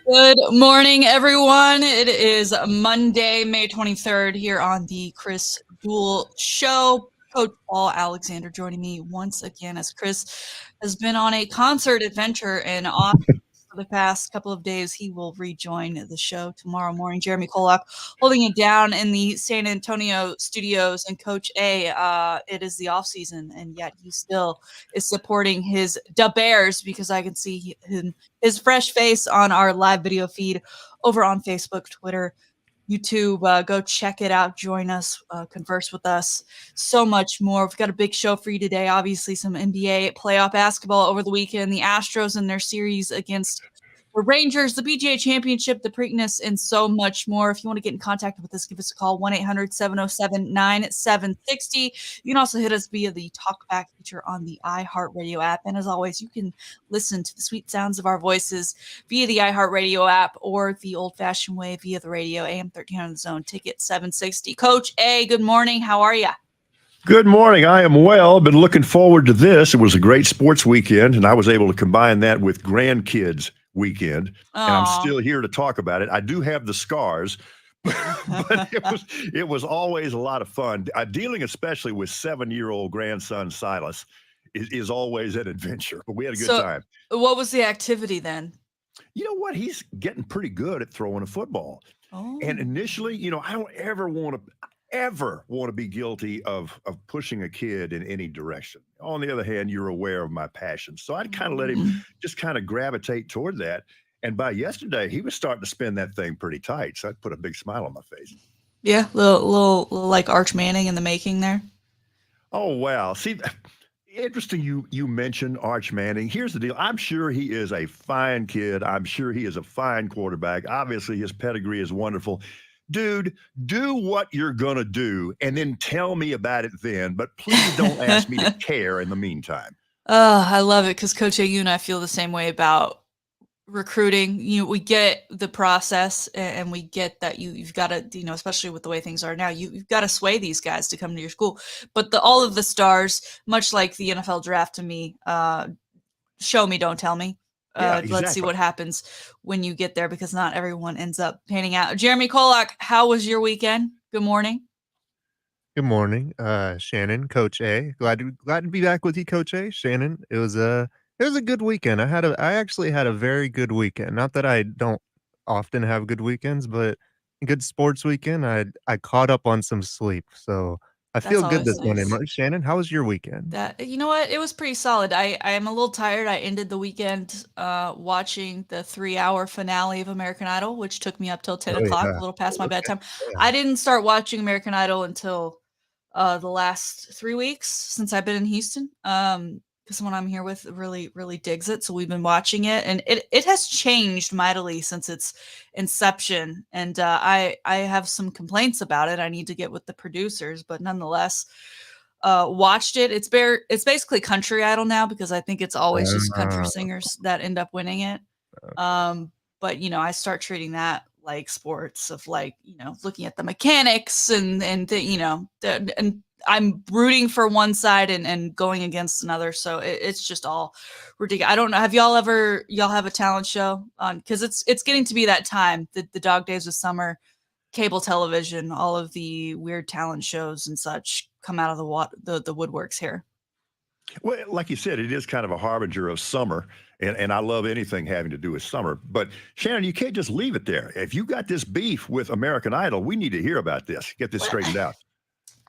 Good morning, everyone. It is Monday, May 23rd here on the Chris Duel Show. Coach Paul Alexander joining me once again as Chris has been on a concert adventure in Austin for the past couple of days. He will rejoin the show tomorrow morning. Jeremy Kolok holding it down in the San Antonio studios. And Coach A, it is the off season, and yet he still is supporting his Da Bears because I can see his fresh face on our live video feed over on Facebook, Twitter, YouTube. Go check it out. Join us, converse with us. So much more. We've got a big show for you today. Obviously, some NBA playoff basketball over the weekend. The Astros in their series against the Rangers, the PGA Championship, the Preakness, and so much more. If you want to get in contact with us, give us a call, 1-800-707-9760. You can also hit us via the Talkback feature on the iHeartRadio app. And as always, you can listen to the sweet sounds of our voices via the iHeartRadio app or the old-fashioned way via the radio, AM 1300 Zone, Ticket 760. Coach A, good morning. How are you? Good morning. I am well. Been looking forward to this. It was a great sports weekend, and I was able to combine that with grandkids weekend, and I'm Aw. still here to talk about it. I do have the scars, but it was always a lot of fun. Dealing especially with 7-year-old grandson Silas is always an adventure, but we had a good So, time. what was the activity then? You know what? He's getting pretty good at throwing a football. And Oh. initially, I don't ever want to be guilty of pushing a kid in any direction. On the other hand, you're aware of my passion. So I'd kind of let him Mhm. just kind of gravitate toward that. And by yesterday, he was starting to spin that thing pretty tight. So I'd put a big smile on my face. Yeah, little like Arch Manning in the making there. Oh wow. See, interesting you mentioned Arch Manning. Here's the deal. I'm sure he is a fine kid. I'm sure he is a fine quarterback. Obviously, his pedigree is wonderful. Dude, do what you're going to do and then tell me about it then. But please don't ask me to care in the meantime. Oh, I love it because Coach A, you and I feel the same way about recruiting. We get the process and we get that you've got to, especially with the way things are now, you've got to sway these guys to come to your school. But all of the stars, much like the NFL draft to me, show me, don't tell me. Yeah, Let's see exactly. what happens when you get there because not everyone ends up panning out. Jeremy Kolok, how was your weekend? Good morning. Good morning, Shannon, Coach A. Glad to be back with you, Coach A. Shannon, it was a good weekend. I actually had a very good weekend. Not that I don't often have good weekends, but a good sports weekend. I caught up on some sleep, so I That's feel good always this morning. nice. Shannon, how was your weekend? That you know what? It was pretty solid. I am a little tired. I ended the weekend watching the 3-hour finale of American Idol, which took me up till 10 Oh o'clock, a yeah. little past my Okay. bedtime. Yeah. I didn't start watching American Idol until the last 3 weeks since I've been in Houston. Because someone I'm here with really, really digs it. So we've been watching it, and it has changed mightily since its inception. And I have some complaints about it. I need to get with the producers, but nonetheless, watched it. It's basically Country Idol now because I think it's always just country Uh, singers that end up winning it. But I start treating that like sports of like, looking at the mechanics and I'm rooting for one side and going against another. So it's just all ridiculous. I don't know. Have y'all have a talent show on? Cause it's getting to be that time, the dog days of summer, cable television, all of the weird talent shows and such come out of the woodworks here. Well, like you said, it is kind of a harbinger of summer, and I love anything having to do with summer. But Shannon, you can't just leave it there. If you got this beef with American Idol, we need to hear about this. Get this Well, straightened out.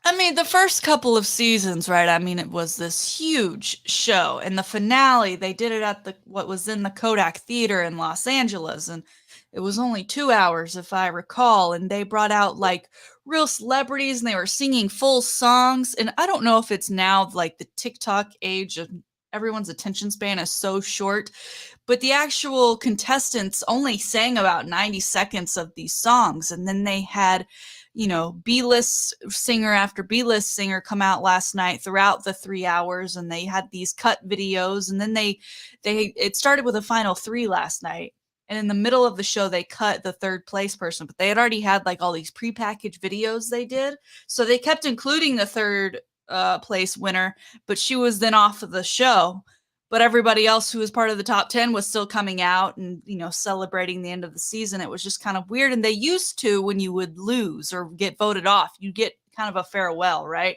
I mean, the first couple of seasons, right? I mean, it was this huge show, and the finale, they did it at what was in the Kodak Theater in Los Angeles, and it was only 2 hours, if I recall, and they brought out like real celebrities, and they were singing full songs. And I don't know if it's now like the TikTok age of everyone's attention span is so short, but the actual contestants only sang about 90 seconds of these songs, and then they had B-list singer after B-list singer come out last night throughout the 3 hours, and they had these cut videos, and then it started with a final three last night. And in the middle of the show, they cut the third place person, but they had already had like all these prepackaged videos they did. So they kept including the third place winner, but she was then off of the show. but everybody else who was part of the top 10 was still coming out and, celebrating the end of the season. It was just kind of weird. And they used to, when you would lose or get voted off, you get kind of a farewell, right?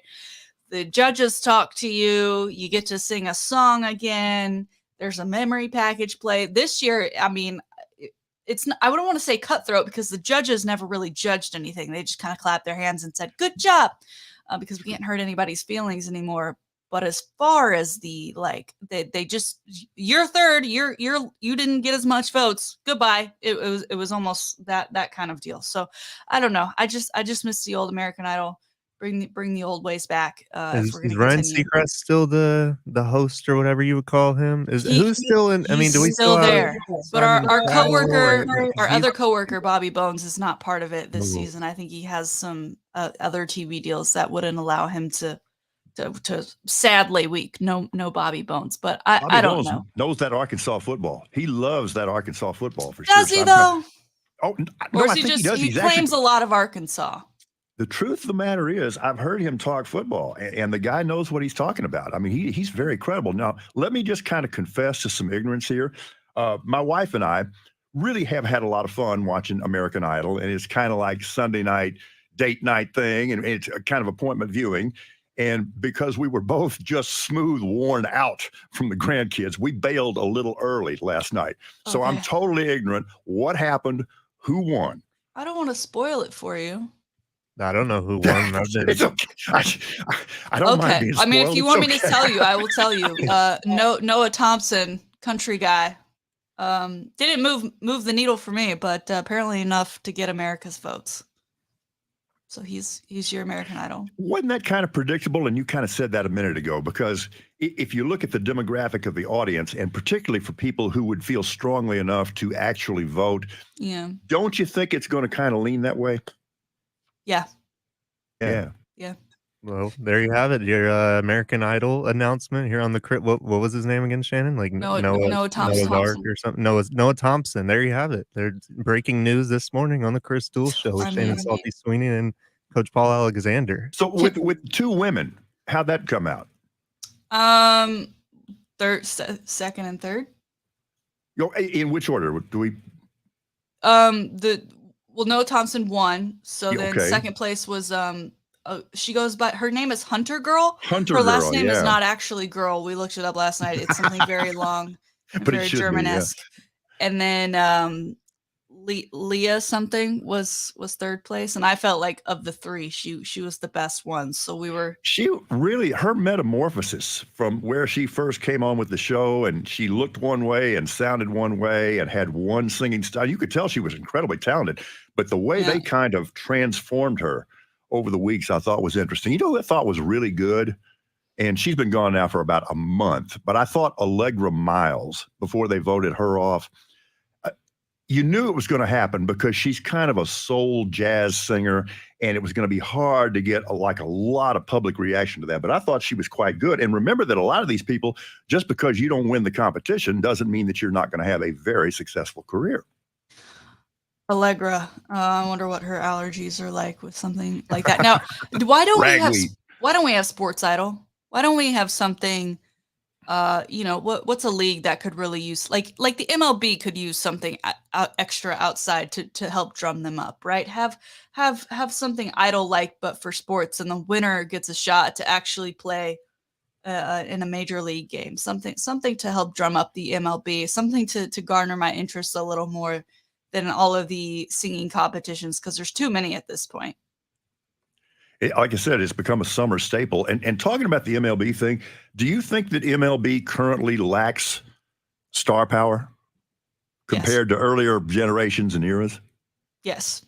The judges talk to you, you get to sing a song again. There's a memory package play. This year, I mean, I wouldn't want to say cutthroat because the judges never really judged anything. They just kind of clapped their hands and said, good job, because we can't hurt anybody's feelings anymore. But as far as they just, you're third, you didn't get as much votes. Goodbye. It was almost that kind of deal. So I don't know. I just miss the old American Idol. Bring the old ways back. Is Ryan Seacrest still the host or whatever you would call him? Who's still in? I mean, do we still there? But our coworker, our other he's- coworker, Bobby Bones, is not part of it this season. I think he has some other TV deals that wouldn't allow him to sadly weak. No Bobby Bones, but I don't know. Knows that Arkansas football. He loves that Arkansas football for Does sure. he though? Oh, or no, is he just he claims a lot of Arkansas? The truth of the matter is, I've heard him talk football, and the guy knows what he's talking about. I mean, he's very credible. Now, let me just kind of confess to some ignorance here. My wife and I really have had a lot of fun watching American Idol, and it's kind of like Sunday night date night thing, and it's a kind of appointment viewing. And because we were both just smooth, worn out from the grandkids, we bailed a little early last night. So I'm totally ignorant. What happened? Who won? I don't want to spoil it for you. I don't know who won. It's okay. I don't mind being spoiled. I mean, if you want me to tell you, I will tell you. Noah Thompson, country guy, didn't move the needle for me, but apparently enough to get America's votes. So he's your American Idol. Wasn't that kind of predictable? And you kind of said that a minute ago, because if you look at the demographic of the audience, and particularly for people who would feel strongly enough to actually vote, don't you think it's going to kind of lean that way? Yeah. Well, there you have it. Your American Idol announcement here on the crit. What was his name again, Shannon? Like Noah Thompson. Or something. Noah Thompson. There you have it. There's breaking news this morning on the Chris Duel show with Shannon Salty Sweeney and Coach Paul Alexander. So with two women, how'd that come out? Second and third. In which order do we? Noah Thompson won. So then second place was she goes by, her name is Hunter Girl. Her last name is not actually Girl. We looked it up last night. It's something very long, but very German-esque. And then Leah something was third place, and I felt like of the three, she was the best one. So her metamorphosis from where she first came on with the show, and she looked one way and sounded one way and had one singing style. You could tell she was incredibly talented, but the way they kind of transformed her over the weeks, I thought was interesting. You know who I thought was really good? And she's been gone now for about a month, but I thought Allegra Miles, before they voted her off, you knew it was going to happen because she's kind of a soul jazz singer, and it was going to be hard to get a lot of public reaction to that. But I thought she was quite good. And remember that a lot of these people, just because you don't win the competition doesn't mean that you're not going to have a very successful career. Allegra, I wonder what her allergies are like with something like that. Now, why don't we have Sports Idol? Why don't we have something? What's a league that could really use like the MLB could use something extra outside to help drum them up, right? Have something Idol like, but for sports, and the winner gets a shot to actually play in a major league game. Something to help drum up the MLB. Something to garner my interest a little more than all of the singing competitions, because there's too many at this point. Like I said, it's become a summer staple. And talking about the MLB thing, do you think that MLB currently lacks star power compared to earlier generations and eras? Yes.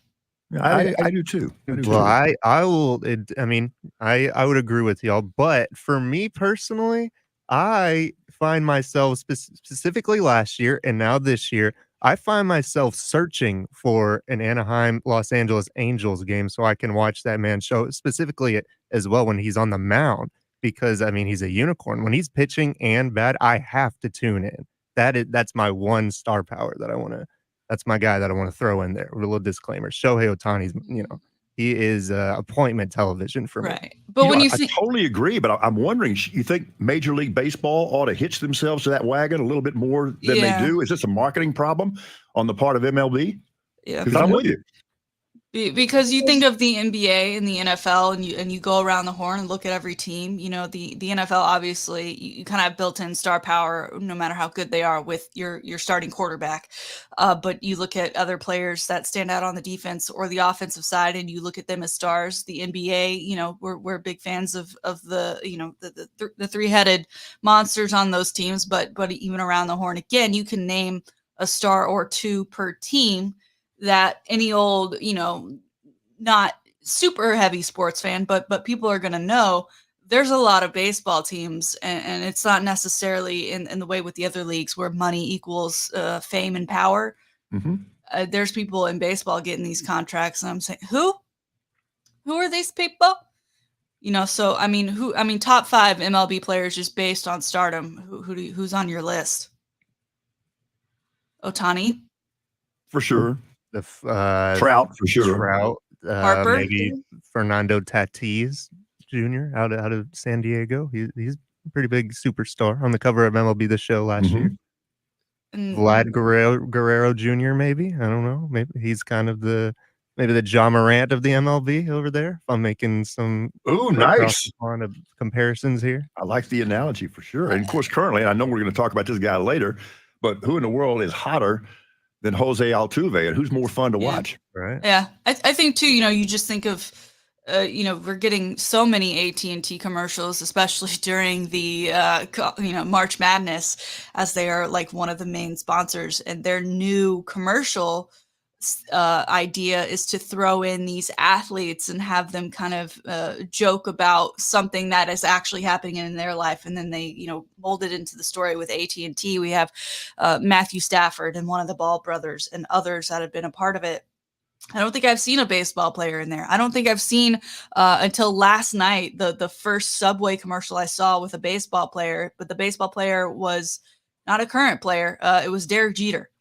I do too. Well, I would agree with y'all. But for me personally, I find myself specifically last year and now this year, I find myself searching for an Anaheim, Los Angeles Angels game so I can watch that man show, specifically as well when he's on the mound, because, I mean, he's a unicorn. When he's pitching and bad, I have to tune in. That's my one star power that I want to – that's my guy that I want to throw in there with a little disclaimer. Shohei Ohtani's, He is appointment television for me. Right. But when you I think, totally agree, but I'm wondering, you think Major League Baseball ought to hitch themselves to that wagon a little bit more than they yeah, do? Is this a marketing problem on the part of MLB? yeah. Because I'm with you. Because you think of the NBA and the NFL, and you go around the horn and look at every team. You know, the NFL, obviously you kind of have built-in star power, no matter how good they are with your starting quarterback. But you look at other players that stand out on the defense or the offensive side, and you look at them as stars. The NBA, you know, we're big fans of the, you know, the three-headed monsters on those teams. But even around the horn, again, you can name a star or two per team that any old, you know, not super heavy sports fan, but people are going to know there's a lot of baseball teams, and it's not necessarily in the way with the other leagues where money equals fame and power. Mm-hmm. There's people in baseball getting these contracts, and I'm saying, who are these people? You know, so I mean, top 5 MLB players just based on stardom. Who's on your list? Otani, For sure. Trout for sure. Trout, Harper, maybe Fernando Tatis Jr. out of San Diego. He's a pretty big superstar on the cover of MLB The Show last year. and Vlad Guerrero Jr. Maybe, I don't know. Maybe he's kind of the John Morant of the MLB over there. If I'm making some nice comparisons here. I like the analogy for sure. And of course, currently, I know we're going to talk about this guy later, but who in the world is hotter than Jose Altuve, and who's more fun to watch? Right. Yeah, I think too. You know, you just think of, you know, we're getting so many AT&T commercials, especially during the, you know, March Madness, as they are like one of the main sponsors, and their new commercial idea is to throw in these athletes and have them kind of joke about something that is actually happening in their life, and then they, you know, mold it into the story. With AT&T, we have Matthew Stafford and one of the Ball brothers and others that have been a part of it. I don't think I've seen a baseball player in there. I don't think I've seen until last night the first Subway commercial I saw with a baseball player, but the baseball player was not a current player. It was Derek Jeter.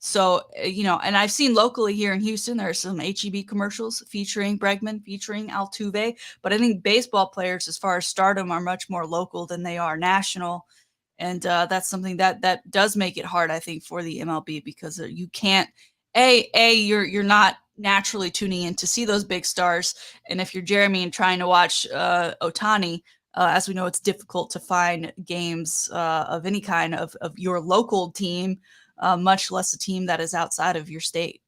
So, you know, and I've seen locally here in Houston, there are some HEB commercials featuring Bregman, featuring Altuve, but I think baseball players, as far as stardom, are much more local than they are national. And that's something that does make it hard, I think, for the MLB, because you can't, you're not naturally tuning in to see those big stars. And if you're Jeremy and trying to watch Otani, as we know, it's difficult to find games of any kind of your local team, much less a team that is outside of your state.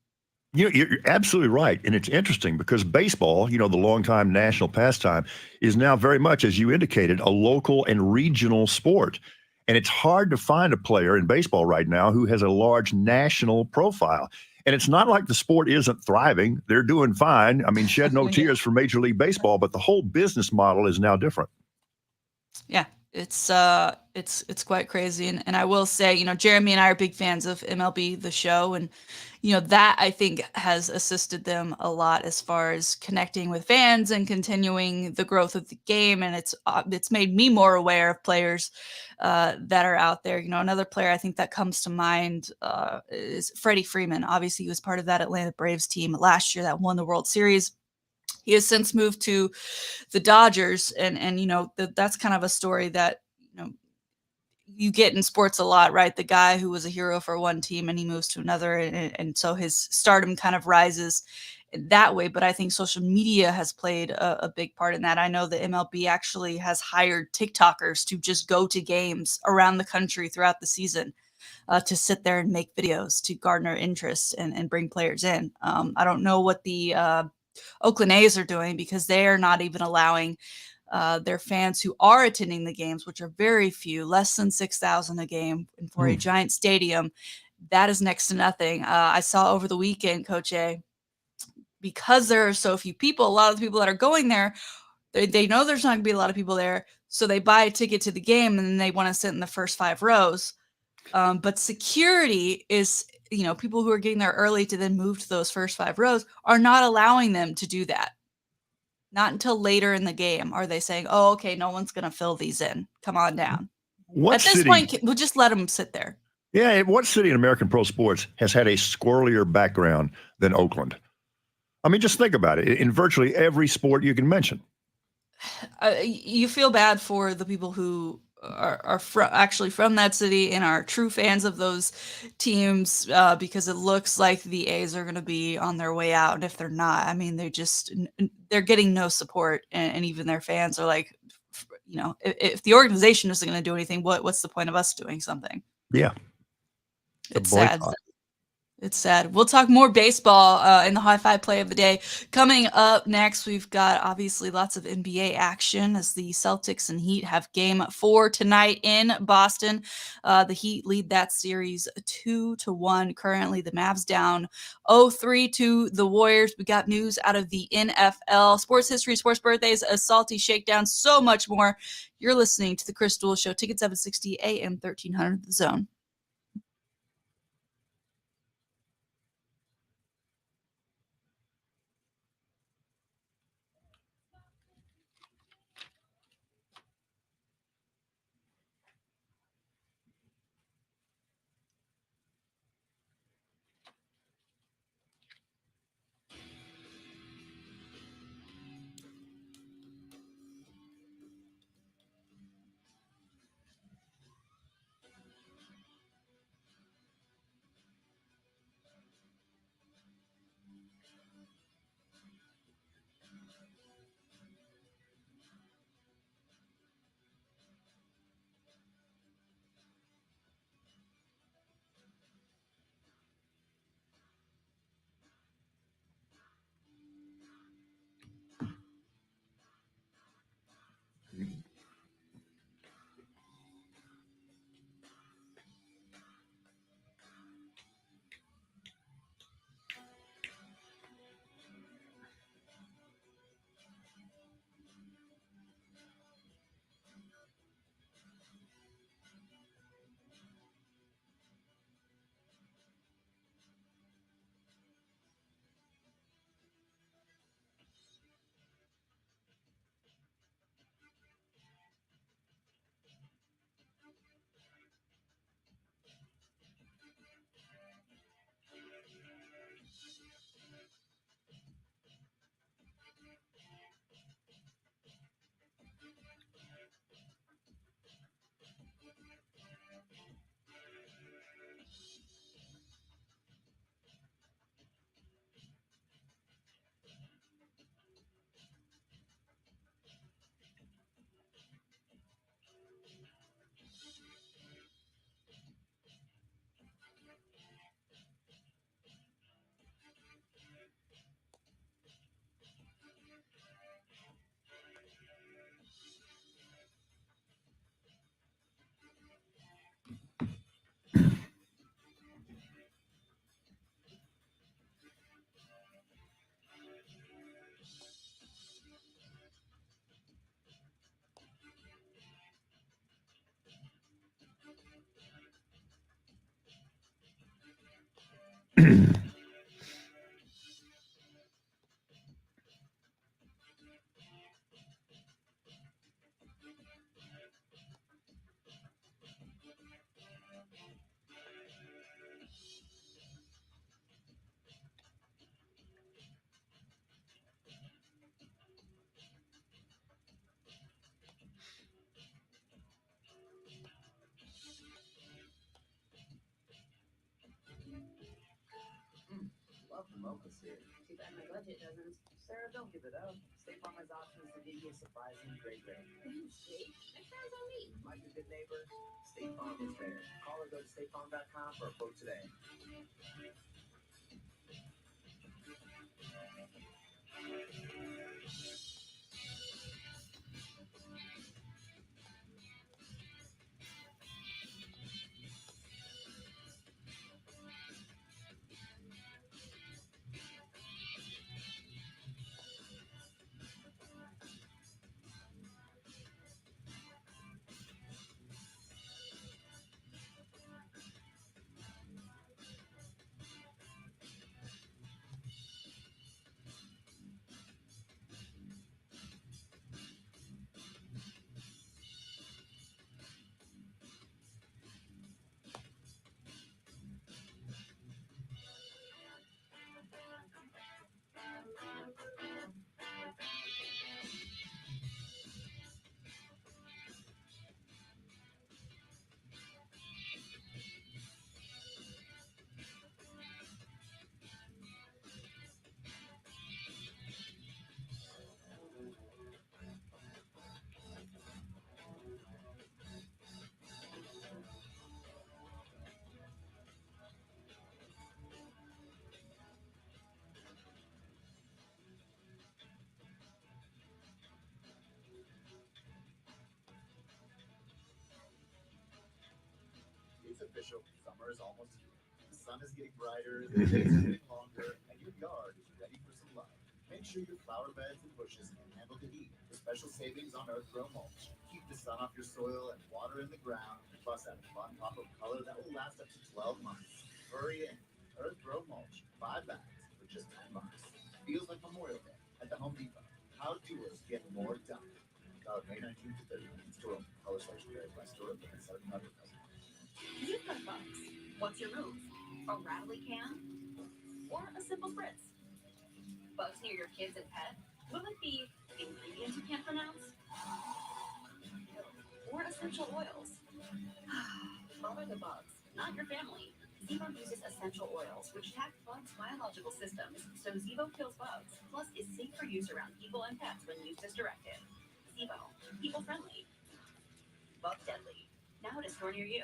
You're absolutely right. And it's interesting because baseball, you know, the longtime national pastime, is now very much, as you indicated, a local and regional sport. And it's hard to find a player in baseball right now who has a large national profile. And it's not like the sport isn't thriving. They're doing fine. I mean, shed no tears for Major League Baseball, but the whole business model is now different. Yeah, it's quite crazy. And I will say, you know, Jeremy and I are big fans of MLB The Show, and you know, that I think has assisted them a lot as far as connecting with fans and continuing the growth of the game. And it's made me more aware of players that are out there. You know, another player I think that comes to mind is Freddie Freeman. Obviously, he was part of that Atlanta Braves team last year that won the World Series. He has since moved to the Dodgers, and you know, that's kind of a story that, you know, you get in sports a lot, right? The guy who was a hero for one team and he moves to another, and so his stardom kind of rises that way. But I think social media has played a big part in that. I know the MLB actually has hired TikTokers to just go to games around the country throughout the season, to sit there and make videos to garner interest and bring players in. I don't know what the Oakland A's are doing, because they are not even allowing their fans who are attending the games, which are very few, less than 6,000 a game, and for a giant stadium, that is next to nothing. I saw over the weekend, Coach A, because there are so few people, a lot of the people that are going there, they know there's not going to be a lot of people there, so they buy a ticket to the game and then they want to sit in the first 5 rows. But security is, you know, people who are getting there early to then move to those first 5 rows are not allowing them to do that. Not until later in the game are they saying, "Oh, okay, no one's going to fill these in. Come on down." At this point, we'll just let them sit there. Yeah, what city in American pro sports has had a squirrelier background than Oakland? I mean, just think about it. In virtually every sport you can mention. You feel bad for the people who are actually from that city and are true fans of those teams, because it looks like the A's are going to be on their way out. And if they're not, I mean, they're getting no support, and even their fans are like, if the organization isn't going to do anything, what's the point of us doing something? Yeah. It's sad. It's sad. We'll talk more baseball in the High Five Play of the Day. Coming up next, we've got obviously lots of NBA action as the Celtics and Heat have game 4 tonight in Boston. The Heat lead that series 2-1. Currently, the Mavs down 0-3 to the Warriors. We got news out of the NFL, sports history, sports birthdays, a salty shakedown, so much more. You're listening to the Chris Duel Show, Ticket 760 AM 1300 The Zone. Love the mochas here. Too bad my budget doesn't. Sarah, don't give it up. State Farm has options to give you a surprisingly great rate. Thanks, Jake. Next time's on me. Like a good neighbor, State Farm is there. Call or go to statefarm.com for a quote today. official. Summer is almost here. The sun is getting brighter, the days are getting longer, and your yard is ready for some love. Make sure your flower beds and bushes can handle the heat with special savings on Earth Grow mulch. Keep the sun off your soil and water in the ground, plus add a fun pop of color that will last up to 12 months. Hurry in. Earth Grow mulch, 5 bags for just $10. Feels like Memorial Day at the Home Depot. How doers get more done. May 19th to 30th. Store color selection varies by store, but it's 700. You've got bugs. What's your move? A rattly can? Or a simple spritz? Bugs near your kids and pet? Will it be ingredients you can't pronounce? Or essential oils? Bother the bugs, not your family. Zevo uses essential oils, which attack bugs' biological systems, so Zevo kills bugs, plus is safe for use around people and pets when used as directed. Zevo, people-friendly. Bug deadly. Now at a store near you.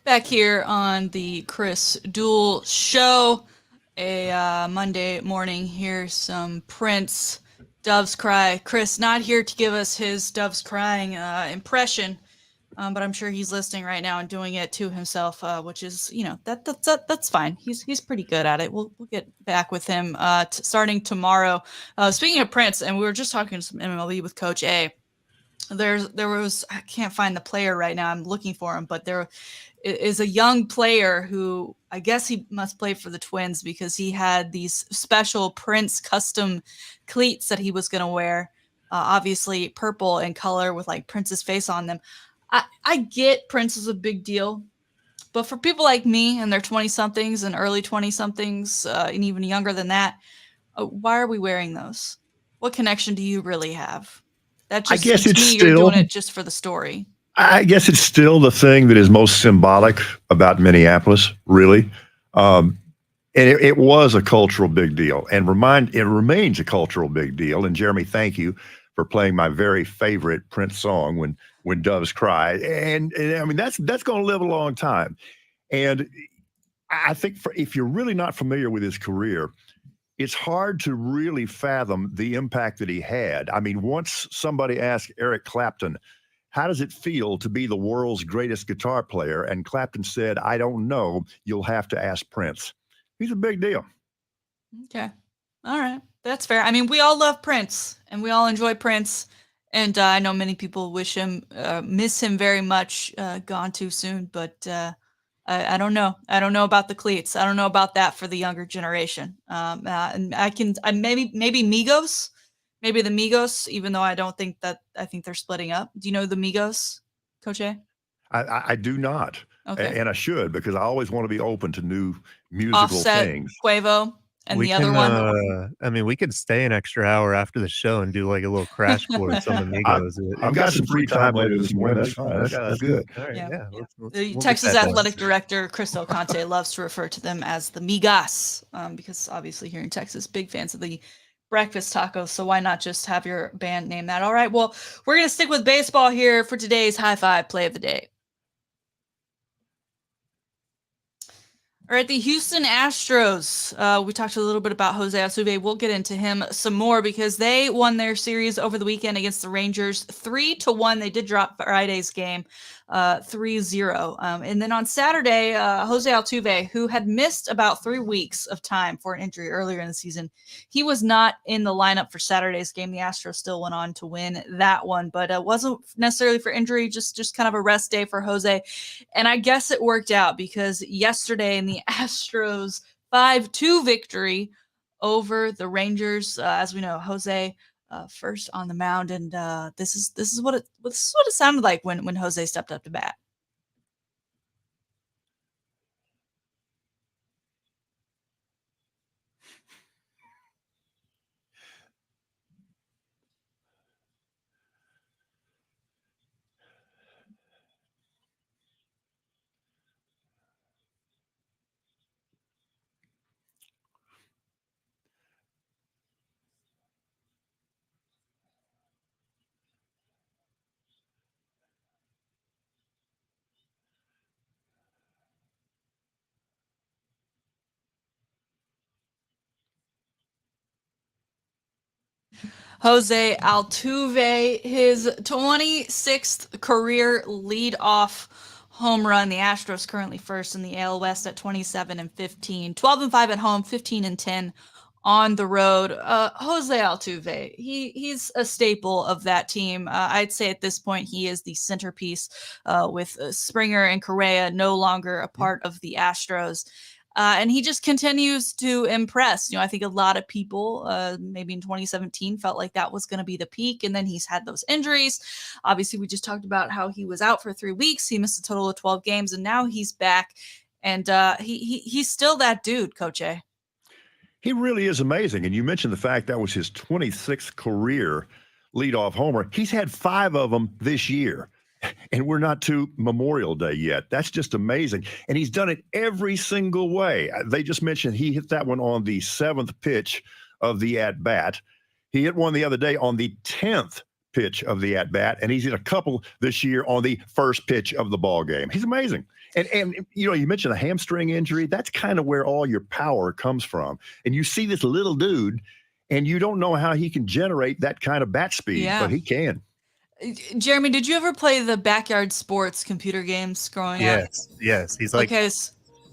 Back here on the Chris Duel show, a Monday morning. Here's some Prince, Doves Cry. Chris not here to give us his Doves Crying impression, but I'm sure he's listening right now and doing it to himself, which is, you know, that's fine. He's pretty good at it. We'll get back with him starting tomorrow. Speaking of Prince, and we were just talking some MLB with Coach A. There was, I can't find the player right now. I'm looking for him, but there is a young player who I guess he must play for the Twins because he had these special Prince custom cleats that he was going to wear. Obviously purple in color with like Prince's face on them. I get Prince is a big deal, but for people like me and their 20-somethings and early 20-somethings and even younger than that, why are we wearing those? What connection do you really have? That just, I guess to it's me, still, you're doing it just for the story. I guess it's still the thing that is most symbolic about Minneapolis, really. And it was a cultural big deal, and it remains a cultural big deal. And Jeremy, thank you for playing my very favorite Prince song, "When Doves Cry," and I mean that's going to live a long time. And I think if you're really not familiar with his career, it's hard to really fathom the impact that he had. I mean, once somebody asked Eric Clapton, how does it feel to be the world's greatest guitar player? And Clapton said, I don't know. You'll have to ask Prince. He's a big deal. Okay. All right. That's fair. I mean, we all love Prince and we all enjoy Prince. And I know many people wish him, miss him very much, gone too soon. But I don't know. I don't know about the cleats. I don't know about that for the younger generation. And maybe Migos, maybe the Migos, even though I think they're splitting up. Do you know the Migos, Coach A? I do not. Okay. And I should, because I always want to be open to new musical Offset, things. Quavo, and the other one. I mean, we could stay an extra hour after the show and do like a little crash course on the Migos. I've got some free time later this morning. That's fine. That's good. All right, Yeah. We'll Texas athletic director Chris Del Conte loves to refer to them as the Migos, because obviously here in Texas, big fans of the breakfast tacos. So why not just have your band name that? All right. Well, we're going to stick with baseball here for today's High Five Play of the Day. All right, the Houston Astros. We talked a little bit about Jose Altuve. We'll get into him some more because they won their series over the weekend against the Rangers 3-1. They did drop Friday's game 3-0. And then on Saturday, Jose Altuve, who had missed about 3 weeks of time for an injury earlier in the season, he was not in the lineup for Saturday's game. The Astros still went on to win that one, but it wasn't necessarily for injury, just kind of a rest day for Jose. And I guess it worked out because yesterday in the Astros 5-2 victory over the Rangers, as we know, Jose first on the mound, and this is what it sounded like when Jose stepped up to bat. Jose Altuve, his 26th career leadoff home run. The Astros currently first in the AL West at 27-15, 12-5 at home, 15-10 on the road. Jose Altuve, he's a staple of that team. I'd say at this point he is the centerpiece, with Springer and Correa no longer a part of the Astros. And he just continues to impress. I think a lot of people, maybe in 2017, felt like that was going to be the peak. And then he's had those injuries. Obviously, we just talked about how he was out for 3 weeks. He missed a total of 12 games, and now he's back. And he's still that dude, Coach A. He really is amazing. And you mentioned the fact that was his 26th career leadoff homer. He's had 5 of them this year. and we're not to Memorial Day yet. That's just amazing. And he's done it every single way. They just mentioned he hit that one on the 7th pitch of the at bat. He hit one the other day on the 10th pitch of the at bat, and he's hit a couple this year on the first pitch of the ball game. He's amazing. And you mentioned a hamstring injury. That's kind of where all your power comes from. And you see this little dude, and you don't know how he can generate that kind of bat speed, but he can. Jeremy, did you ever play the backyard sports computer games growing up? Yes. He's like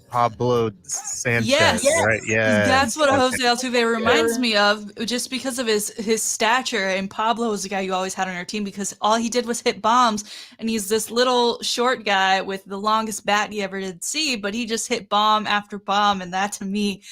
Pablo Sanchez, right? Yeah. That's what Jose Altuve reminds me of, just because of his stature. And Pablo was the guy you always had on your team because all he did was hit bombs. And he's this little short guy with the longest bat you ever did see, but he just hit bomb after bomb. And that to me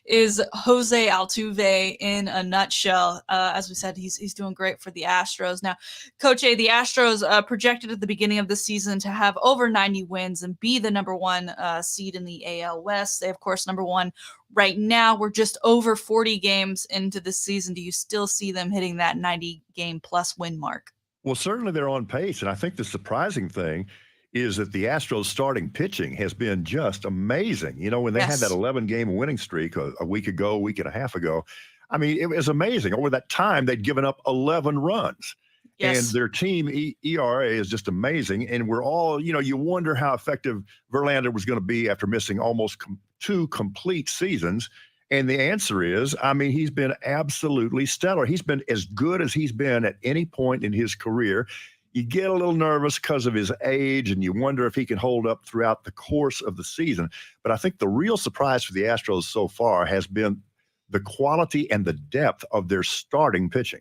is Jose Altuve in a nutshell. As we said, he's doing great for the Astros. Now, Coach A, the Astros projected at the beginning of the season to have over 90 wins and be the number one seed in the AL West. They, of course, number one right now. We're just over 40 games into the season. Do you still see them hitting that 90-game plus win mark? Well, certainly they're on pace. And I think the surprising thing is that the Astros starting pitching has been just amazing. When they had that 11-game winning streak a week and a half ago, I mean, it was amazing. Over that time, they'd given up 11 runs. Yes. And their team ERA is just amazing. And we're all, you wonder how effective Verlander was going to be after missing almost 2 complete seasons. And the answer is, I mean, he's been absolutely stellar. He's been as good as he's been at any point in his career. You get a little nervous because of his age, and you wonder if he can hold up throughout the course of the season. But I think the real surprise for the Astros so far has been the quality and the depth of their starting pitching.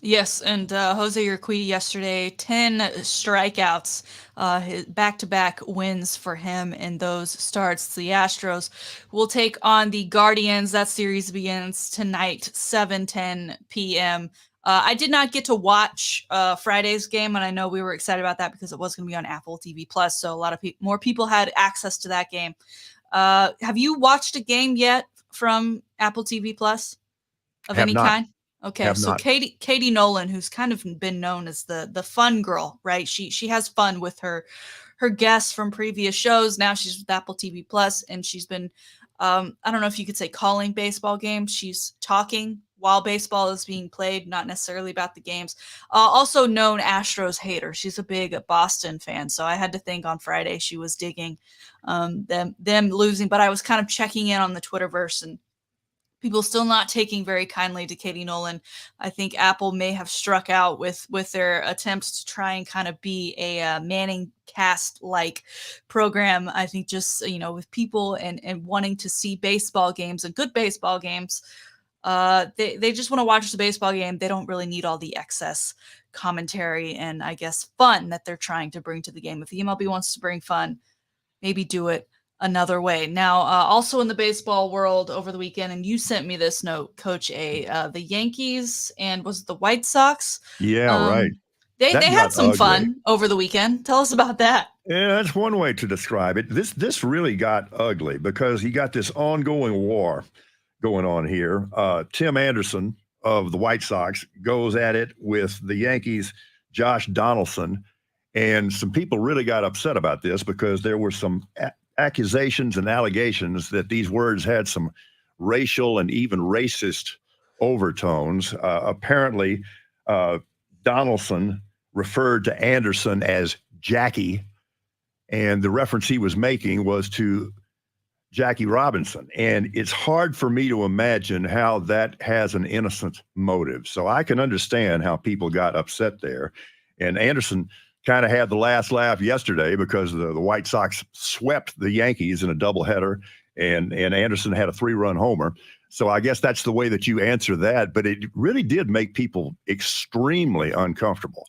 Yes, and Jose Urquidy yesterday, 10 strikeouts, back-to-back wins for him in those starts. The Astros will take on the Guardians. That series begins tonight, 7:10 p.m. I did not get to watch Friday's game, and I know we were excited about that because it was going to be on Apple TV Plus, so a lot of more people had access to that game. Have you watched a game yet from Apple TV Plus of any kind? Okay, so Katie Nolan, who's kind of been known as the fun girl, right? She has fun with her guests from previous shows. Now she's with Apple TV Plus, and she's been I don't know if you could say calling baseball games. She's talking while baseball is being played, not necessarily about the games. Also known Astros hater. She's a big Boston fan, so I had to think on Friday she was digging them losing. But I was kind of checking in on the Twitterverse, and people still not taking very kindly to Katie Nolan. I think Apple may have struck out with their attempts to try and kind of be a Manning cast-like program. I think just, with people and wanting to see baseball games and good baseball games, they just want to watch the baseball game. They don't really need all the excess commentary and, I guess, fun that they're trying to bring to the game. If the MLB wants to bring fun, maybe do it another way. Now, also in the baseball world over the weekend, and you sent me this note, Coach A, the Yankees and was it the White Sox? Yeah, right. They had some fun over the weekend. Tell us about that. Yeah, that's one way to describe it. This really got ugly because you got this ongoing war going on here. Tim Anderson of the White Sox goes at it with the Yankees' Josh Donaldson, and some people really got upset about this because there were some accusations and allegations that these words had some racial and even racist overtones. Apparently, Donaldson referred to Anderson as Jackie, and the reference he was making was to Jackie Robinson. And it's hard for me to imagine how that has an innocent motive. So I can understand how people got upset there. And Anderson kind of had the last laugh yesterday because the White Sox swept the Yankees in a doubleheader, and Anderson had a 3-run homer. So I guess that's the way that you answer that. But it really did make people extremely uncomfortable.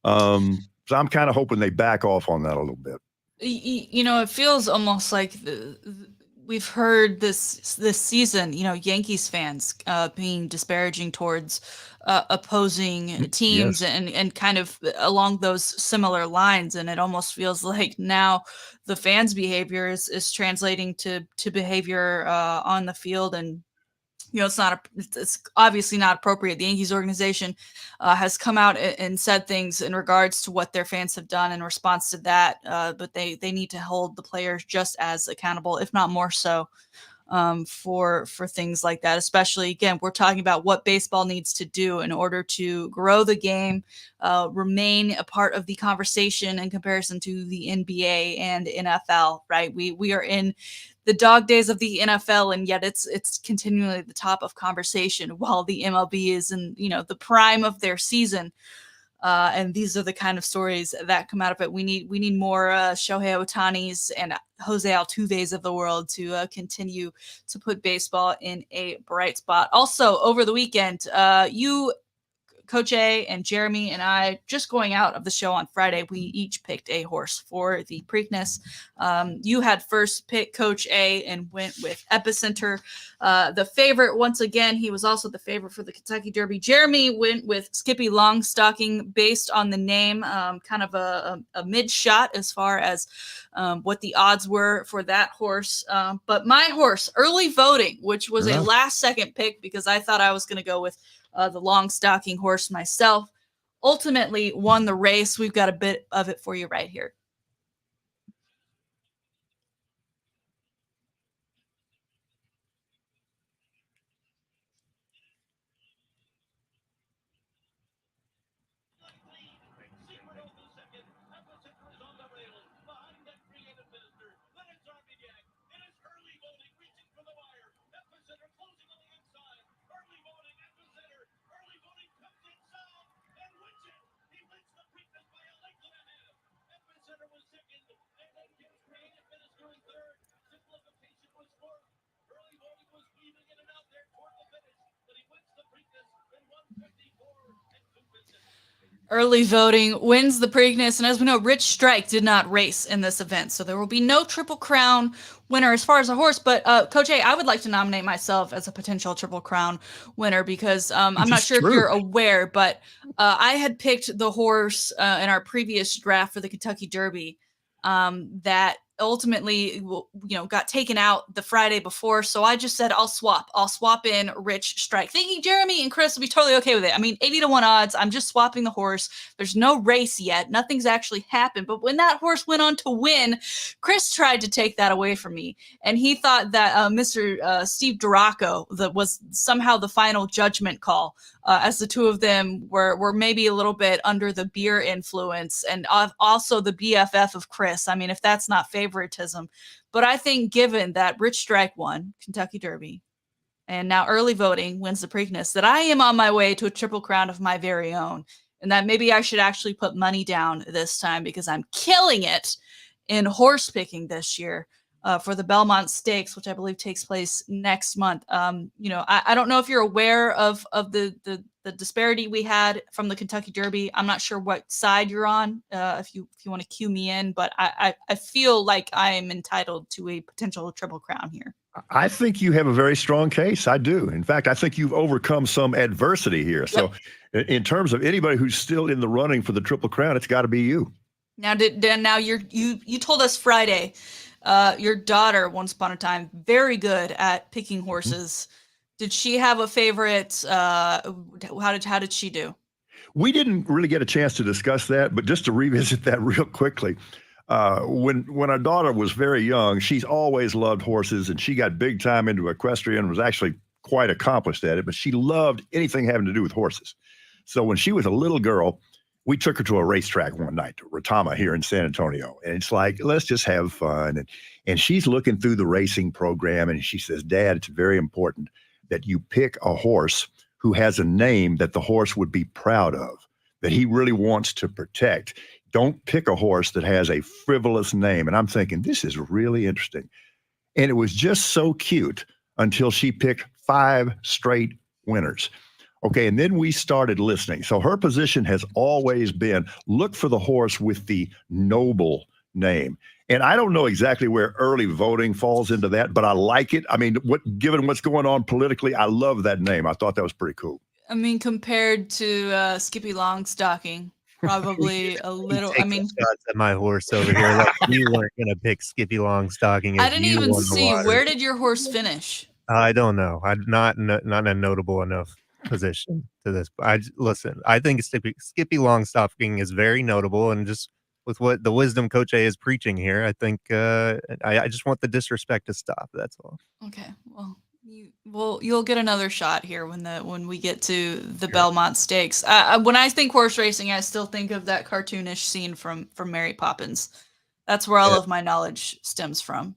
So I'm kind of hoping they back off on that a little bit. It feels almost like we've heard this season, Yankees fans being disparaging towards opposing teams. Yes. and kind of along those similar lines. And it almost feels like now the fans' behavior is translating to behavior on the field. And it's obviously not appropriate. The Yankees organization has come out and said things in regards to what their fans have done in response to that. But they need to hold the players just as accountable, if not more so, for things like that. Especially, again, we're talking about what baseball needs to do in order to grow the game, remain a part of the conversation in comparison to the NBA and NFL. Right? We are in the dog days of the NFL, and yet it's continually the top of conversation, while the MLB is in the prime of their season. And these are the kind of stories that come out of it. We need more Shohei Ohtani's and Jose Altuve's of the world to continue to put baseball in a bright spot. Also, over the weekend, you, Coach A, and Jeremy and I, just going out of the show on Friday, we each picked a horse for the Preakness. You had first pick, Coach A, and went with Epicenter. The favorite, once again, he was also the favorite for the Kentucky Derby. Jeremy went with Skippy Longstocking based on the name, kind of a mid shot as far as what the odds were for that horse. But my horse, early voting, which was a last second pick because I thought I was going to go with the Longstocking horse myself, ultimately won the race. We've got a bit of it for you right here. Early voting wins the Preakness, and as we know, Rich Strike did not race in this event, so there will be no Triple Crown winner as far as a horse. But Coach A, I would like to nominate myself as a potential Triple Crown winner because I'm not sure if you're aware, but I had picked the horse in our previous draft for the Kentucky Derby that ultimately got taken out the Friday before. So I just said I'll swap in Rich Strike, thinking Jeremy and Chris will be totally okay with it. I mean, 80-1 odds, I'm just swapping the horse. There's no race yet, nothing's actually happened. But when that horse went on to win, Chris tried to take that away from me, and he thought that Mr. Steve Duraco that was somehow the final judgment call, as the two of them were maybe a little bit under the beer influence, and also the BFF of Chris. I mean, if that's not favoritism. But I think given that Rich Strike won Kentucky Derby and now early voting wins the Preakness, that I am on my way to a Triple Crown of my very own, and that maybe I should actually put money down this time because I'm killing it in horse picking this year for the Belmont Stakes, which I believe takes place next month. I don't know if you're aware of the disparity we had from the Kentucky Derby. I'm not sure what side you're on, if you want to cue me in, but I feel like I am entitled to a potential Triple Crown here. I think you have a very strong case. I do. In fact, I think you've overcome some adversity here. Yep. So in terms of anybody who's still in the running for the Triple Crown, it's got to be you. Now, you told us Friday, your daughter, once upon a time, very good at picking horses. Did she have a favorite? How did she do? We didn't really get a chance to discuss that, but just to revisit that real quickly, when our daughter was very young, she's always loved horses, and she got big time into equestrian, was actually quite accomplished at it, but she loved anything having to do with horses. So when she was a little girl, we took her to a racetrack one night, to Retama here in San Antonio. And it's like, let's just have fun. And she's looking through the racing program, and she says, Dad, it's very important that you pick a horse who has a name that the horse would be proud of, that he really wants to protect. Don't pick a horse that has a frivolous name. And I'm thinking, this is really interesting. And it was just so cute until she picked 5 straight winners. Okay, and then we started listening. So her position has always been, look for the horse with the noble name. And I don't know exactly where early voting falls into that, but I like it. I mean, given what's going on politically, I love that name. I thought that was pretty cool. I mean, compared to Skippy Longstocking, probably a little. I mean, shots at my horse over here. Like you weren't gonna pick Skippy Longstocking. I didn't even see. Where did your horse finish? I don't know. I'm not a notable enough position to this. Listen, I think Skippy Longstocking is very notable, and just with what the wisdom Coach A is preaching here, I think I just want the disrespect to stop. That's all. Okay, well, you'll get another shot here when we get to the Sure. Belmont Stakes. When I think horse racing, I still think of that cartoonish scene from Mary Poppins. That's where all Yeah. of my knowledge stems from.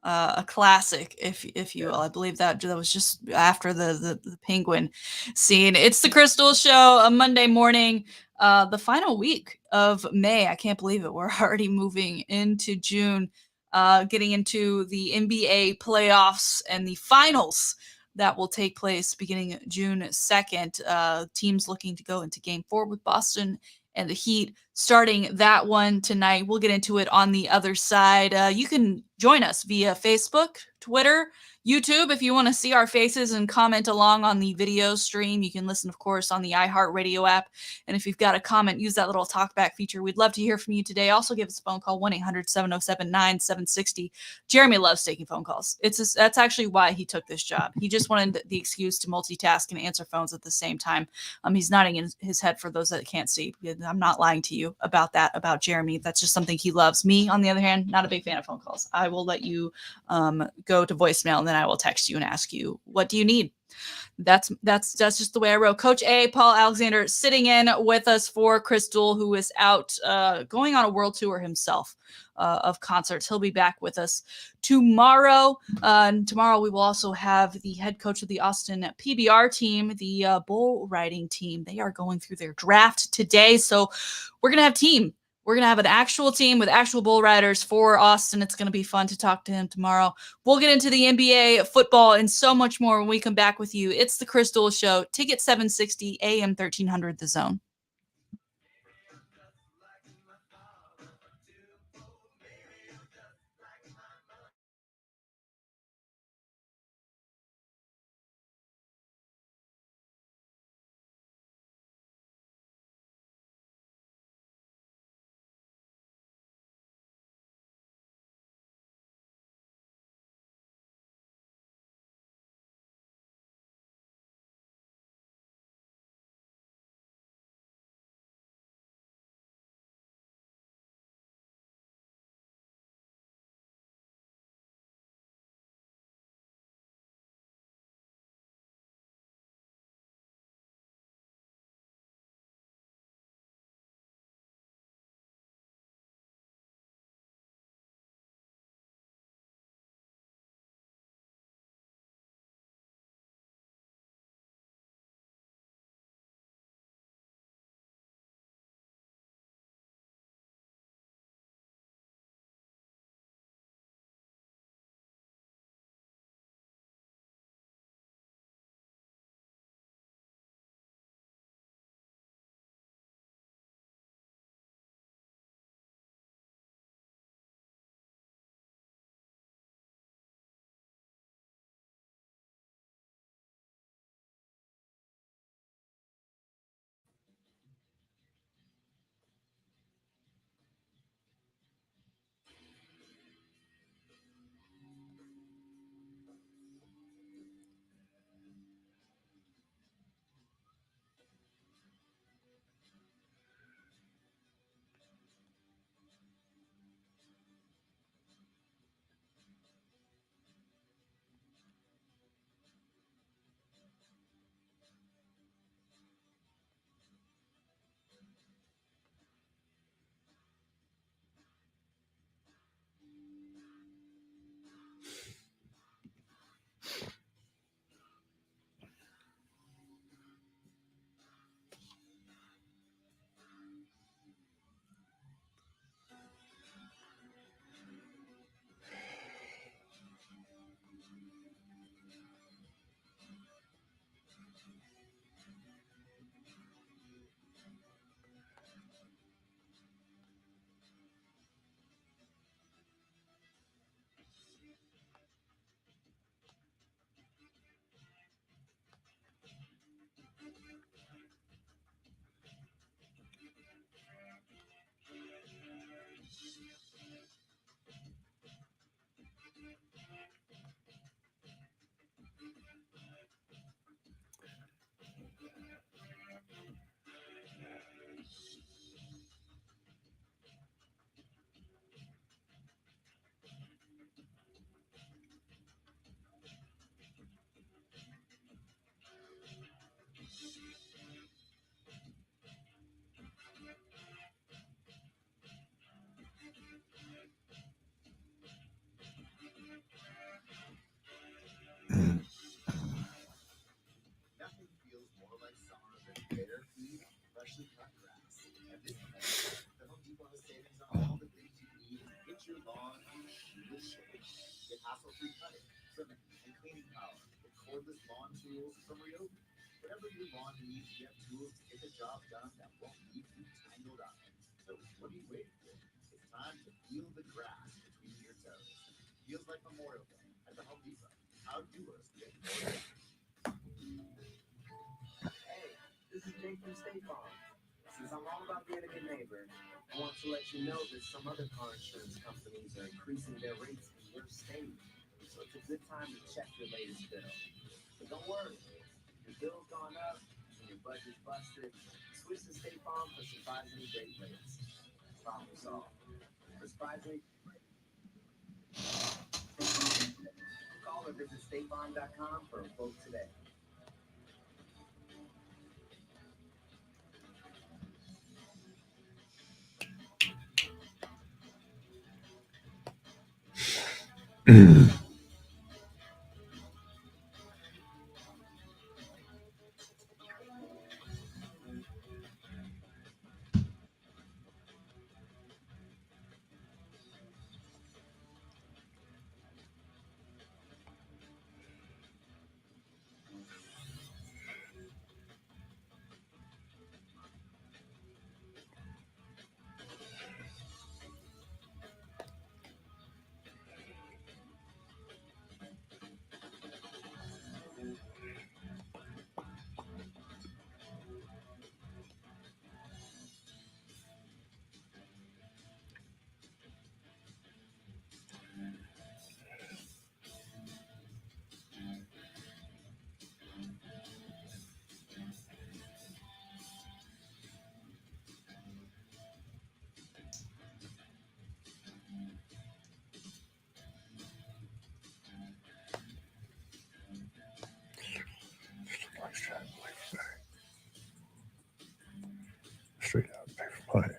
A classic, if you will. I believe that was just after the penguin scene. It's the Crystal Show, a Monday morning, the final week of May. I can't believe it. We're already moving into June, getting into the NBA playoffs and the finals that will take place beginning June 2nd. Teams looking to go into Game 4 with Boston and the Heat starting that one tonight. We'll get into it on the other side. You can join us via Facebook, Twitter, YouTube if you want to see our faces and comment along on the video stream. You can listen, of course, on the iHeartRadio app. And if you've got a comment, use that little talkback feature. We'd love to hear from you today. Also, give us a phone call, 1-800-707-9760. Jeremy loves taking phone calls. That's actually why he took this job. He just wanted the excuse to multitask and answer phones at the same time. He's nodding in his head for those that can't see. I'm not lying to you about that, about Jeremy. That's just something he loves. Me, on the other hand, not a big fan of phone calls. I will let you go to voicemail, and then I will text you and ask you, what do you need? That's just the way I wrote. Coach A, Paul Alexander, sitting in with us for Crystal, who is out going on a world tour himself of concerts. He'll be back with us tomorrow. Tomorrow we will also have the head coach of the Austin PBR team, the bull riding team. They are going through their draft today, so we're gonna have team. We're going to have an actual team with actual bull riders for Austin. It's going to be fun to talk to him tomorrow. We'll get into the NBA, football, and so much more when we come back with you. It's the Crystal Show. Ticket 760, AM 1300, The Zone. your lawn shoeless shape. Get hassle-free cutting, trimming, and cleaning power with cordless lawn tools from Ryobi. Whatever your lawn needs, we have tools to get the job done that won't leave you tangled up. So what are you waiting for? It's time to feel the grass between your toes. Feels like Memorial Day at the Home Depot. How doers get more done. Hey, this is Jake from State Farm. Since I'm all about being a good neighbor, I want to let you know that some other car insurance companies are increasing their rates in your state. So it's a good time to check your latest bill. But don't worry, your bill's gone up and your budget's busted. Switch to State Farm for surprisingly great rates. Problem solved. For surprisingly, call or visit statefarm.com for a quote today. Straight out pay for play.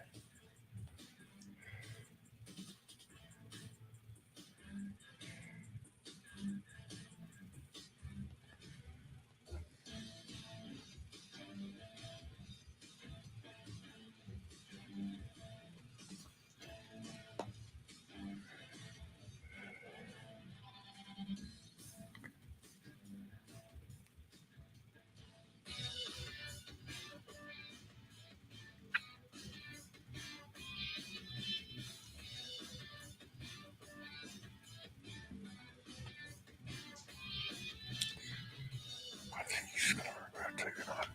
I think he's gonna regret taking on.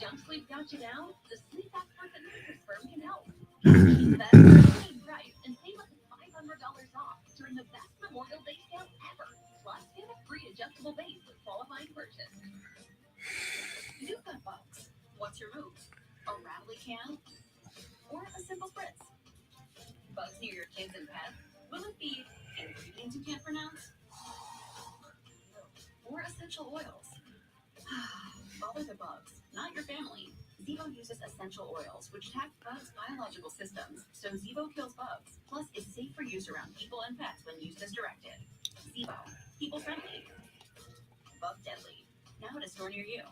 Junk sleep got you down? The sleep expert at Mattress Firm can help. That's guaranteed price and save up to $500 off during the best Memorial Day sale ever. Plus, get a free adjustable base with qualifying purchase. You've got bugs. What's your move? A rattly can? Or a simple spritz? Bugs near your kids and pets? Will it be ingredients you can't pronounce? Or essential oils? Bother the bugs, not your family. Zevo uses essential oils, which attack bugs' biological systems, so Zevo kills bugs. Plus, it's safe for use around people and pets when used as directed. Zevo, people friendly, bug deadly. Now at a store near you.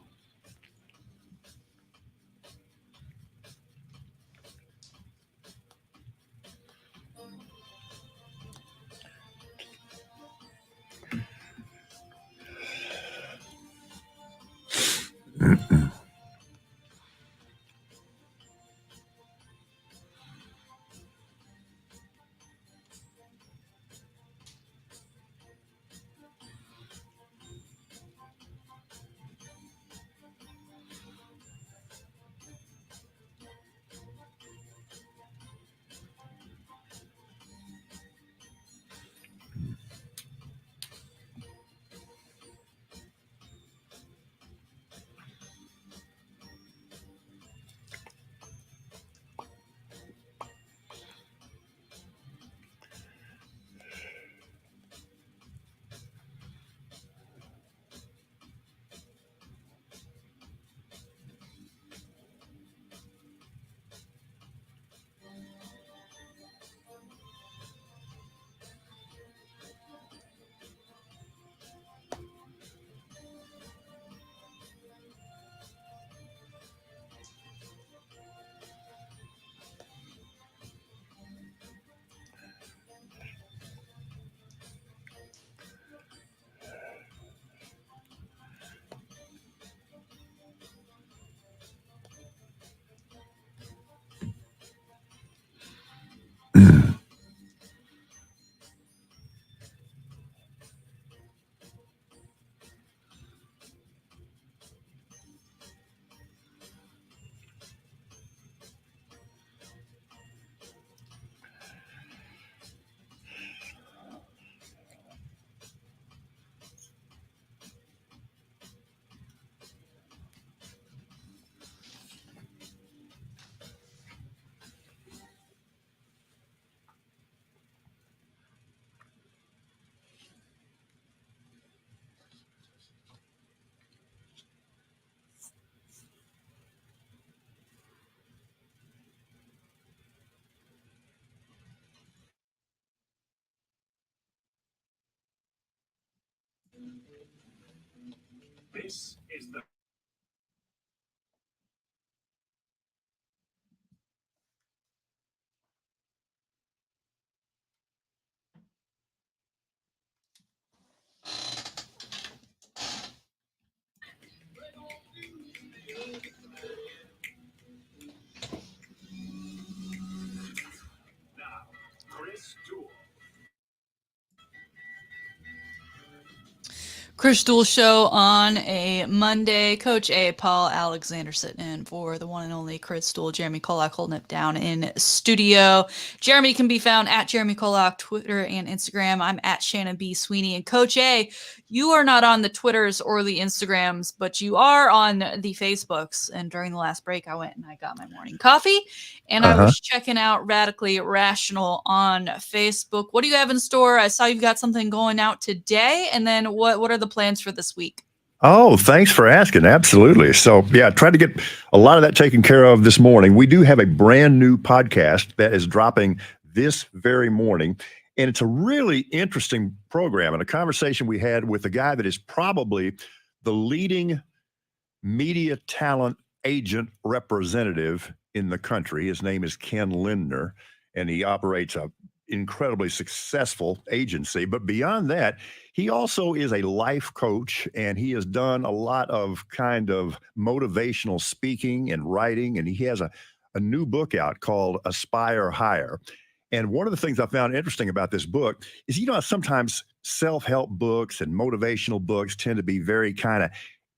This is the now Chris Duel. Chris Duel Show on a Monday. Coach A, Paul Alexander sitting in for the one and only Chris Duel. Jeremy Kolok holding it down in studio. Jeremy can be found at Jeremy Kolok, Twitter and Instagram. I'm at Shannon B. Sweeney. And Coach A, you are not on the Twitters or the Instagrams, but you are on the Facebooks. And during the last break, I went and I got my morning coffee. And I was checking out Radically Rational on Facebook. What do you have in store? I saw you've got something going out today. And then what are the plans for this week? Oh, thanks for asking. Absolutely. So, yeah, tried to get a lot of that taken care of this morning. We do have a brand new podcast that is dropping this very morning. And it's a really interesting program and a conversation we had with a guy that is probably the leading media talent agent representative in the country. His name is Ken Lindner, and he operates a incredibly successful agency. But beyond that, he also is a life coach, and he has done a lot of kind of motivational speaking and writing, and he has a new book out called Aspire Higher. And one of the things I found interesting about this book is, sometimes self-help books and motivational books tend to be very kind of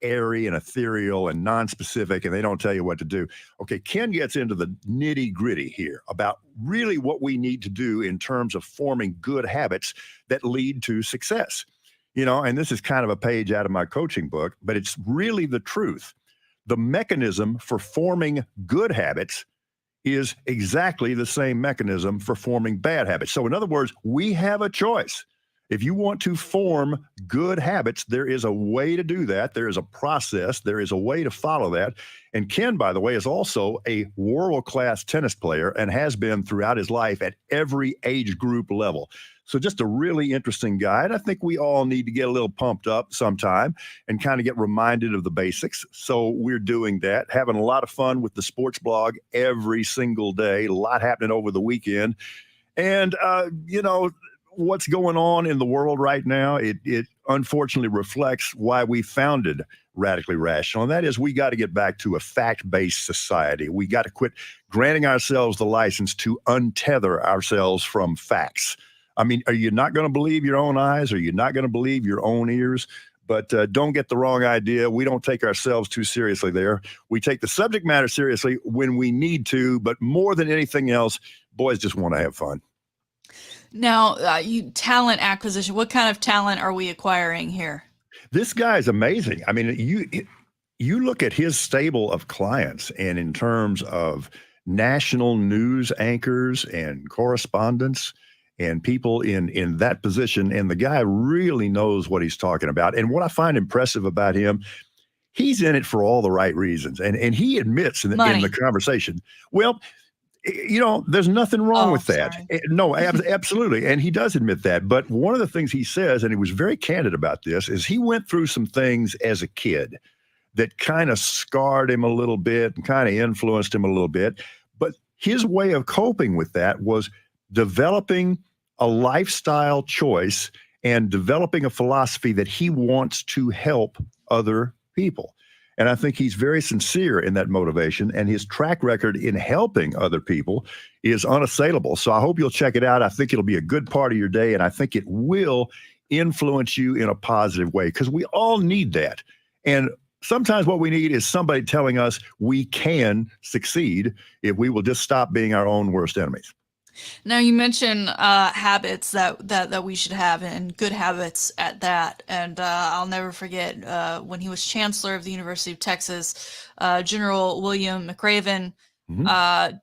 airy and ethereal and non-specific, and they don't tell you what to do. Okay, Ken gets into the nitty-gritty here about really what we need to do in terms of forming good habits that lead to success. And this is kind of a page out of my coaching book, but it's really the truth. The mechanism for forming good habits is exactly the same mechanism for forming bad habits. So in other words, we have a choice. If you want to form good habits, there is a way to do that. There is a process. There is a way to follow that. And Ken, by the way, is also a world-class tennis player and has been throughout his life at every age group level. So just a really interesting guy. And I think we all need to get a little pumped up sometime and kind of get reminded of the basics. So we're doing that, having a lot of fun with the sports blog every single day, a lot happening over the weekend. And, what's going on in the world right now, it unfortunately reflects why we founded Radically Rational. And that is, we got to get back to a fact-based society. We got to quit granting ourselves the license to untether ourselves from facts. I mean, are you not going to believe your own eyes? Are you not going to believe your own ears? But don't get the wrong idea. We don't take ourselves too seriously there. We take the subject matter seriously when we need to, but more than anything else, boys just want to have fun. Now, talent acquisition, what kind of talent are we acquiring here? This guy is amazing. I mean, you look at his stable of clients, and in terms of national news anchors and correspondents and people in that position, and the guy really knows what he's talking about. And what I find impressive about him, he's in it for all the right reasons. And he admits in the conversation, well, there's nothing wrong with that. Sorry. No, absolutely. And he does admit that. But one of the things he says, and he was very candid about this, is he went through some things as a kid that kind of scarred him a little bit and kind of influenced him a little bit. But his way of coping with that was developing a lifestyle choice and developing a philosophy that he wants to help other people. And I think he's very sincere in that motivation, and his track record in helping other people is unassailable. So I hope you'll check it out. I think it'll be a good part of your day, and I think it will influence you in a positive way, because we all need that. And sometimes what we need is somebody telling us we can succeed if we will just stop being our own worst enemies. Now, you mentioned habits that we should have, and good habits at that. And I'll never forget when he was chancellor of the University of Texas, General William McRaven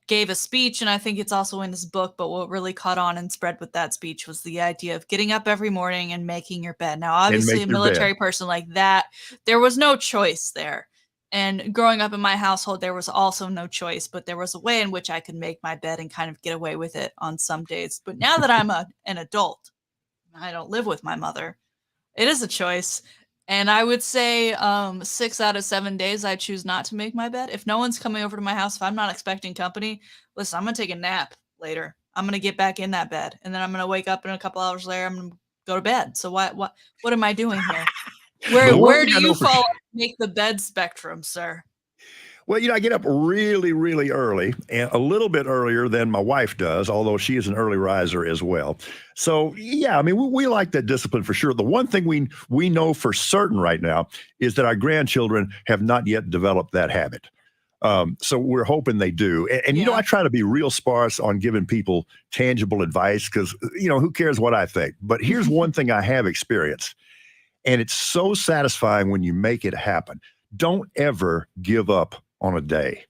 gave a speech, and I think it's also in his book. But what really caught on and spread with that speech was the idea of getting up every morning and making your bed. Now, obviously, a military person like that, there was no choice there. And growing up in my household, there was also no choice, but there was a way in which I could make my bed and kind of get away with it on some days. But now that I'm an adult, I don't live with my mother, it is a choice. And I would say 6 out of 7 days, I choose not to make my bed. If no one's coming over to my house, if I'm not expecting company, listen, I'm going to take a nap later. I'm going to get back in that bed. And then I'm going to wake up, and a couple hours later, I'm going to go to bed. So what am I doing here? Where do you fall make the bed spectrum, sir? Well, I get up really, really early, and a little bit earlier than my wife does, although she is an early riser as well. So, yeah, I mean, we like that discipline for sure. The one thing we know for certain right now is that our grandchildren have not yet developed that habit. So we're hoping they do. And I try to be real sparse on giving people tangible advice because, who cares what I think? But here's one thing I have experienced. And it's so satisfying when you make it happen. Don't ever give up on a day.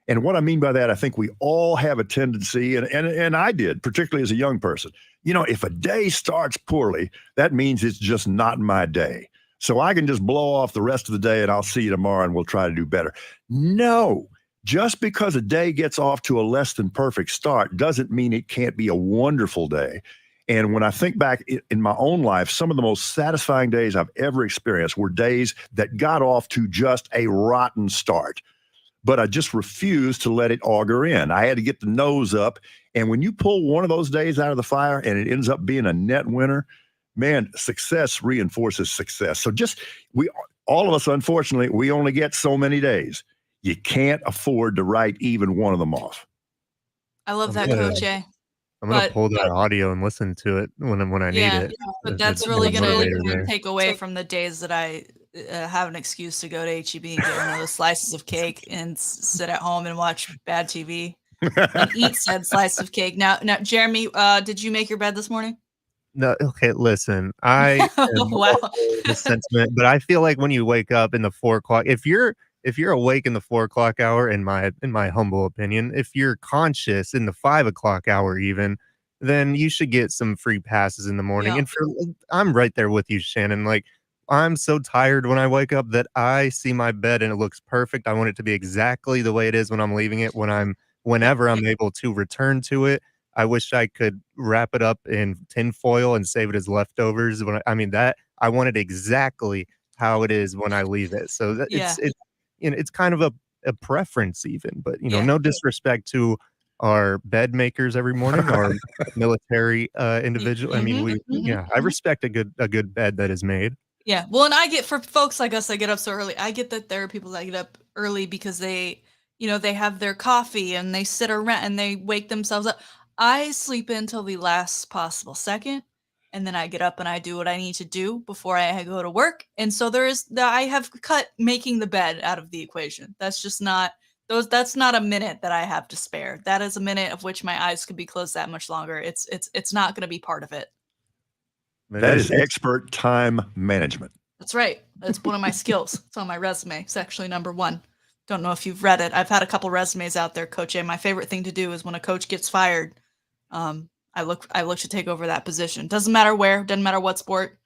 And what I mean by that, I think we all have a tendency, and I did, particularly as a young person. If a day starts poorly, that means it's just not my day. So I can just blow off the rest of the day and I'll see you tomorrow and we'll try to do better. No, just because a day gets off to a less than perfect start doesn't mean it can't be a wonderful day. And when I think back in my own life, some of the most satisfying days I've ever experienced were days that got off to just a rotten start. But I just refused to let it auger in. I had to get the nose up. And when you pull one of those days out of the fire and it ends up being a net winner, man, success reinforces success. So all of us, unfortunately, we only get so many days. You can't afford to write even one of them off. I love that, Coach A. I'm going to pull that audio and listen to it when I need it. But that's really going to take away from the days that I have an excuse to go to HEB and get one of those slices of cake and sit at home and watch bad TV and eat said slice of cake. Now, Jeremy, did you make your bed this morning? No, okay, listen, I am Wow. the sentiment, but I feel like when you wake up in the 4 o'clock, if you're awake in the 4 o'clock hour, in my humble opinion, if you're conscious in the 5 o'clock hour even, then you should get some free passes in the morning. Yeah. And I'm right there with you, Shannon. Like, I'm so tired when I wake up that I see my bed and it looks perfect. I want it to be exactly the way it is when I'm leaving it, whenever I'm able to return to it. I wish I could wrap it up in tinfoil and save it as leftovers. I want it exactly how it is when I leave it. So that Yeah. it's kind of a preference even, but Yeah. no disrespect to our bed makers every morning, our military individual. I mean, I respect a good bed that is made. Yeah. Well, and I get, for folks like us that get up so early, I get that there are people that get up early because they have their coffee and they sit around and they wake themselves up. I sleep until the last possible second, and then I get up and I do what I need to do before I go to work. And so I have cut making the bed out of the equation. That's not a minute that I have to spare. That is a minute of which my eyes could be closed that much longer. It's not going to be part of it. That is expert time management. That's right. That's one of my skills. It's on my resume. It's actually number 1. Don't know if you've read it. I've had a couple resumes out there, Coach A. My favorite thing to do is when a coach gets fired, I look to take over that position. Doesn't matter where, doesn't matter what sport,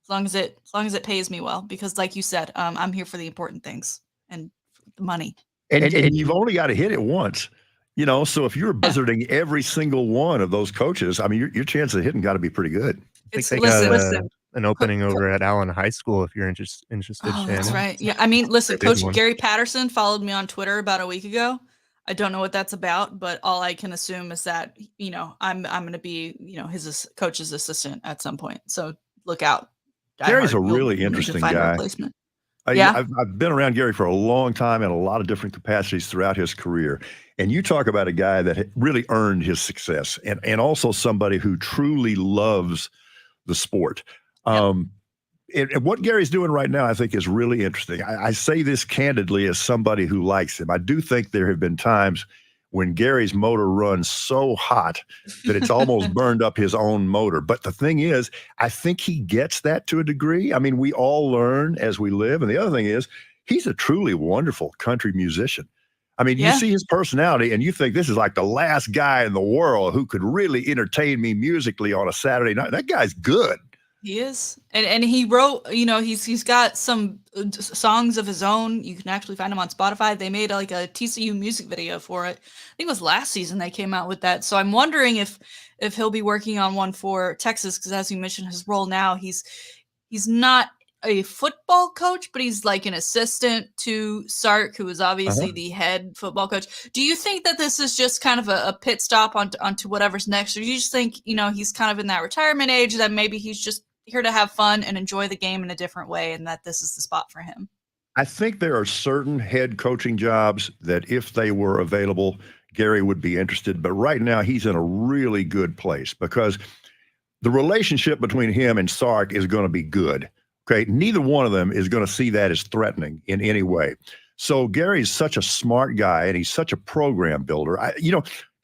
as long as it pays me well. Because like you said, I'm here for the important things and the money. And you've only got to hit it once. So if you're buzzarding every single one of those coaches, I mean, your chance of hitting got to be pretty good. I think they got an opening over at Allen High School if you're interested, Oh, Shannon. that's right. Yeah, I mean, listen, Coach Gary Patterson followed me on Twitter about a week ago. I don't know what that's about, but all I can assume is that, I'm going to be, his coach's assistant at some point. So look out. Gary's a really interesting guy. I've been around Gary for a long time in a lot of different capacities throughout his career. And you talk about a guy that really earned his success and also somebody who truly loves the sport. And what Gary's doing right now, I think, is really interesting. I say this candidly as somebody who likes him. I do think there have been times when Gary's motor runs so hot that it's almost burned up his own motor. But the thing is, I think he gets that to a degree. I mean, we all learn as we live. And the other thing is, he's a truly wonderful country musician. I mean, you see his personality and you think this is like the last guy in the world who could really entertain me musically on a Saturday night. That guy's good. He is. And he wrote, he's got some songs of his own. You can actually find them on Spotify. They made like a TCU music video for it. I think it was last season they came out with that. So I'm wondering if he'll be working on one for Texas, because as you mentioned, his role now, he's not a football coach, but he's like an assistant to Sark, who is obviously the head football coach. Do you think that this is just kind of a pit stop onto whatever's next? Or do you just think, he's kind of in that retirement age, that maybe he's just here to have fun and enjoy the game in a different way, and that this is the spot for him? I think there are certain head coaching jobs that if they were available, Gary would be interested. But right now he's in a really good place because the relationship between him and Sark is going to be good. Okay, neither one of them is going to see that as threatening in any way. So Gary's such a smart guy, and he's such a program builder.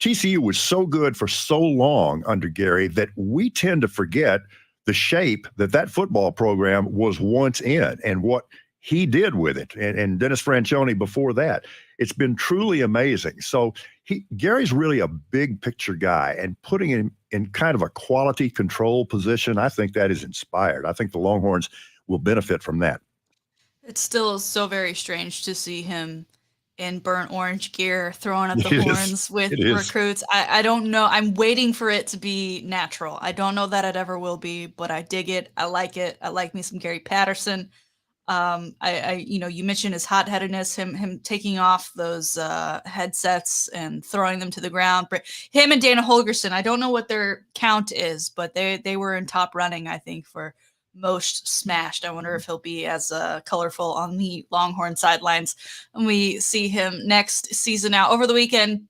TCU was so good for so long under Gary that we tend to forget the shape that football program was once in and what he did with it. And Dennis Franchione before that. It's been truly amazing. So Gary's really a big picture guy, and putting him in kind of a quality control position, I think that is inspired. I think the Longhorns will benefit from that. It's still so very strange to see him in burnt orange gear throwing up the horns with recruits. I don't know. I'm waiting for it to be natural. I don't know that it ever will be, but I dig it. I like it. I like me some Gary Patterson. You mentioned his hot-headedness, him taking off those headsets and throwing them to the ground. Him and Dana Holgerson, I don't know what their count is, but they were in top running, I think, for most smashed. I wonder if he'll be as colorful on the Longhorn sidelines when we see him next season. Now, over the weekend,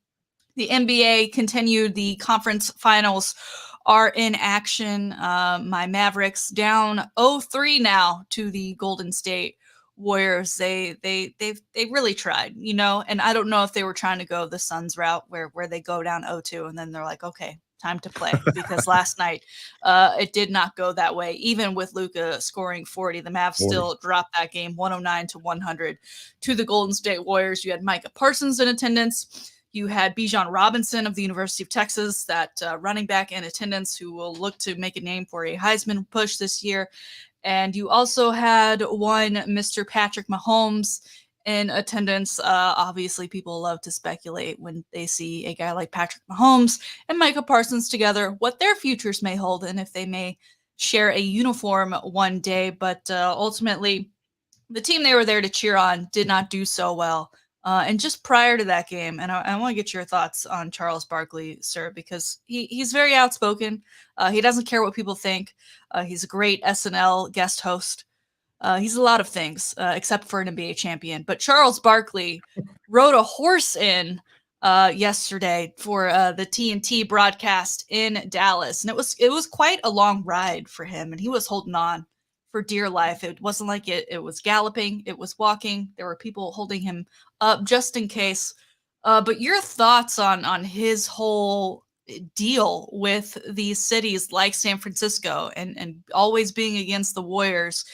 the NBA continued the conference finals are in action. My Mavericks down 0-3 now to the Golden State Warriors. They really tried, you know, and I don't know if they were trying to go the Suns route where they go down 0-2 and then they're like, okay, time to play, because last night it did not go that way. Even with Luka scoring 40, the Mavs 40. still dropped that game 109-100 to the Golden State Warriors. You had Micah Parsons in attendance. You had Bijan Robinson of the University of Texas, that running back in attendance, who will look to make a name for a Heisman push this year. And you also had one Mr. Patrick Mahomes in attendance. Obviously, people love to speculate when they see a guy like Patrick Mahomes and Micah Parsons together, what their futures may hold and if they may share a uniform one day. But ultimately, the team they were there to cheer on did not do so well. And just prior to that game, and I want to get your thoughts on Charles Barkley, sir, because he's very outspoken. He doesn't care what people think. He's a great SNL guest host. He's a lot of things, except for an NBA champion. But Charles Barkley rode a horse in yesterday for the TNT broadcast in Dallas, and it was quite a long ride for him, and he was holding on for dear life. It wasn't like it was galloping; it was walking. There were people holding him up just in case. But your thoughts on his whole deal with these cities like San Francisco and always being against the Warriors,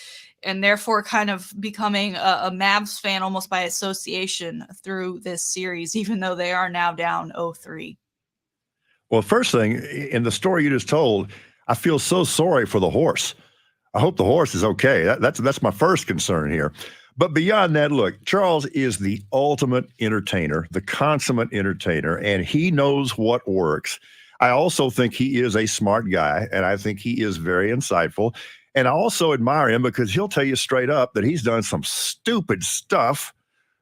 and therefore kind of becoming a Mavs fan almost by association through this series, even though they are now down 0-3. Well, first thing, in the story you just told, I feel so sorry for the horse. I hope the horse is okay. That's my first concern here. But beyond that, look, Charles is the ultimate entertainer, the consummate entertainer, and he knows what works. I also think he is a smart guy, and I think he is very insightful. And I also admire him because he'll tell you straight up that he's done some stupid stuff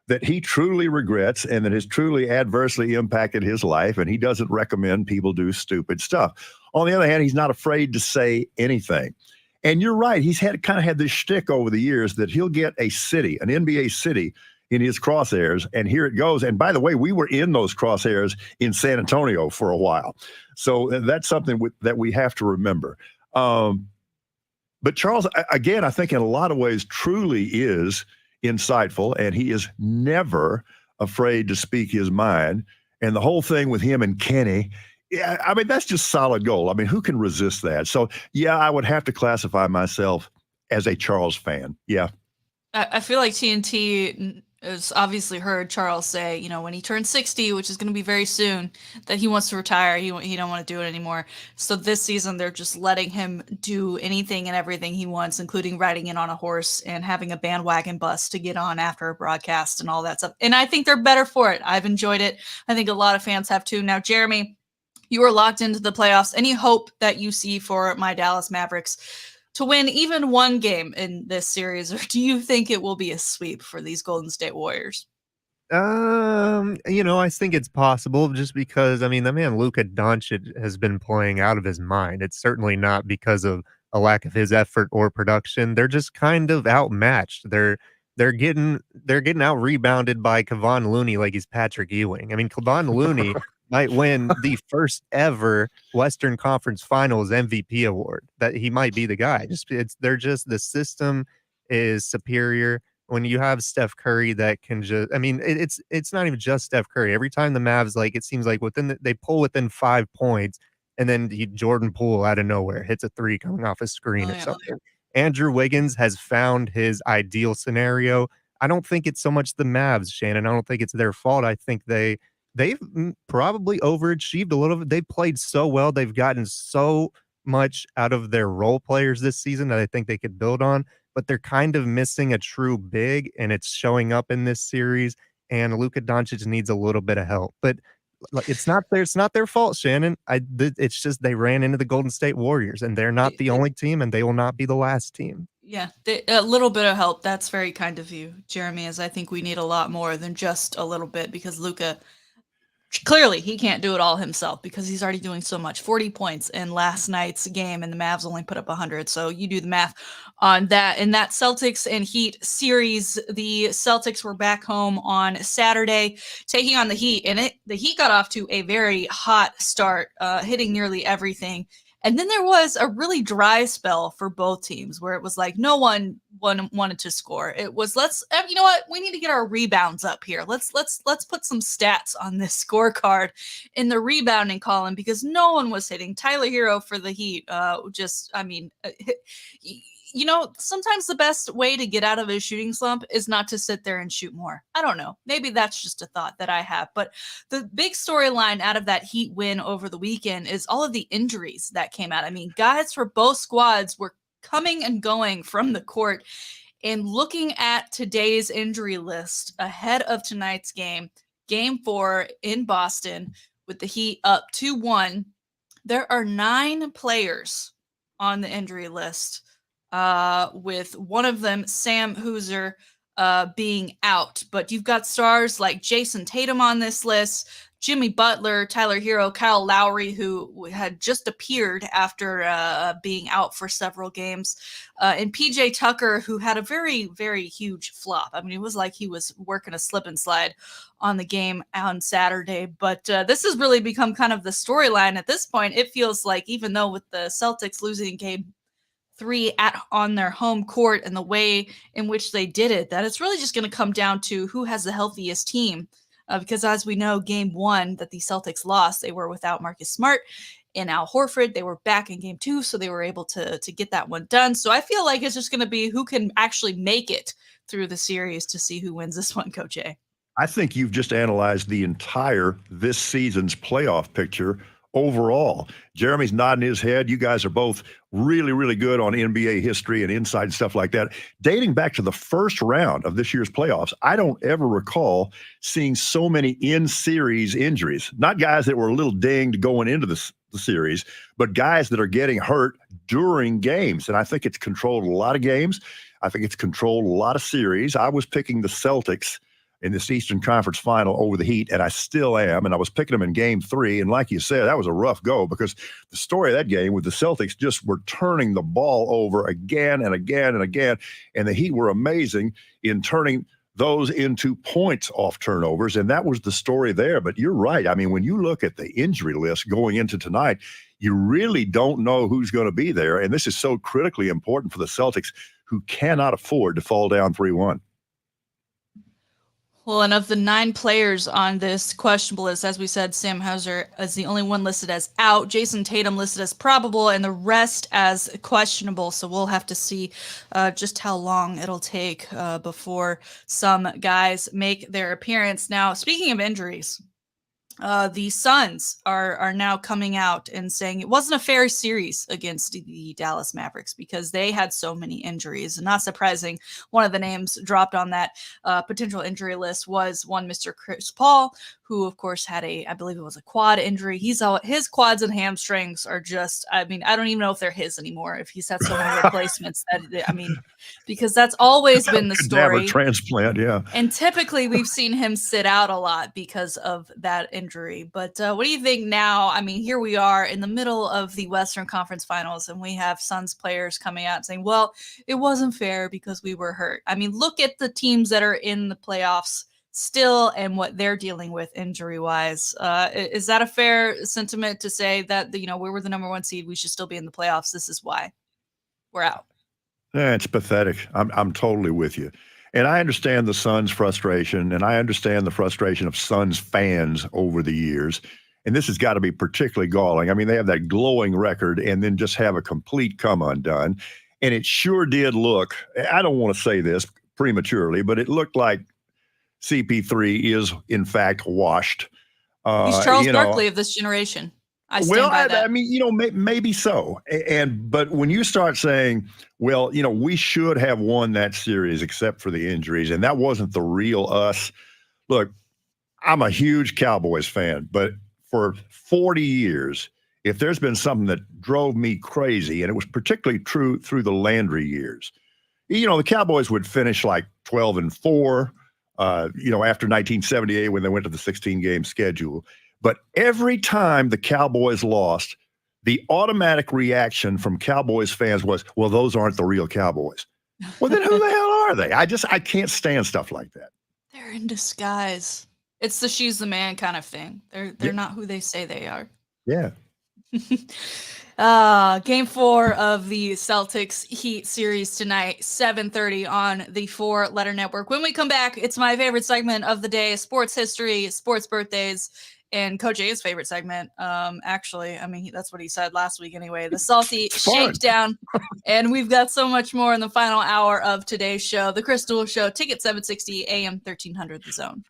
that he truly regrets and that has truly adversely impacted his life, and he doesn't recommend people do stupid stuff. On the other hand, he's not afraid to say anything. And you're right, he's kind of had this shtick over the years that he'll get a city, an NBA city, in his crosshairs, and here it goes. And by the way, we were in those crosshairs in San Antonio for a while. So that's something that we have to remember. But Charles, again, I think in a lot of ways truly is insightful, and he is never afraid to speak his mind. And the whole thing with him and Kenny, yeah, I mean, that's just solid gold. I mean, who can resist that? So, yeah, I would have to classify myself as a Charles fan. Yeah. I feel like TNT has obviously heard Charles say, you know, when he turns 60, which is going to be very soon, that he wants to retire. He don't want to do it anymore. So this season, they're just letting him do anything and everything he wants, including riding in on a horse and having a bandwagon bus to get on after a broadcast and all that stuff. And I think they're better for it. I've enjoyed it. I think a lot of fans have too. Now, Jeremy, you are locked into the playoffs. Any hope that you see for my Dallas Mavericks to win even one game in this series, or do you think it will be a sweep for these Golden State Warriors? I think it's possible just because, I mean, the man Luka Doncic has been playing out of his mind. It's certainly not because of a lack of his effort or production. They're just kind of outmatched. They're getting out rebounded by Kevon Looney like he's Patrick Ewing. I mean, Kevon Looney might win the first ever Western Conference Finals MVP award. That he might be the guy. The system is superior. When you have Steph Curry that can it's not even just Steph Curry. Every time the Mavs, it seems like they pull within 5 points, and then Jordan Poole out of nowhere hits a three coming off a screen or something. Andrew Wiggins has found his ideal scenario. I don't think it's so much the Mavs, Shannon. I don't think it's their fault. I think they've probably overachieved a little bit. They played so well. They've gotten so much out of their role players this season that I think they could build on, but they're kind of missing a true big, and it's showing up in this series, and Luka Doncic needs a little bit of help. But it's not their fault, Shannon. It's just they ran into the Golden State Warriors, and they're not the only team, and they will not be the last team. Yeah, a little bit of help. That's very kind of you, Jeremy, as I think we need a lot more than just a little bit, because Luka, clearly he can't do it all himself because he's already doing so much. 40 points in last night's game, and the Mavs only put up 100. So you do the math on that. In that Celtics and Heat series, the Celtics were back home on Saturday taking on the Heat, and the Heat got off to a very hot start, hitting nearly everything. And then there was a really dry spell for both teams where it was like no one wanted to score. It was you know what, we need to get our rebounds up here. Let's put some stats on this scorecard in the rebounding column because no one was hitting. Tyler Hero for the Heat. You know, sometimes the best way to get out of a shooting slump is not to sit there and shoot more. I don't know. Maybe that's just a thought that I have. But the big storyline out of that Heat win over the weekend is all of the injuries that came out. I mean, guys for both squads were coming and going from the court. And looking at today's injury list ahead of tonight's game, Game 4 in Boston with the Heat up 2-1, there are 9 players on the injury list. With one of them, Sam Hooser, being out. But you've got stars like Jason Tatum on this list, Jimmy Butler, Tyler Hero, Kyle Lowry, who had just appeared after being out for several games, and PJ Tucker, who had a very, very huge flop. I mean, it was like he was working a slip and slide on the game on Saturday. But this has really become kind of the storyline at this point. It feels like even though with the Celtics losing game 3 on their home court and the way in which they did it, that it's really just going to come down to who has the healthiest team. Because as we know, game 1 that the Celtics lost, they were without Marcus Smart and Al Horford. They were back in game 2, so they were able to get that one done. So I feel like it's just going to be who can actually make it through the series to see who wins this one, Coach A. I think you've just analyzed the entire this season's playoff picture overall. Jeremy's nodding his head. You guys are both really, really good on NBA history and inside and stuff like that. Dating back to the first round of this year's playoffs, I don't ever recall seeing so many in-series injuries. Not guys that were a little dinged going into the series, but guys that are getting hurt during games. And I think it's controlled a lot of games. I think it's controlled a lot of series. I was picking the Celtics in this Eastern Conference final over the Heat, and I still am. And I was picking them in game 3. And like you said, that was a rough go because the story of that game with the Celtics just were turning the ball over again and again and again. And the Heat were amazing in turning those into points off turnovers. And that was the story there. But you're right. I mean, when you look at the injury list going into tonight, you really don't know who's going to be there. And this is so critically important for the Celtics, who cannot afford to fall down 3-1. Well, and of the 9 players on this questionable list, as we said, Sam Hauser is the only one listed as out, Jason Tatum listed as probable, and the rest as questionable. So we'll have to see just how long it'll take before some guys make their appearance. Now, speaking of injuries, the Suns are now coming out and saying it wasn't a fair series against the Dallas Mavericks because they had so many injuries. And not surprising, one of the names dropped on that potential injury list was one Mr. Chris Paul, who of course had I believe it was a quad injury. His quads and hamstrings are just, I mean, I don't even know if they're his anymore. If he's had so many replacements because that's always been the story. Have a transplant, yeah. And typically we've seen him sit out a lot because of that injury. But what do you think now? I mean, here we are in the middle of the Western Conference Finals, and we have Suns players coming out saying, well, it wasn't fair because we were hurt. I mean, look at the teams that are in the playoffs still and what they're dealing with injury-wise. Is that a fair sentiment to say that, we were the number 1 seed, we should still be in the playoffs? This is why we're out. Yeah, it's pathetic. I'm totally with you. And I understand the Suns' frustration, and I understand the frustration of Suns fans over the years. And this has got to be particularly galling. I mean, they have that glowing record and then just have a complete come undone. And it sure did look, I don't want to say this prematurely, but it looked like CP3 is, in fact, washed. He's Charles Barkley of this generation. I stand by that. I mean, maybe so. But when you start saying, well, we should have won that series except for the injuries, and that wasn't the real us. Look, I'm a huge Cowboys fan, but for 40 years, if there's been something that drove me crazy, and it was particularly true through the Landry years, the Cowboys would finish like 12-4, after 1978 when they went to the 16-game schedule. But every time the Cowboys lost, the automatic reaction from Cowboys fans was, well, those aren't the real Cowboys. Well, then who the hell are they? I can't stand stuff like that. They're in disguise. It's the she's the man kind of thing. They're not who they say they are. Yeah. Game 4 of the Celtics Heat series tonight, 7:30 on the 4-letter network. When we come back, it's my favorite segment of the day, sports history, sports birthdays, and Coach A's favorite segment. Actually, I mean, that's what he said last week anyway, the Salty Shakedown. And we've got so much more in the final hour of today's show. The Chris Duel Show, Ticket 760, AM 1300, The Zone.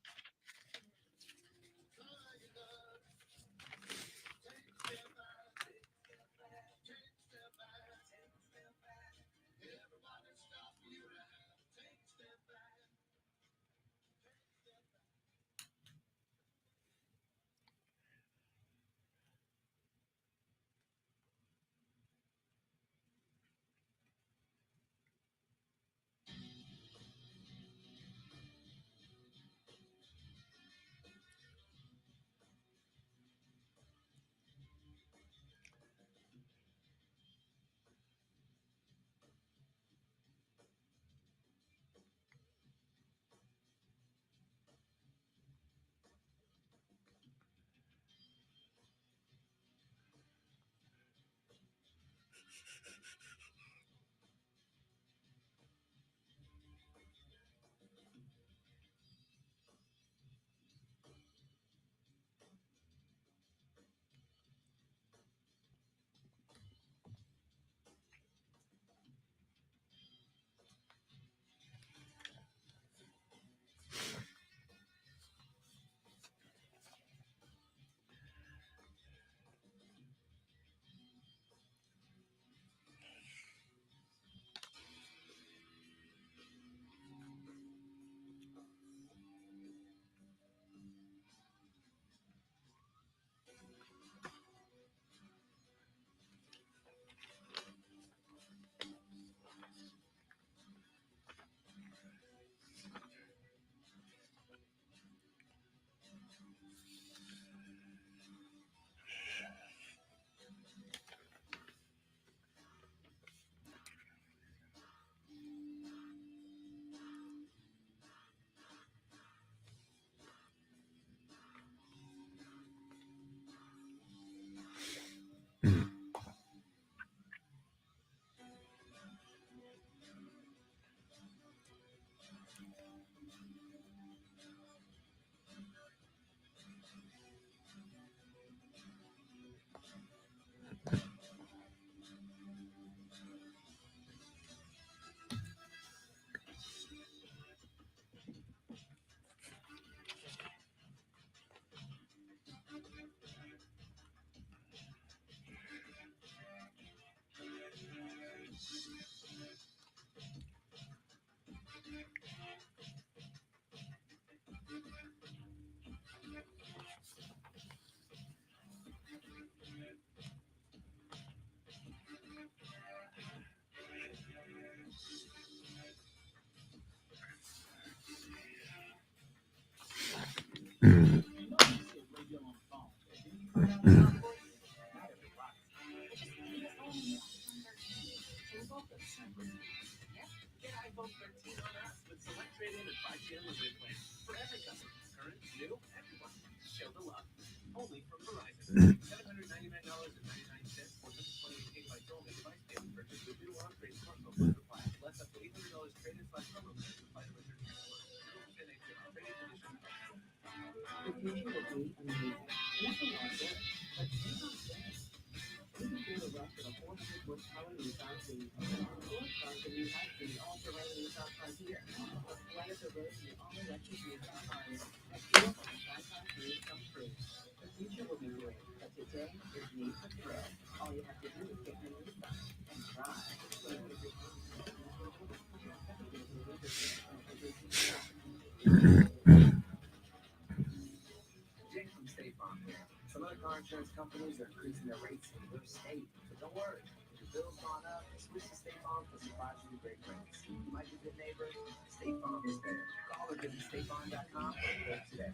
Some other car insurance companies are increasing their rates in your state, but don't worry. If your bill's gone up, switch to State Farm for surprisingly great rates. You might be a good neighbor. State Farm is there. Call or visit statefarm.com for a quote today.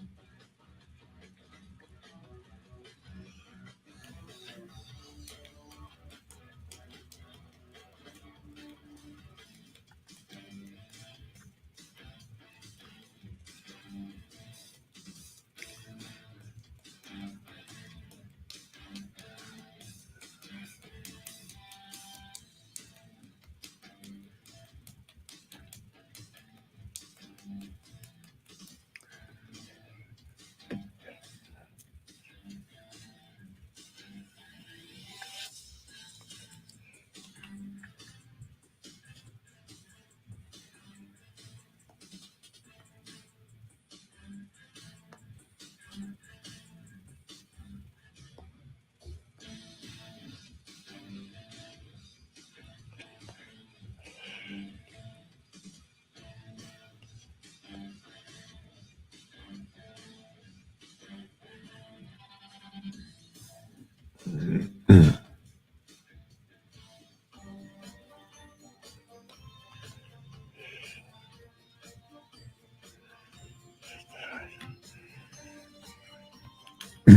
To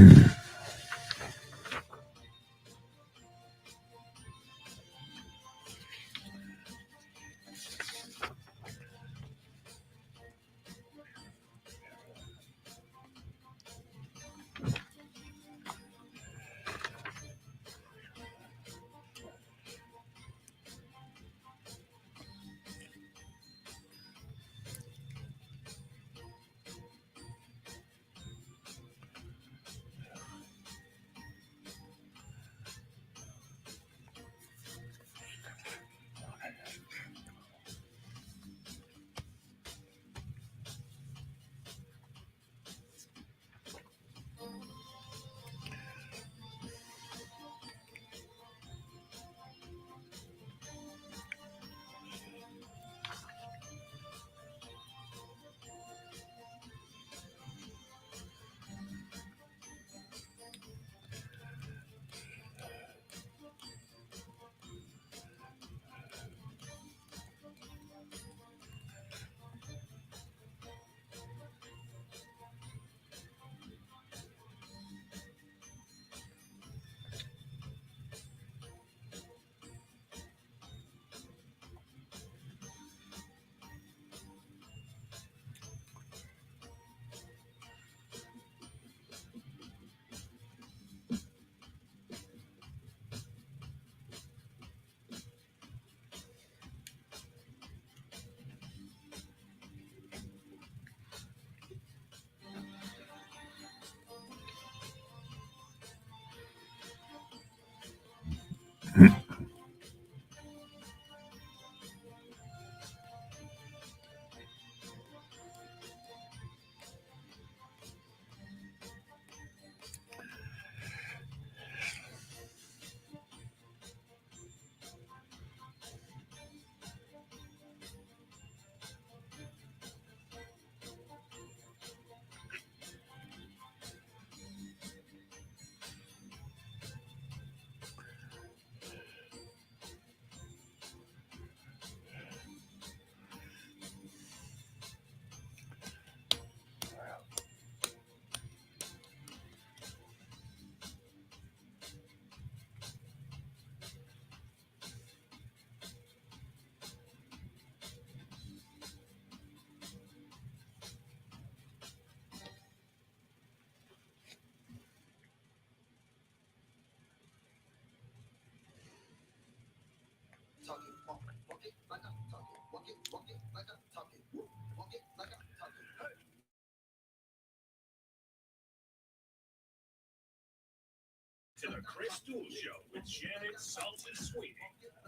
the Chris Duel Show with Shannon, Salt, and Sweeney.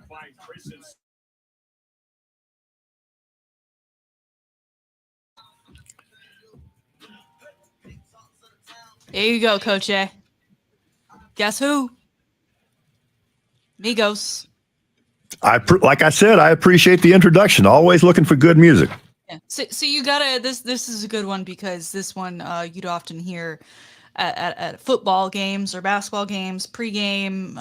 Find Chris and There you go, Coach A. Guess who? Migos. Like I said, I appreciate the introduction. Always looking for good music. Yeah. So you gotta this is a good one because this one you'd often hear at football games or basketball games, pregame,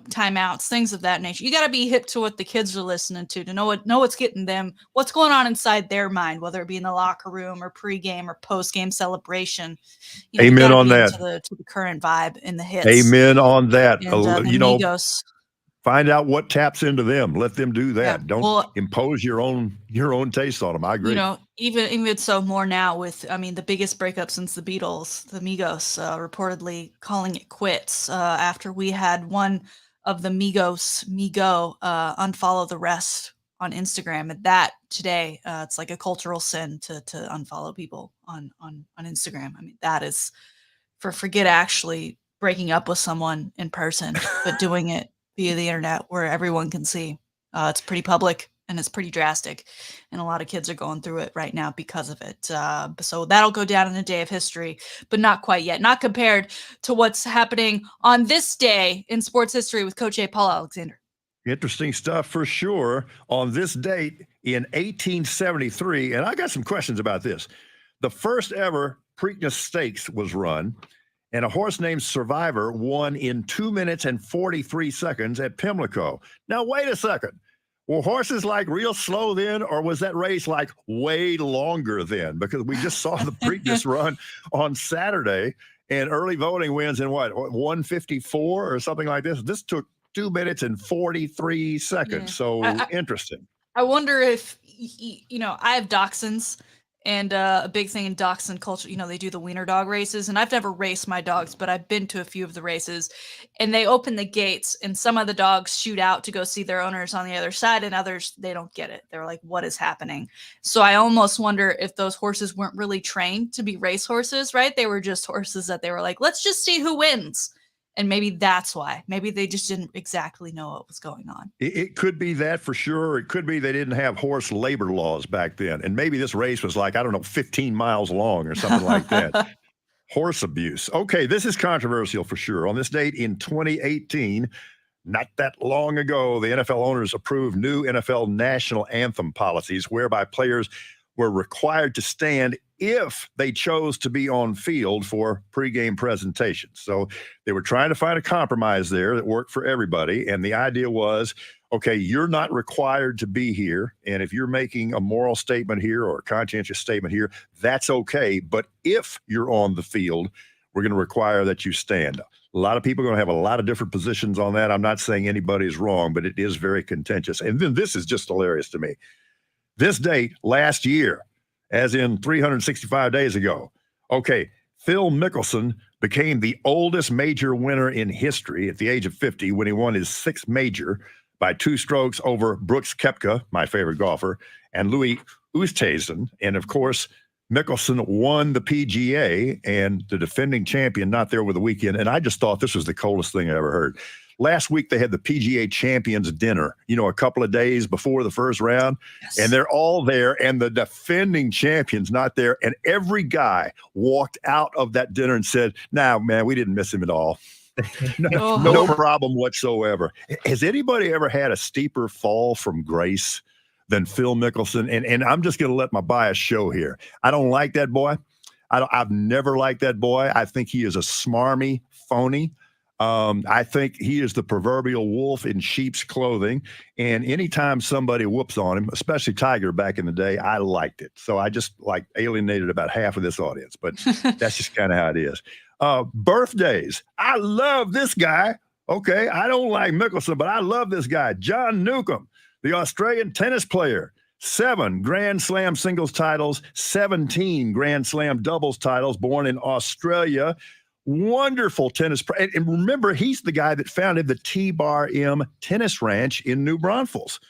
timeouts, things of that nature. You gotta be hip to what the kids are listening to know what's getting them, what's going on inside their mind, whether it be in the locker room or pregame or postgame celebration. Amen on that. To the current vibe in the hits. Amen on that. And the Migos. Find out what taps into them. Let them do that. Yeah. Don't impose your own taste on them. I agree. Even so more now with, the biggest breakup since the Beatles, the Migos, reportedly calling it quits after we had one of the Migos, Migo, unfollow the rest on Instagram. And that today, it's like a cultural sin to unfollow people on Instagram. That is forget actually breaking up with someone in person, but doing it via the internet where everyone can see. It's pretty public and it's pretty drastic. And a lot of kids are going through it right now because of it. So that'll go down in a day of history, but not quite yet. Not compared to what's happening on this day in sports history with Coach A. Paul Alexander. Interesting stuff for sure. On this date in 1873, and I got some questions about this. The first ever Preakness Stakes was run, and a horse named Survivor won in 2 minutes and 43 seconds at Pimlico. Now, wait a second. Were horses like real slow then, or was that race like way longer then? Because we just saw the Preakness run on Saturday, and early voting wins in what, 154 or something like this. This took 2 minutes and 43 seconds. Yeah. So interesting. I wonder if, I have dachshunds, and a big thing in dachshund culture, they do the wiener dog races, and I've never raced my dogs, but I've been to a few of the races, and they open the gates, and some of the dogs shoot out to go see their owners on the other side, and others, they don't get it. They're like, what is happening? So I almost wonder if those horses weren't really trained to be race horses, right? They were just horses that they were like, let's just see who wins. And maybe that's why. Maybe they just didn't exactly know what was going on. It could be that for sure. It could be they didn't have horse labor laws back then. And maybe this race was like, I don't know, 15 miles long or something like that. Horse abuse. Okay, this is controversial for sure. On this date in 2018, not that long ago, the NFL owners approved new NFL national anthem policies whereby players were required to stand if they chose to be on field for pregame presentations. So they were trying to find a compromise there that worked for everybody. And the idea was, okay, you're not required to be here. And if you're making a moral statement here or a conscientious statement here, that's okay. But if you're on the field, we're going to require that you stand. A lot of people are going to have a lot of different positions on that. I'm not saying anybody's wrong, but it is very contentious. And then this is just hilarious to me. This date last year, as in 365 days ago, okay, Phil Mickelson became the oldest major winner in history at the age of 50 when he won his 6th major by 2 strokes over Brooks Koepka, my favorite golfer, and Louis Oosthuizen. And of course, Mickelson won the PGA, and the defending champion not there with the weekend. And I just thought this was the coolest thing I ever heard. Last week, they had the PGA Champions Dinner, a couple of days before the first round, yes. And they're all there, and the defending champion's not there, and every guy walked out of that dinner and said, "Nah, man, we didn't miss him at all." No problem whatsoever. Has anybody ever had a steeper fall from grace than Phil Mickelson? And I'm just going to let my bias show here. I don't like that boy. I've never liked that boy. I think he is a smarmy phony. I think he is the proverbial wolf in sheep's clothing. And anytime somebody whoops on him, especially Tiger back in the day, I liked it. So I just alienated about half of this audience, but that's just kind of how it is. Birthdays. I love this guy. Okay. I don't like Mickelson, but I love this guy. John Newcomb, the Australian tennis player. 7 Grand Slam singles titles, 17 Grand Slam doubles titles, born in Australia. Wonderful tennis. And remember, he's the guy that founded the T-Bar-M Tennis Ranch in New Braunfels.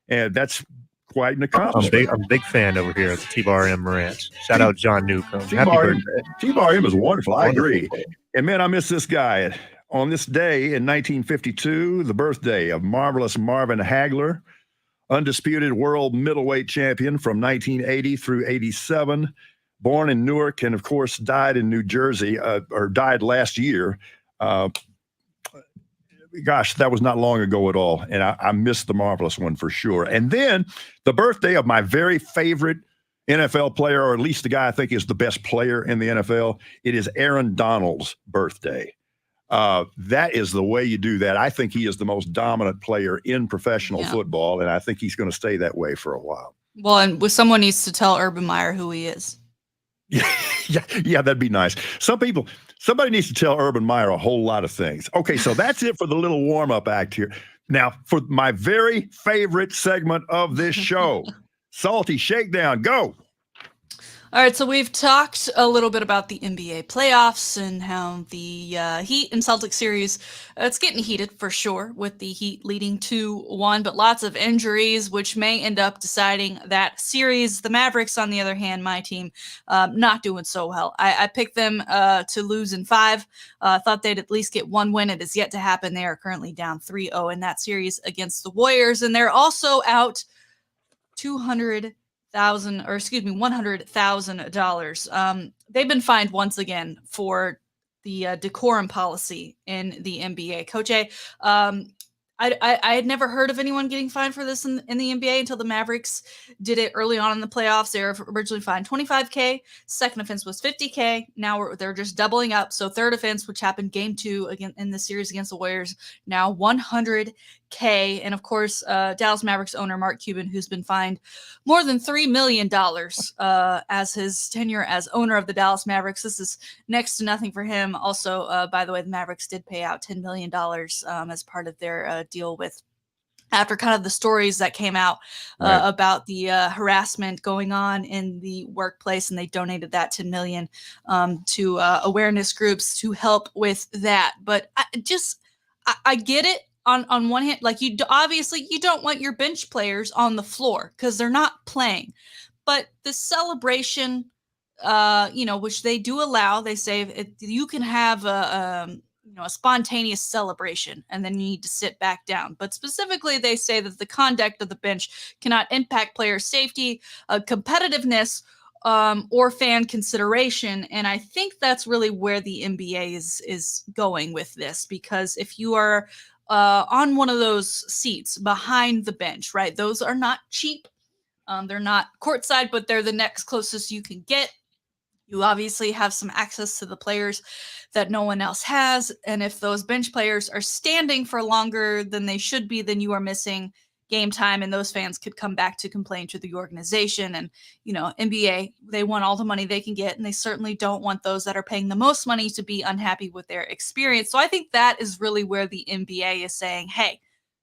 And that's quite an accomplishment. I'm a big fan over here at the T-Bar-M Ranch. Shout out John Newcomb. T-Bar-M is wonderful. I agree. And man, I miss this guy. On this day in 1952, the birthday of marvelous Marvin Hagler, undisputed world middleweight champion from 1980 through 87. Born in Newark and, of course, died in New Jersey, or died last year. Gosh, that was not long ago at all. And I missed the marvelous one for sure. And then the birthday of my very favorite NFL player, or at least the guy I think is the best player in the NFL. It is Aaron Donald's birthday. That is the way you do that. I think he is the most dominant player in professional football, and I think he's going to stay that way for a while. Well, and someone needs to tell Urban Meyer who he is. Yeah, that'd be nice. Somebody needs to tell Urban Meyer a whole lot of things. Okay, so that's it for the little warm-up act here. Now, for my very favorite segment of this show, Salty Shakedown, go. All right, so we've talked a little bit about the NBA playoffs and how the Heat and Celtics series, it's getting heated for sure, with the Heat leading 2-1, but lots of injuries, which may end up deciding that series. The Mavericks, on the other hand, my team, not doing so well. I picked them to lose in 5. Thought they'd at least get 1 win. It has yet to happen. They are currently down 3-0 in that series against the Warriors, and they're also out $100,000. They've been fined once again for the decorum policy in the NBA. Coach A, I had never heard of anyone getting fined for this in the NBA until the Mavericks did it early on in the playoffs. They were originally fined $25K. Second offense was $50K. Now they're just doubling up. So third offense, which happened game 2 again in the series against the Warriors, now $100K. K. And of course, Dallas Mavericks owner Mark Cuban, who's been fined more than $3 million as his tenure as owner of the Dallas Mavericks. This is next to nothing for him. Also, by the way, the Mavericks did pay out $10 million as part of their deal with, after kind of the stories that came out Right. about the harassment going on in the workplace, and they donated that $10 million to awareness groups to help with that. But I get it. On one hand, like, obviously you don't want your bench players on the floor because they're not playing, but the celebration, which they do allow, they say you can have a spontaneous celebration, and then you need to sit back down. But specifically, they say that the conduct of the bench cannot impact player safety, competitiveness, or fan consideration. And I think that's really where the NBA is going with this, because if you are on one of those seats behind the bench, right, those are not cheap. They're not courtside, but they're the next closest you can get. You obviously have some access to the players that no one else has. And if those bench players are standing for longer than they should be, then you are missing game time, and those fans could come back to complain to the organization. And, NBA, they want all the money they can get, and they certainly don't want those that are paying the most money to be unhappy with their experience. So I think that is really where the NBA is saying, hey,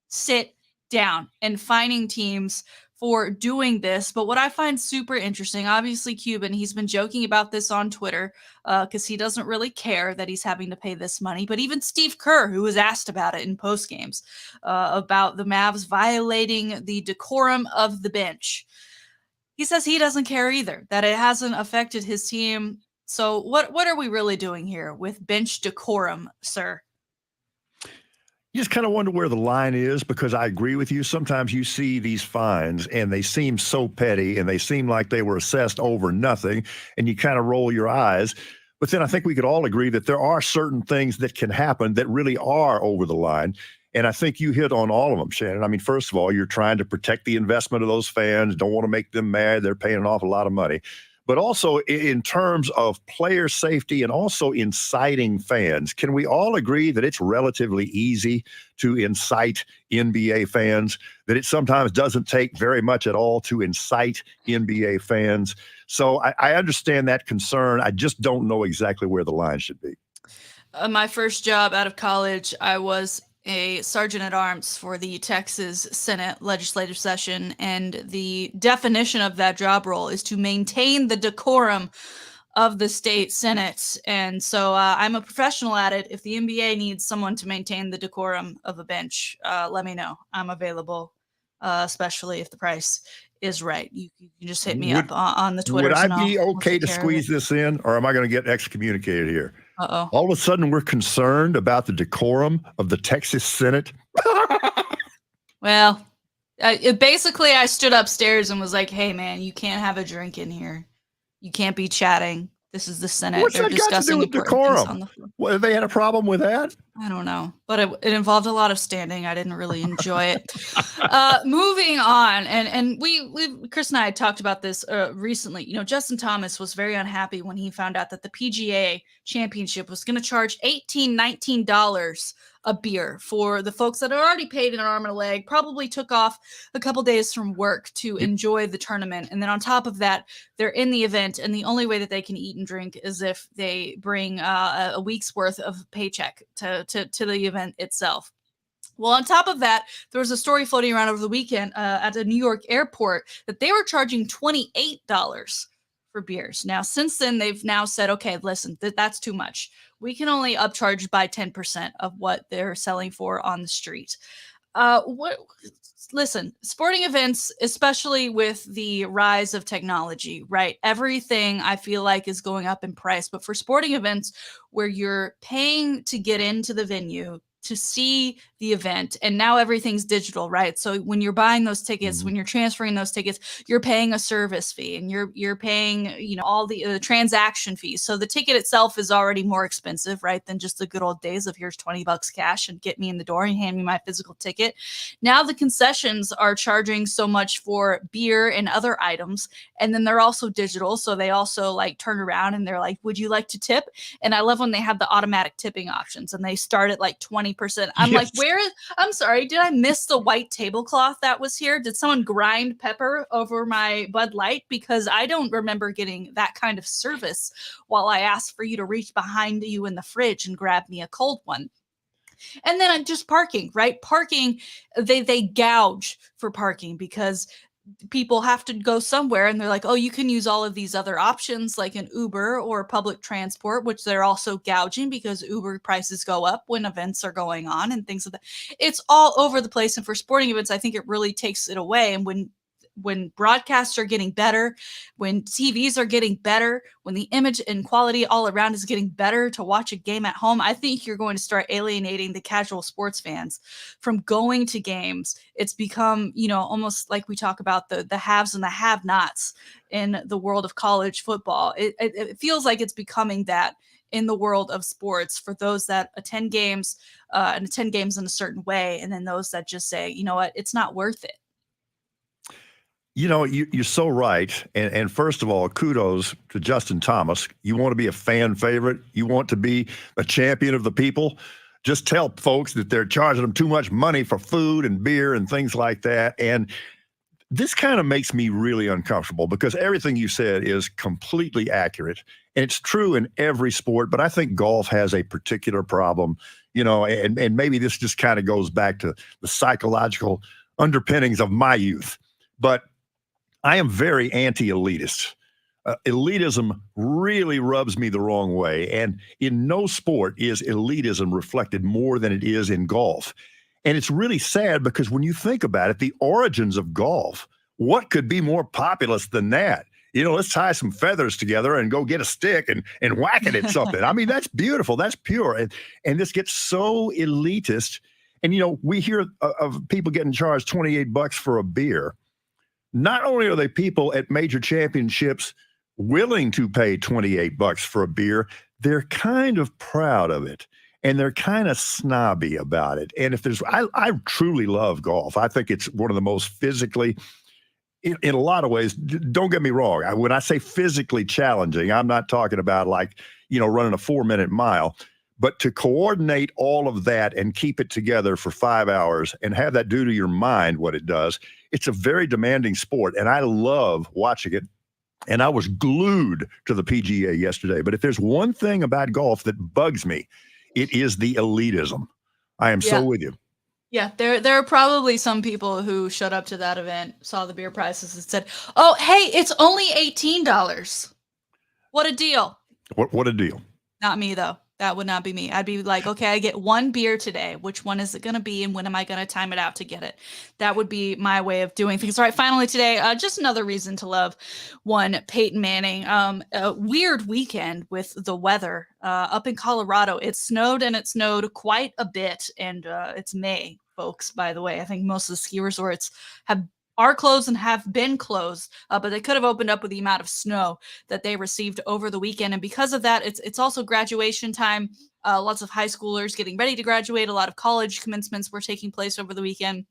sit down, and finding teams for doing this. But what I find super interesting, obviously Cuban, he's been joking about this on Twitter because he doesn't really care that he's having to pay this money. But even Steve Kerr, who was asked about it in post games, about the Mavs violating the decorum of the bench, he says he doesn't care either, that it hasn't affected his team. So what are we really doing here with bench decorum, sir? You just kind of wonder where the line is, because I agree with you. Sometimes you see these fines and they seem so petty and they seem like they were assessed over nothing, and you kind of roll your eyes. But then I think we could all agree that there are certain things that can happen that really are over the line. And I think you hit on all of them, Shannon. I mean, first of all, you're trying to protect the investment of those fans, don't want to make them mad. They're paying an awful lot of money. But also in terms of player safety and also inciting fans, can we all agree that it's relatively easy to incite NBA fans, that it sometimes doesn't take very much at all to incite NBA fans? So I understand that concern. I just don't know exactly where the line should be. My first job out of college, I was a sergeant at arms for the Texas Senate legislative session, and the definition of that job role is to maintain the decorum of the state Senate. And so I'm a professional at it. If the NBA needs someone to maintain the decorum of a bench, let me know. I'm available, especially if the price is right. You can just hit me up on the Twitter. Would I be okay to squeeze this in, or am I going to get excommunicated here? Uh-oh. All of a sudden, we're concerned about the decorum of the Texas Senate. Well, basically, I stood upstairs and was like, hey, man, you can't have a drink in here. You can't be chatting. This is the Senate. What's They're that got to do discussing with important things decorum? on the floor. Well, they had a problem with that? I don't know, but it involved a lot of standing. I didn't really enjoy it. Moving on, and we Chris and I had talked about this recently. Justin Thomas was very unhappy when he found out that the PGA Championship was going to charge $18, $19 a beer for the folks that had already paid an arm and a leg, probably took off a couple days from work to enjoy the tournament. And then on top of that, they're in the event, and the only way that they can eat and drink is if they bring a week's worth of paycheck to the event itself. Well, on top of that, there was a story floating around over the weekend at a New York airport that they were charging $28 for beers. Now, since then, they've now said, okay, listen, that's too much. We can only upcharge by 10% of what they're selling for on the street. Listen, sporting events, especially with the rise of technology, right? Everything I feel like is going up in price. But for sporting events where you're paying to get into the venue, to see the event, and now everything's digital, right? So when you're buying those tickets, when you're transferring those tickets, you're paying a service fee, and you're paying, all the transaction fees. So the ticket itself is already more expensive, right, than just the good old days of here's $20 cash and get me in the door and hand me my physical ticket. Now the concessions are charging so much for beer and other items, and then they're also digital. So they also turn around and they're like, would you like to tip? And I love when they have the automatic tipping options, and they start at $20 20%. I'm like, I'm sorry, did I miss the white tablecloth that was here? Did someone grind pepper over my Bud Light? Because I don't remember getting that kind of service while I asked for you to reach behind you in the fridge and grab me a cold one. And then I'm just parking, right? Parking, they gouge for parking because people have to go somewhere, and they're like, oh, you can use all of these other options like an Uber or public transport, which they're also gouging because Uber prices go up when events are going on and things like that. It's all over the place. And for sporting events, I think it really takes it away. And when broadcasts are getting better, when TVs are getting better, when the image and quality all around is getting better to watch a game at home, I think you're going to start alienating the casual sports fans from going to games. It's become, almost like we talk about the haves and the have-nots in the world of college football. It feels like it's becoming that in the world of sports for those that attend games and attend games in a certain way, and then those that just say, you know what, it's not worth it. You're so right. And first of all, kudos to Justin Thomas. You want to be a fan favorite. You want to be a champion of the people. Just tell folks that they're charging them too much money for food and beer and things like that. And this kind of makes me really uncomfortable because everything you said is completely accurate. And it's true in every sport, but I think golf has a particular problem, and maybe this just kind of goes back to the psychological underpinnings of my youth. But I am very anti-elitist. Elitism really rubs me the wrong way. And in no sport is elitism reflected more than it is in golf. And it's really sad because when you think about it, the origins of golf, what could be more populous than that? Let's tie some feathers together and go get a stick and whack it at something. I mean, that's beautiful. That's pure. And this gets so elitist. And, we hear of people getting charged $28 for a beer. Not only are they people at major championships willing to pay $28 for a beer, they're kind of proud of it and they're kind of snobby about it. And I truly love golf. I think it's one of the most physically, in a lot of ways, don't get me wrong. When I say physically challenging, I'm not talking about like, running a 4-minute mile. But to coordinate all of that and keep it together for 5 hours and have that do to your mind what it does, it's a very demanding sport. And I love watching it. And I was glued to the PGA yesterday. But if there's one thing about golf that bugs me, it is the elitism. I am so with you. Yeah, there are probably some people who showed up to that event, saw the beer prices and said, oh, hey, it's only $18. What a deal. What a deal. Not me, though. That would not be me. I'd be like, okay, I get one beer today. Which one is it going to be? And when am I going to time it out to get it? That would be my way of doing things. All right, finally today, just another reason to love Peyton Manning. A weird weekend with the weather up in Colorado. It snowed and it snowed quite a bit. And it's May, folks, by the way. I think most of the ski resorts are closed and have been closed, but they could have opened up with the amount of snow that they received over the weekend. And because of that, it's also graduation time. Lots of high schoolers getting ready to graduate. A lot of college commencements were taking place over the weekend.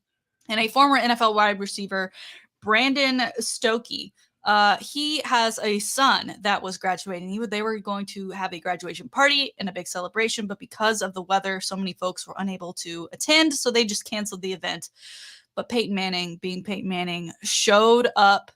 And a former NFL wide receiver, Brandon Stokey, he has a son that was graduating. They were going to have a graduation party and a big celebration, but because of the weather, so many folks were unable to attend, so they just canceled the event. But Peyton Manning, being Peyton Manning, showed up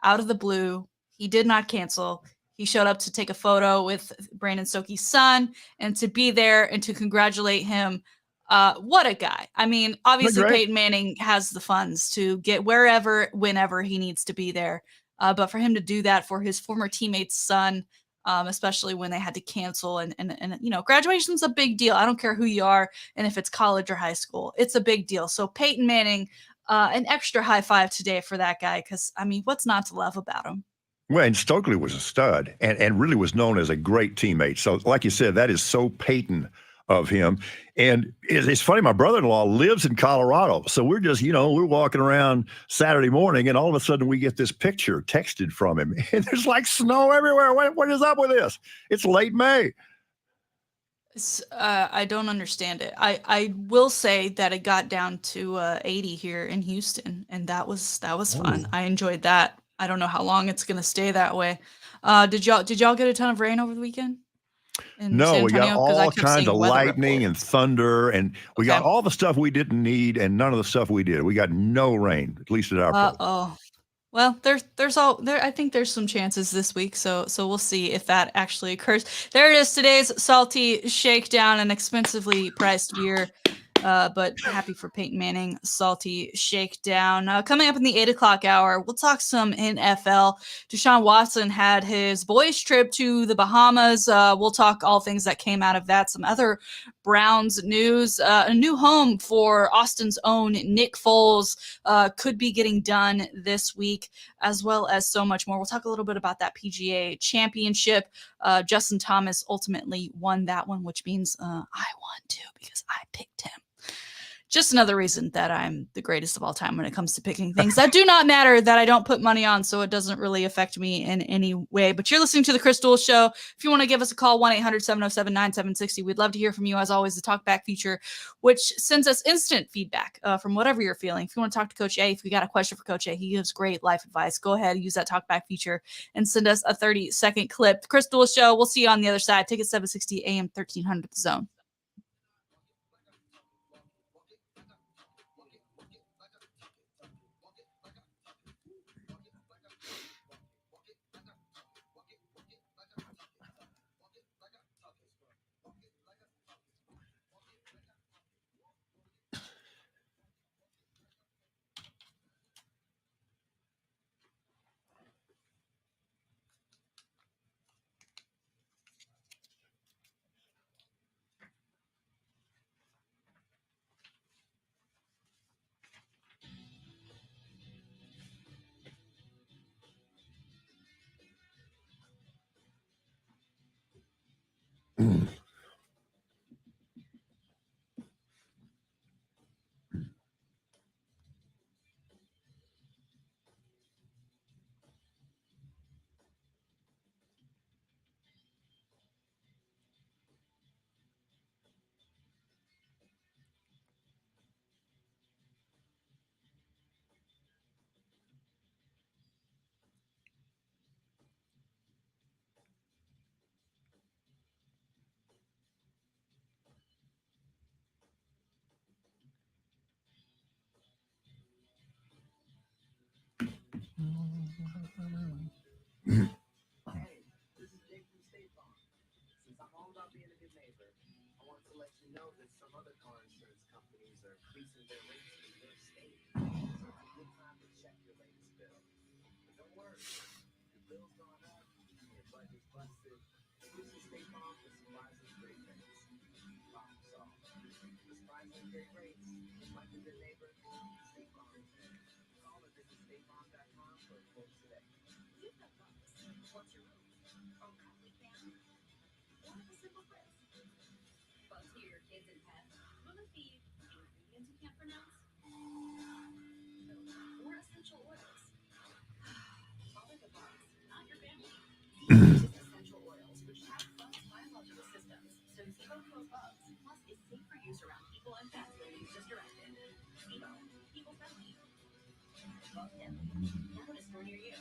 out of the blue. He did not cancel. He showed up to take a photo with Brandon Stokey's son and to be there and to congratulate him. What a guy. I mean, obviously Peyton Manning has the funds to get wherever, whenever he needs to be there. But for him to do that for his former teammate's son, especially when they had to cancel and graduation's a big deal. I don't care who you are and if it's college or high school, it's a big deal. So Peyton Manning, an extra high five today for that guy. Cause I mean, what's not to love about him? Well, and Stokely was a stud and really was known as a great teammate. So like you said, that is so Peyton of him. And it's funny, my brother-in-law lives in Colorado. So we're just, we're walking around Saturday morning and all of a sudden we get this picture texted from him and there's like snow everywhere. What is up with this? It's late May. I don't understand it. I will say that it got down to 80 here in Houston and that was fun. I enjoyed that. I don't know how long it's going to stay that way. Did y'all get a ton of rain over the weekend? in No, San we got Antonio? Because I all kept kinds seeing of weather lightning and reports. thunder, and we got Okay. all the stuff we didn't need and none of the stuff we did. We got no rain, at least at our place. Oh. Well, I think there's some chances this week, so we'll see if that actually occurs. There it is, today's salty shakedown, an expensively priced beer. But happy for Peyton Manning, salty shakedown. Coming up in the 8 o'clock hour, we'll talk some NFL. Deshaun Watson had his boys' trip to the Bahamas. We'll talk all things that came out of that. Some other Browns news. A new home for Austin's own Nick Foles could be getting done this week, as well as so much more. We'll talk a little bit about that PGA Championship. Justin Thomas ultimately won that one, which means I won too because I picked him. Just another reason that I'm the greatest of all time when it comes to picking things that do not matter, that I don't put money on, so it doesn't really affect me in any way. But you're listening to the Chris Duel Show. If you want to give us a call, 1-800-707-9760. We'd love to hear from you. As always, the talkback feature, which sends us instant feedback from whatever you're feeling. If you want to talk to Coach A, if you got a question for Coach A, he gives great life advice. Go ahead, use that talkback feature and send us a 30-second clip. The Chris Duel Show. We'll see you on the other side. Ticket 760 AM 1300 The Zone. Hey, this is Jake from State Farm. Since I'm all about being a good neighbor, I want to let you know that some other car insurance companies are increasing their rates in your state. So it's a good time to check your latest bill. But don't worry, your bill's gone up and your budget's busted. This is State Farm for surprising great rates. Problem solved. Surprising great rates. Like a good neighbor, State Farm is there. Call or visit statefarm.com for a quote today. You've got bugs. What's your room? Or copy fan? Or a simple quiz? Bugs for your kids and pets? Will it be ingredients you can't pronounce? Or essential oils? Follow the bugs, not your family. Zero uses essential oils, which have bugs' biological systems, so Zero kills bugs. Plus, is safe for use around people and pets when used as directed. Zero, people friendly. Bug deadly. Now at a store near you.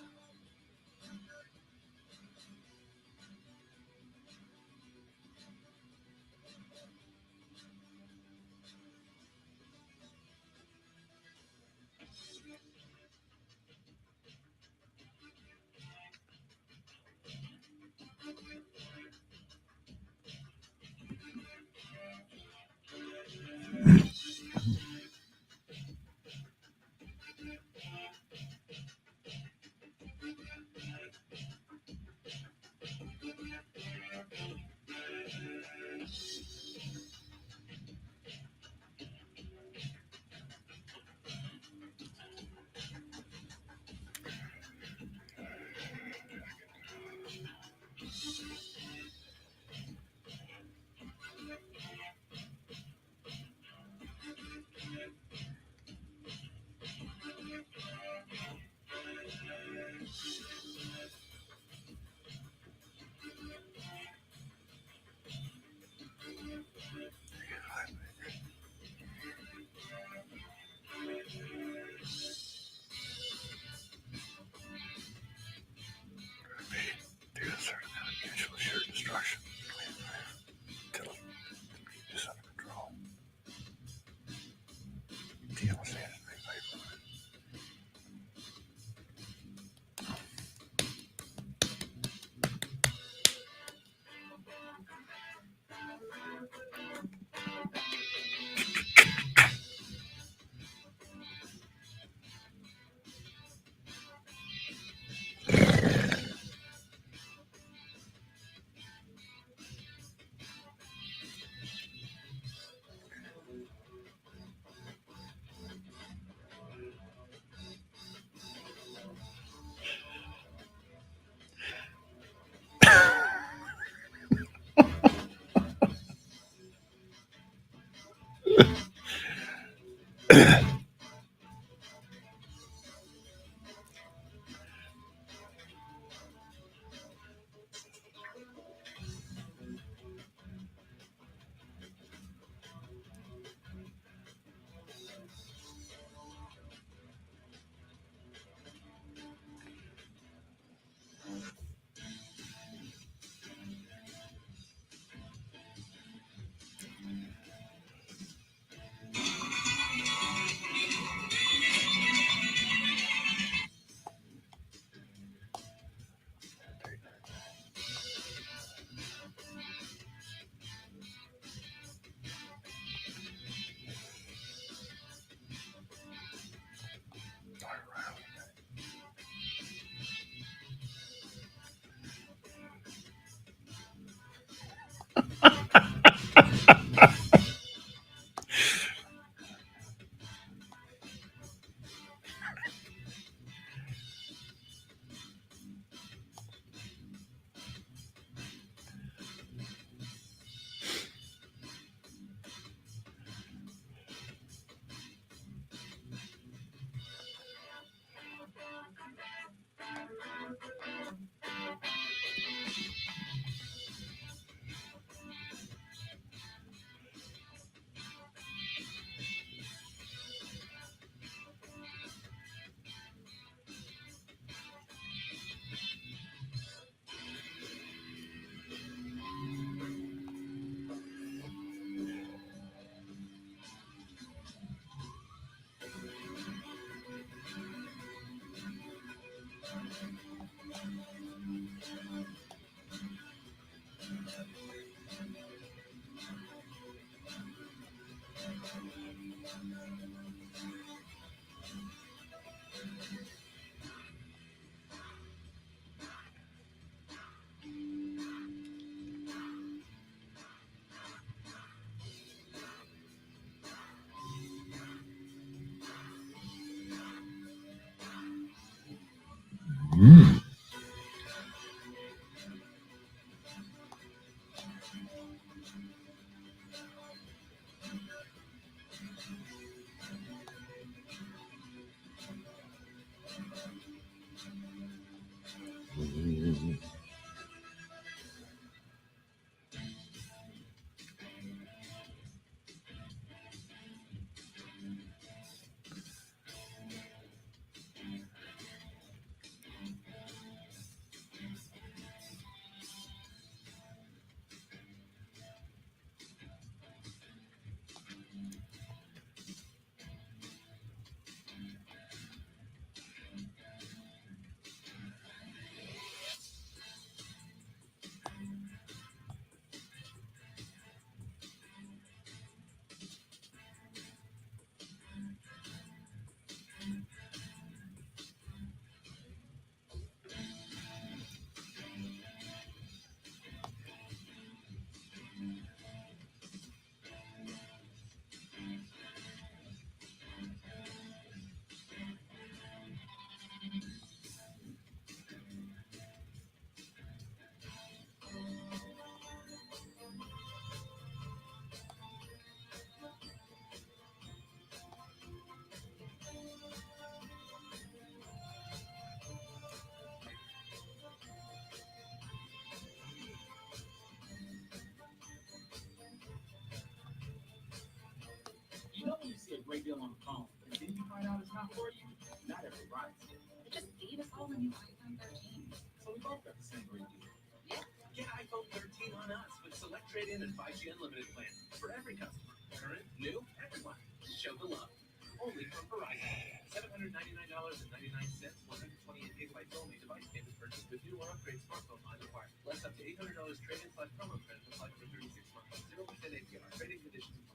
You know when you see a great deal on the phone, and then you find out it's not for you? Not every ride's it. It just gave us all the new iPhone 13. So we both got the same great deal. Yeah. Get iPhone 13 on us with select trade-in and 5G unlimited plan for every customer. Current, new, everyone. Show the love. Only from Verizon. $799.99, 128 gigabytes only. Device payment purchase with new or upgrade smartphone line required. Less up to $800 trade-in / promo credit applied for 36 months. 0% APR. Trading conditions apply.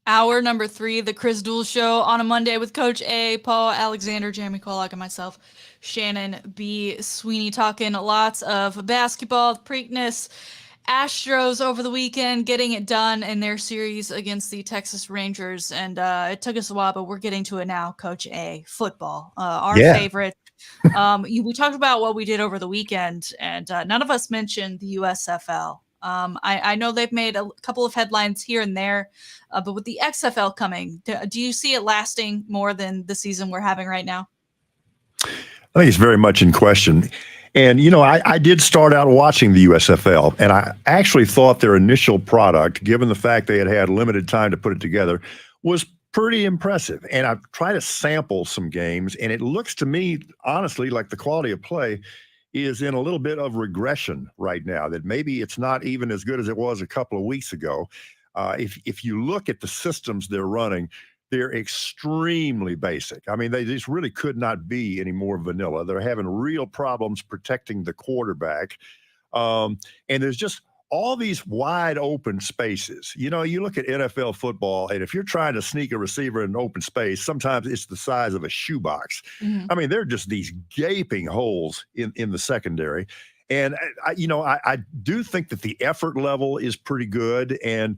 Hour number 3, the Chris Duel Show on a Monday with Coach A, Paul Alexander, Jeremy Kolok, and myself, Shannon B. Sweeney, talking lots of basketball, Preakness, Astros over the weekend, getting it done in their series against the Texas Rangers. And it took us a while, but we're getting to it now, Coach A. Football, our favorite. We talked about what we did over the weekend, and none of us mentioned the USFL. I know they've made a couple of headlines here and there, but with the XFL coming, do you see it lasting more than the season we're having right now? I think it's very much in question. And, I did start out watching the USFL, and I actually thought their initial product, given the fact they had limited time to put it together, was pretty impressive. And I've tried to sample some games, and it looks to me, honestly, like the quality of play is in a little bit of regression right now, that maybe it's not even as good as it was a couple of weeks ago. If you look at the systems they're running, they're extremely basic. I mean, they just really could not be any more vanilla. They're having real problems protecting the quarterback. And there's just all these wide open spaces. You look at NFL football, and if you're trying to sneak a receiver in an open space, sometimes it's the size of a shoebox. Mm-hmm. I mean, they're just these gaping holes in the secondary. And, I do think that the effort level is pretty good. And,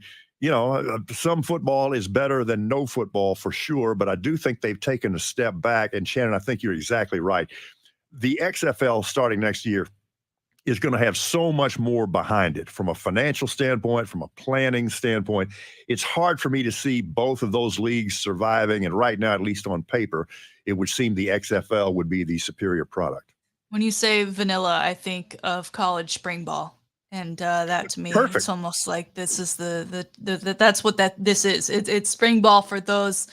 some football is better than no football for sure, but I do think they've taken a step back. And Shannon, I think you're exactly right. The XFL starting next year is going to have so much more behind it from a financial standpoint, from a planning standpoint. It's hard for me to see both of those leagues surviving. And right now, at least on paper, it would seem the XFL would be the superior product. When you say vanilla, I think of college spring ball. And that to me, Perfect. It's almost like this is that's what this is. It's spring ball for those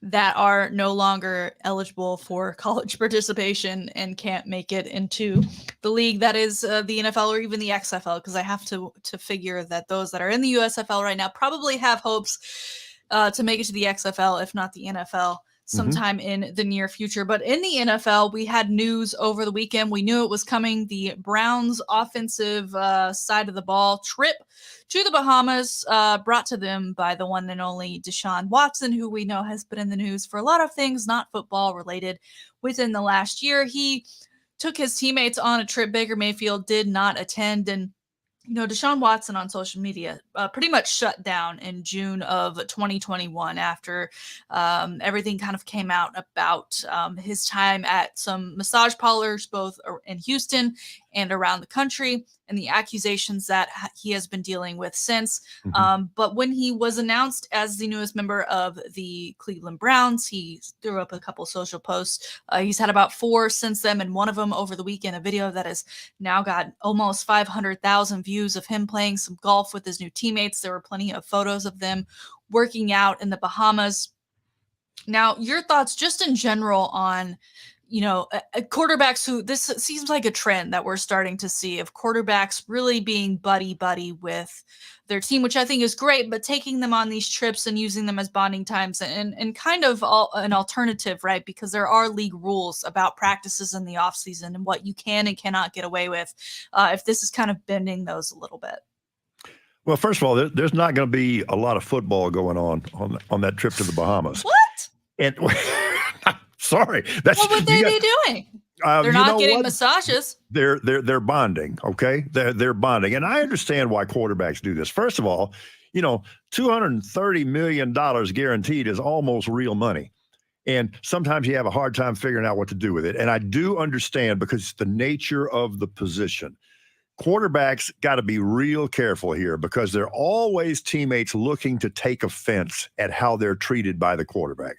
that are no longer eligible for college participation and can't make it into the league that is the NFL or even the XFL, because I have to figure that those that are in the USFL right now probably have hopes to make it to the XFL, if not the NFL, sometime in the near future. But in the NFL, we had news over the weekend. We knew it was coming. The Browns offensive side of the ball trip to the Bahamas, brought to them by the one and only Deshaun Watson, who we know has been in the news for a lot of things not football related within the last year. He took his teammates on a trip. Baker Mayfield did not attend. And Deshaun Watson on social media pretty much shut down in June of 2021 after everything kind of came out about his time at some massage parlors, both in Houston and around the country, and the accusations that he has been dealing with since. But when he was announced as the newest member of the Cleveland Browns, he threw up a couple social posts. He's had about 4 since then, and one of them over the weekend, a video that has now got almost 500,000 views of him playing some golf with his new teammates. There were plenty of photos of them working out in the Bahamas. Now, your thoughts just in general on quarterbacks who, this seems like a trend that we're starting to see of quarterbacks really being buddy with their team, which I think is great, but taking them on these trips and using them as bonding times and kind of an alternative, right? Because there are league rules about practices in the off season and what you can and cannot get away with. If this is kind of bending those a little bit. Well, first of all, there's not going to be a lot of football going on that trip to the Bahamas. What? And sorry, what would they be doing? They're not getting massages. They're bonding. Okay, they're bonding, and I understand why quarterbacks do this. First of all, $230 million guaranteed is almost real money, and sometimes you have a hard time figuring out what to do with it. And I do understand, because it's the nature of the position. Quarterbacks got to be real careful here, because they're always teammates looking to take offense at how they're treated by the quarterback.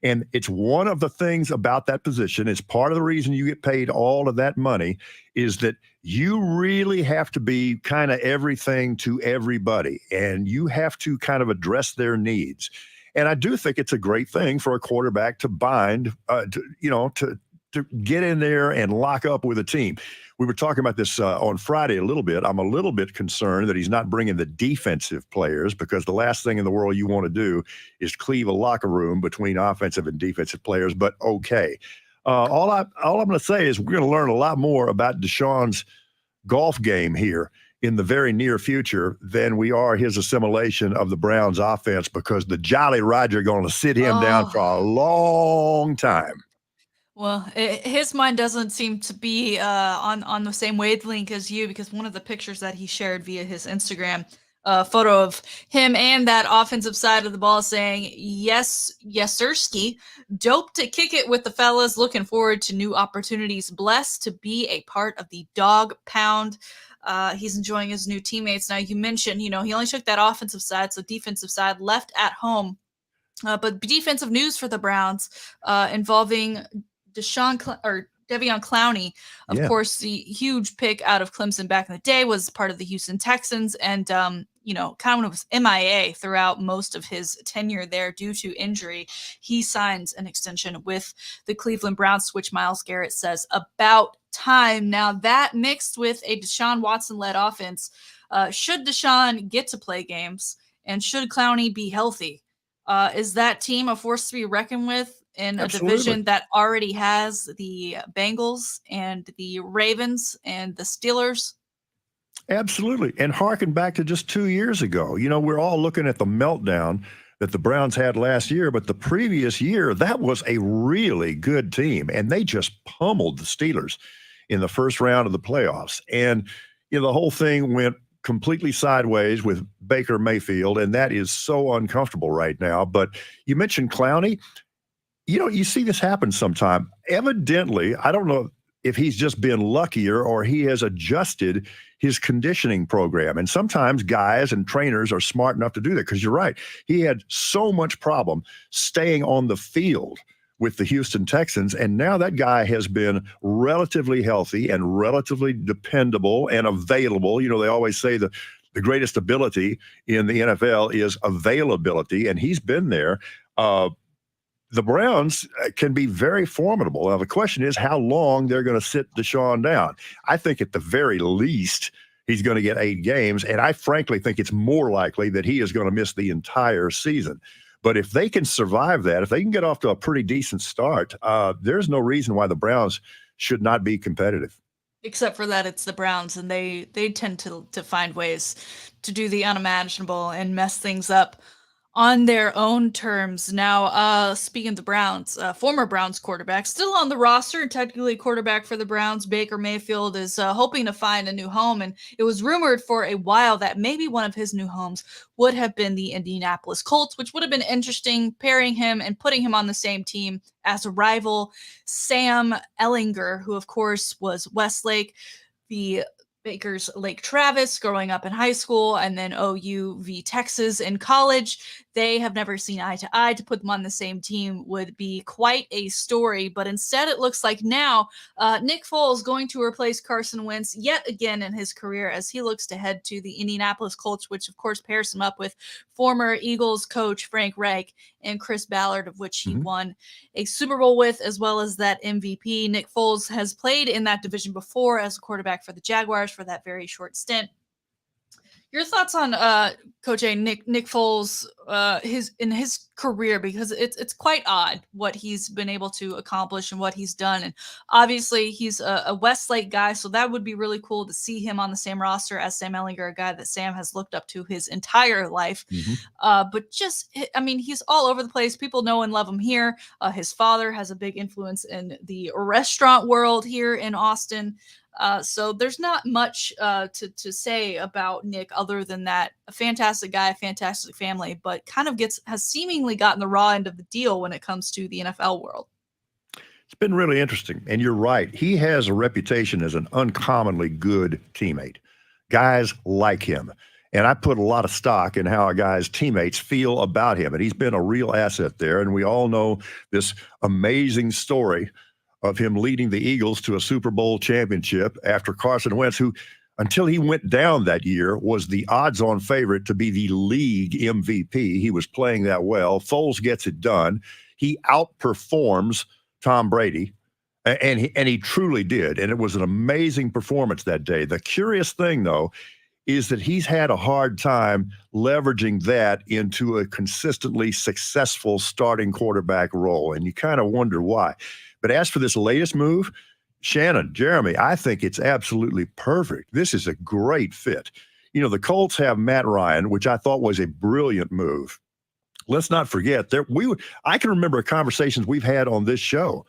And it's one of the things about that position. It's part of the reason you get paid all of that money, is that you really have to be kind of everything to everybody, and you have to kind of address their needs. And I do think it's a great thing for a quarterback to bind, to get in there and lock up with a team. We were talking about this on Friday a little bit. I'm a little bit concerned that he's not bringing the defensive players, because the last thing in the world you want to do is cleave a locker room between offensive and defensive players. But okay. All I'm going to say is we're going to learn a lot more about Deshaun's golf game here in the very near future than we are his assimilation of the Browns offense, because the Jolly Roger going to sit him down for a long time. Well, his mind doesn't seem to be on the same wavelength as you, because one of the pictures that he shared via his Instagram, photo of him and that offensive side of the ball saying, yes, sirski, dope to kick it with the fellas, looking forward to new opportunities, blessed to be a part of the dog pound. He's enjoying his new teammates. Now, you mentioned, he only took that offensive side, so defensive side left at home. But defensive news for the Browns involving Devion Clowney. Of course, the huge pick out of Clemson back in the day, was part of the Houston Texans, and kind of was MIA throughout most of his tenure there due to injury. He signs an extension with the Cleveland Browns, which Myles Garrett says about time. Now, that mixed with a Deshaun Watson-led offense, should Deshaun get to play games and should Clowney be healthy, is that team a force to be reckoned with in a division that already has the Bengals and the Ravens and the Steelers? Absolutely. And harken back to just 2 years ago. We're all looking at the meltdown that the Browns had last year, but the previous year, that was a really good team, and they just pummeled the Steelers in the first round of the playoffs. And the whole thing went completely sideways with Baker Mayfield, and that is so uncomfortable right now. But you mentioned Clowney. You see this happen sometime. Evidently, I don't know if he's just been luckier or he has adjusted his conditioning program. And sometimes guys and trainers are smart enough to do that, because you're right. He had so much problem staying on the field with the Houston Texans, and now that guy has been relatively healthy and relatively dependable and available. They always say the greatest ability in the NFL is availability, and he's been there. The Browns can be very formidable. Now, the question is how long they're going to sit Deshaun down. I think at the very least he's going to get 8 games, and I frankly think it's more likely that he is going to miss the entire season. But if they can survive that, if they can get off to a pretty decent start, there's no reason why the Browns should not be competitive. Except for that it's the Browns, and they tend to find ways to do the unimaginable and mess things up on their own terms. Now, speaking of the Browns, former Browns quarterback, still on the roster and technically quarterback for the Browns, Baker Mayfield, is hoping to find a new home. And it was rumored for a while that maybe one of his new homes would have been the Indianapolis Colts, which would have been interesting, pairing him and putting him on the same team as a rival, Sam Ehlinger, who, of course, was Westlake, the Baker's Lake Travis growing up in high school, and then OU v Texas in college. They have never seen eye to eye. To put them on the same team would be quite a story, but instead it looks like now Nick Foles going to replace Carson Wentz yet again in his career as he looks to head to the Indianapolis Colts, which of course pairs him up with former Eagles coach Frank Reich and Chris Ballard, of which he won a Super Bowl with, as well as that MVP. Nick Foles has played in that division before as a quarterback for the Jaguars for that very short stint. Your thoughts on Coach A, Nick Foles, his career, because it's quite odd what he's been able to accomplish and what he's done. And obviously he's a Westlake guy, so that would be really cool to see him on the same roster as Sam Ehlinger, a guy that Sam has looked up to his entire life. But just, I mean, he's all over the place. People know and love him here. His father has a big influence in the restaurant world here in Austin. So there's not much to say about Nick other than that a fantastic guy, fantastic family, but kind of has seemingly gotten the raw end of the deal when it comes to the NFL world. It's been really interesting. And you're right. He has a reputation as an uncommonly good teammate. Guys like him. And I put a lot of stock in how a guy's teammates feel about him. And he's been a real asset there. And we all know this amazing story of him leading the Eagles to a Super Bowl championship after Carson Wentz, who, until he went down that year, was the odds-on favorite to be the league MVP. He was playing that well. Foles gets it done. He outperforms Tom Brady, and he truly did. And it was an amazing performance that day. The curious thing, though, is that he's had a hard time leveraging that into a consistently successful starting quarterback role. And you kind of wonder why. But as for this latest move, Shannon, Jeremy, I think it's absolutely perfect. This is a great fit. You know, the Colts have Matt Ryan, which I thought was a brilliant move. Let's not forget I can remember conversations we've had on this show.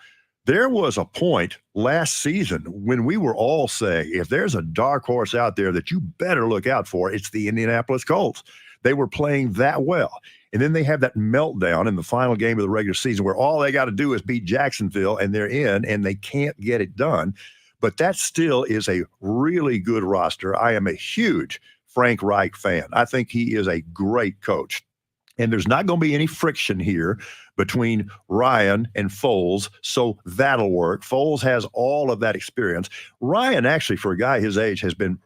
There was a point last season when we were all saying, if there's a dark horse out there that you better look out for, it's the Indianapolis Colts. They were playing that well. And then they have that meltdown in the final game of the regular season where all they got to do is beat Jacksonville and they're in and they can't get it done. But that still is a really good roster. I am a huge Frank Reich fan. I think he is a great coach. And there's not going to be any friction here between Ryan and Foles, so that'll work. Foles has all of that experience. Ryan, actually, for a guy his age, has been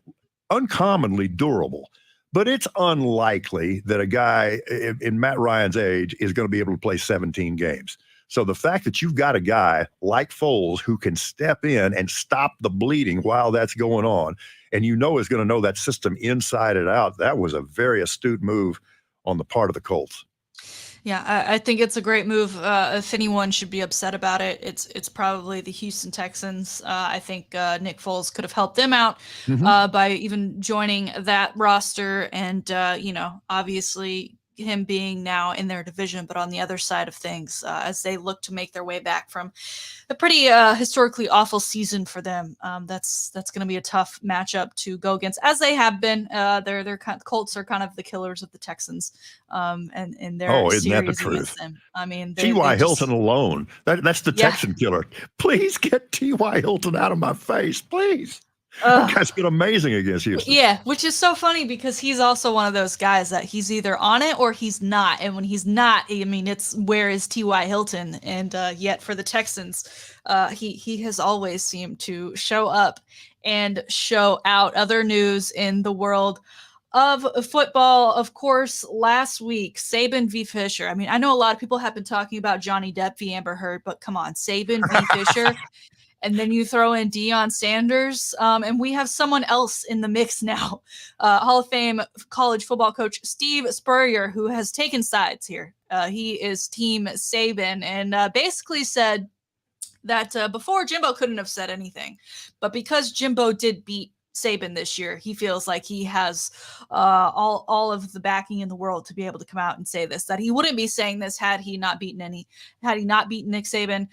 uncommonly durable. But it's unlikely that a guy in Matt Ryan's age is going to be able to play 17 games. So the fact that you've got a guy like Foles who can step in and stop the bleeding while that's going on, and you know is going to know that system inside and out, that was a very astute move on the part of the Colts. Yeah, I think it's a great move. If anyone should be upset about it, it's probably the Houston Texans. I think Nick Foles could have helped them out by even joining that roster, and obviously him being now in their division, but on the other side of things, as they look to make their way back from a pretty historically awful season for them. That's going to be a tough matchup to go against, as they have been. They're Colts are kind of the killers of the Texans, and in their isn't that the series truth? against them. I mean, T.Y. Hilton alone. That's the Texan killer. Please get T.Y. Hilton out of my face, please. That guy's been amazing against Houston. Yeah, which is so funny because he's also one of those guys that he's either on it or he's not. And when he's not, I mean, it's where is T.Y. Hilton? And yet for the Texans, he has always seemed to show up and show out. Other news in the world of football, of course, last week, Saban v. Fisher. I mean, I know a lot of people have been talking about Johnny Depp v. Amber Heard, but come on, Saban v. Fisher. And then you throw in Deion Sanders, and we have someone else in the mix now. Hall of Fame college football coach Steve Spurrier, who has taken sides here. He is Team Saban and basically said that before Jimbo couldn't have said anything. But because Jimbo did beat Saban this year, he feels like he has all of the backing in the world to be able to come out and say this, that he wouldn't be saying this had he not beaten Nick Saban.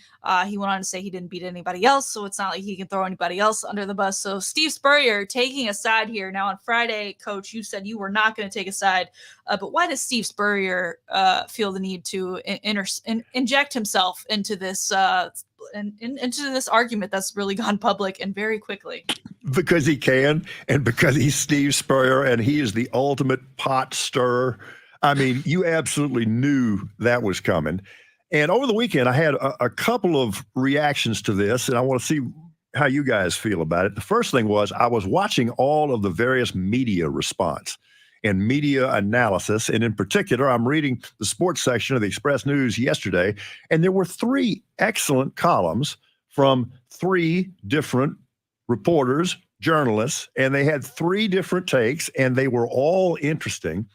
He went on to say he didn't beat anybody else, so it's not like he can throw anybody else under the bus. So Steve Spurrier taking a side here. Now on Friday, Coach, you said you were not going to take a side, but why does Steve Spurrier feel the need to inject himself into this into this argument that's really gone public and very quickly? Because he can, and because he's Steve Spurrier, and he is the ultimate pot stirrer. I mean, you absolutely knew that was coming. And over the weekend, I had a couple of reactions to this, and I want to see how you guys feel about it. The first thing was I was watching all of the various media response and media analysis, and in particular, I'm reading the sports section of the Express News yesterday, and there were 3 excellent columns from 3 different reporters, journalists, and they had 3 different takes, and they were all interesting.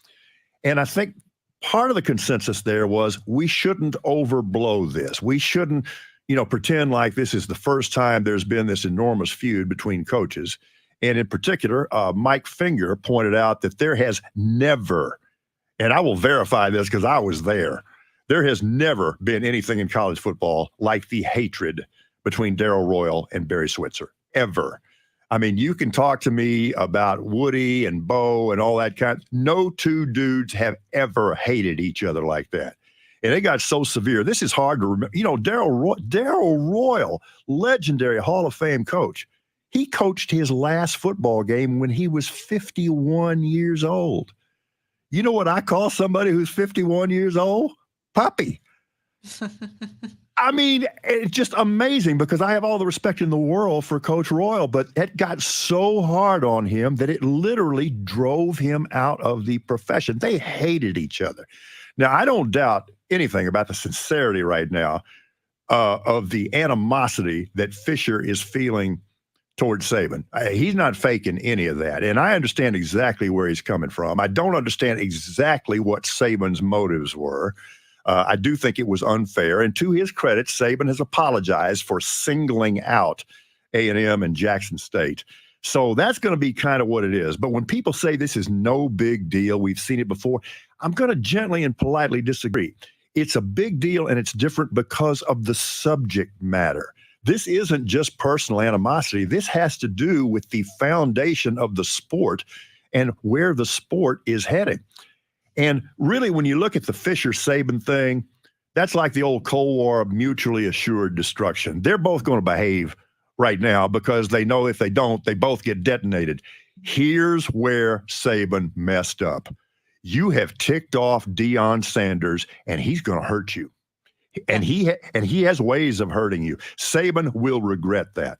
And I think part of the consensus there was we shouldn't overblow this. We shouldn't, pretend like this is the first time there's been this enormous feud between coaches. And in particular, Mike Finger pointed out that there has never, and I will verify this because I was there has never been anything in college football like the hatred between Darrell Royal and Barry Switzer. Ever. I mean, you can talk to me about Woody and Bo and all that kind. No 2 dudes have ever hated each other like that. And it got so severe. This is hard to remember. Darrell Royal, legendary Hall of Fame coach. He coached his last football game when he was 51 years old. You know what I call somebody who's 51 years old? Puppy. I mean, it's just amazing because I have all the respect in the world for Coach Royal, but it got so hard on him that it literally drove him out of the profession. They hated each other. Now, I don't doubt anything about the sincerity right now of the animosity that Fisher is feeling towards Saban. He's not faking any of that, and I understand exactly where he's coming from. I don't understand exactly what Saban's motives were. I do think it was unfair. And to his credit, Saban has apologized for singling out A&M and Jackson State. So that's going to be kind of what it is. But when people say this is no big deal, we've seen it before, I'm going to gently and politely disagree. It's a big deal, and it's different because of the subject matter. This isn't just personal animosity. This has to do with the foundation of the sport and where the sport is heading. And really, when you look at the Fisher-Saban thing, that's like the old Cold War mutually assured destruction. They're both going to behave right now because they know if they don't, they both get detonated. Here's where Saban messed up. You have ticked off Deion Sanders, and he's going to hurt you. And he has ways of hurting you. Saban will regret that.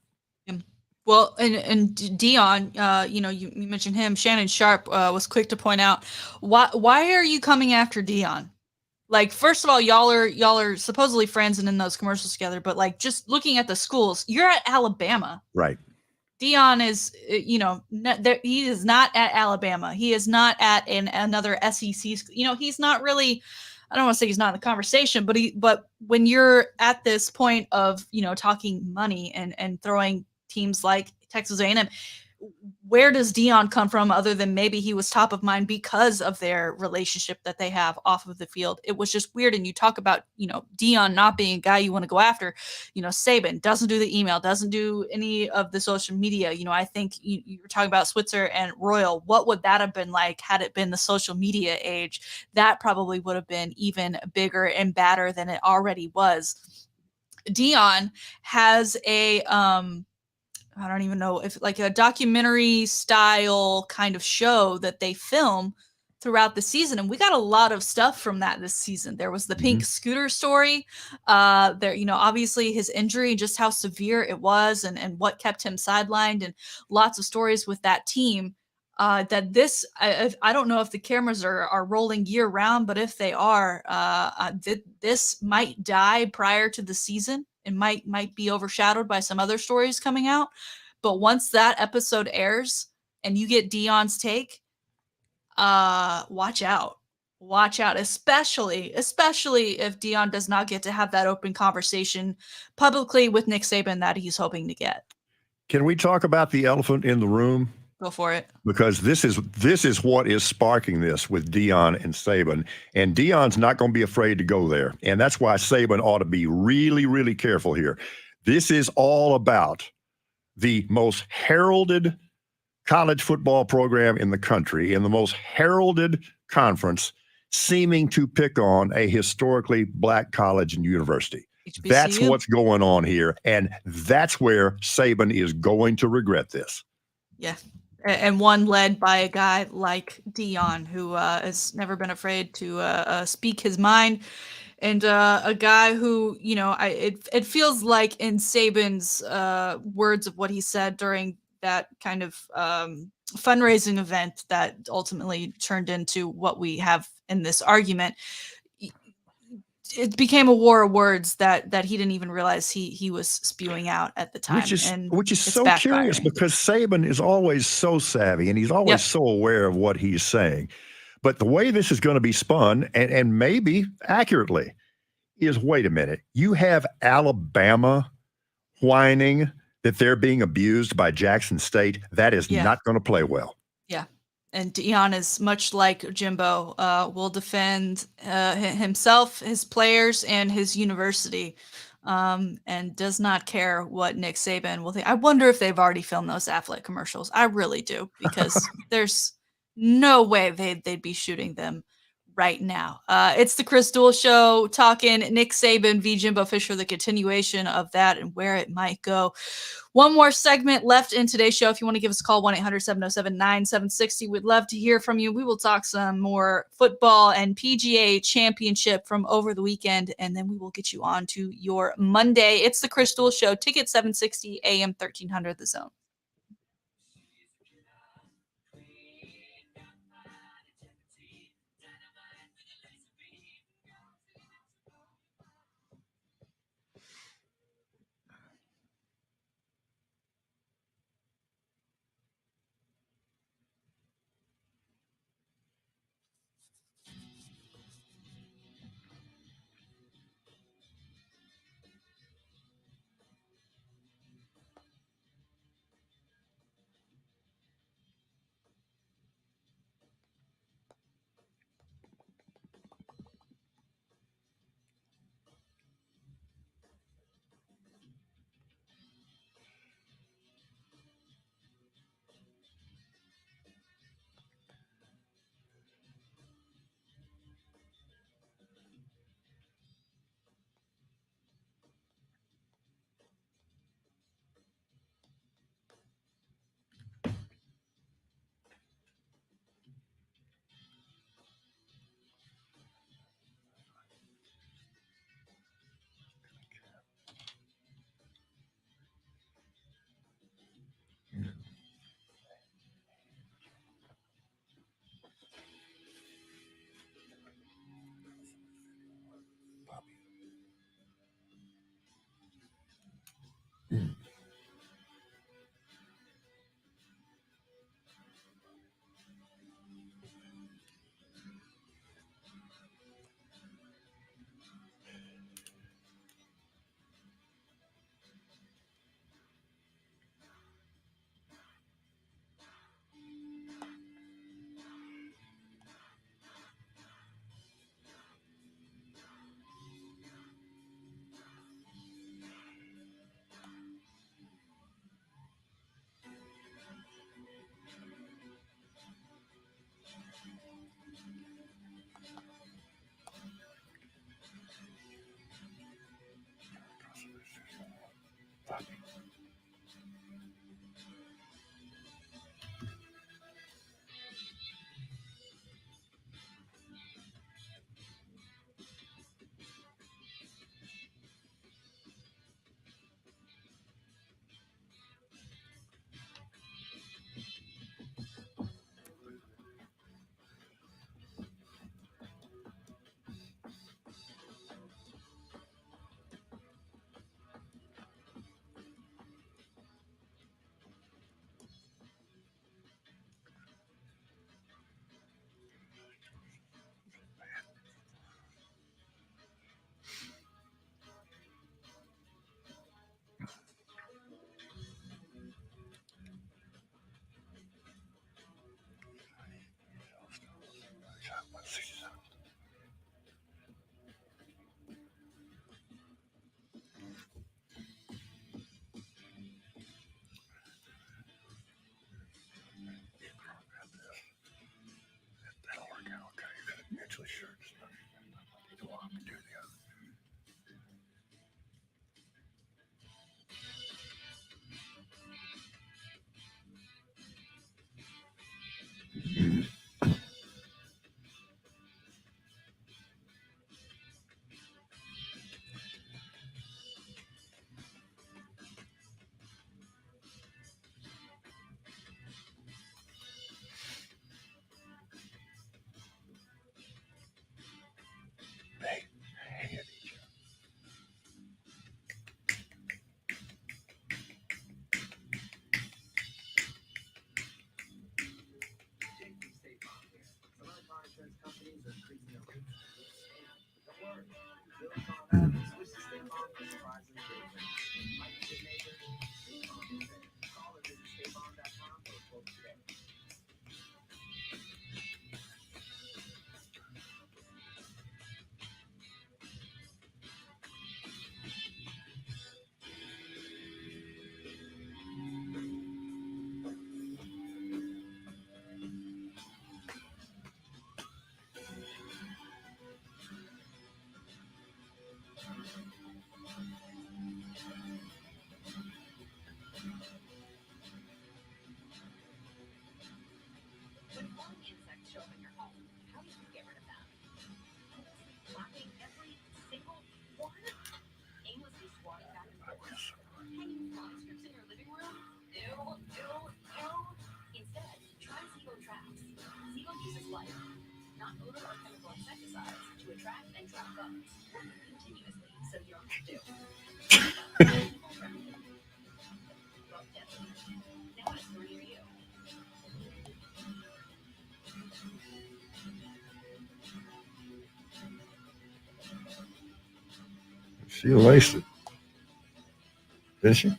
Well, and Deion, you mentioned him. Shannon Sharp was quick to point out, why are you coming after Deion? Like, first of all, y'all are supposedly friends and in those commercials together, but like just looking at the schools, you're at Alabama, right? Deion is, he is not at Alabama. He is not at another SEC. He's not really. I don't want to say he's not in the conversation, but when you're at this point of talking money and throwing teams like Texas A&M, where does Deion come from other than maybe he was top of mind because of their relationship that they have off of the field? It was just weird. And you talk about, Deion not being a guy you want to go after. Saban doesn't do the email, doesn't do any of the social media. I think you were talking about Switzer and Royal. What would that have been like had it been the social media age? That probably would have been even bigger and badder than it already was. Deion has I don't even know if like a documentary style kind of show that they film throughout the season. And we got a lot of stuff from that this season. There was the pink scooter story. There, obviously his injury, just how severe it was and what kept him sidelined, and lots of stories with that team. That this, I don't know if the cameras are rolling year round, but if they are, this might die prior to the season. It might be overshadowed by some other stories coming out. But once that episode airs and you get Deion's take, watch out. Watch out, especially if Deion does not get to have that open conversation publicly with Nick Saban that he's hoping to get. Can we talk about the elephant in the room? Go for it. Because this is what is sparking this with Deion and Saban. And Deion's not going to be afraid to go there. And that's why Saban ought to be really, really careful here. This is all about the most heralded college football program in the country, in the most heralded conference, seeming to pick on a historically black college and university. HBCU. That's what's going on here. And that's where Saban is going to regret this. Yeah. And one led by a guy like Deion, who has never been afraid to speak his mind, and a guy who, it feels like in Saban's words of what he said during that kind of fundraising event that ultimately turned into what we have in this argument. It became a war of words that he didn't even realize he was spewing out at the time. Which is so curious, because Saban is always so savvy and he's always so aware of what he's saying. But the way this is going to be spun, and maybe accurately, is, wait a minute, you have Alabama whining that they're being abused by Jackson State. That is not going to play well. Yeah. And Deion is much like Jimbo, will defend himself, his players, and his university, and does not care what Nick Saban will think. I wonder if they've already filmed those Affleck commercials. I really do, because there's no way they'd be shooting them right now. It's the Chris Duel Show, talking Nick Saban v. Jimbo Fisher, the continuation of that and where it might go. One more segment left in today's show. If you want to give us a call, 1-800-707-9760. We'd love to hear from you. We will talk some more football and PGA championship from over the weekend, and then we will get you on to your Monday. It's the Chris Duel Show. Ticket 760 AM 1300 The Zone. State Farm here. Some other car insurance companies are increasing their rates to expand. But don't worry. Duel called out and switched to State Farm for surprisingly great rates. Like a good neighbor, State Farm is there. Call or visit statefarm.com for a quote today. When farm insects show up in your home, how do you get rid of them? Blocking every single one? Aimlessly swatting back and forth? Hanging fly strips in your living room? Ew, ew, ew. Instead, try Zivo Traps. Zivo uses light, not odor or chemical insecticides, to attract and trap bugs, working continuously so you don't have to. Zivo Trap. Bug deadly. Now at a store near you. She laced it, didn't she?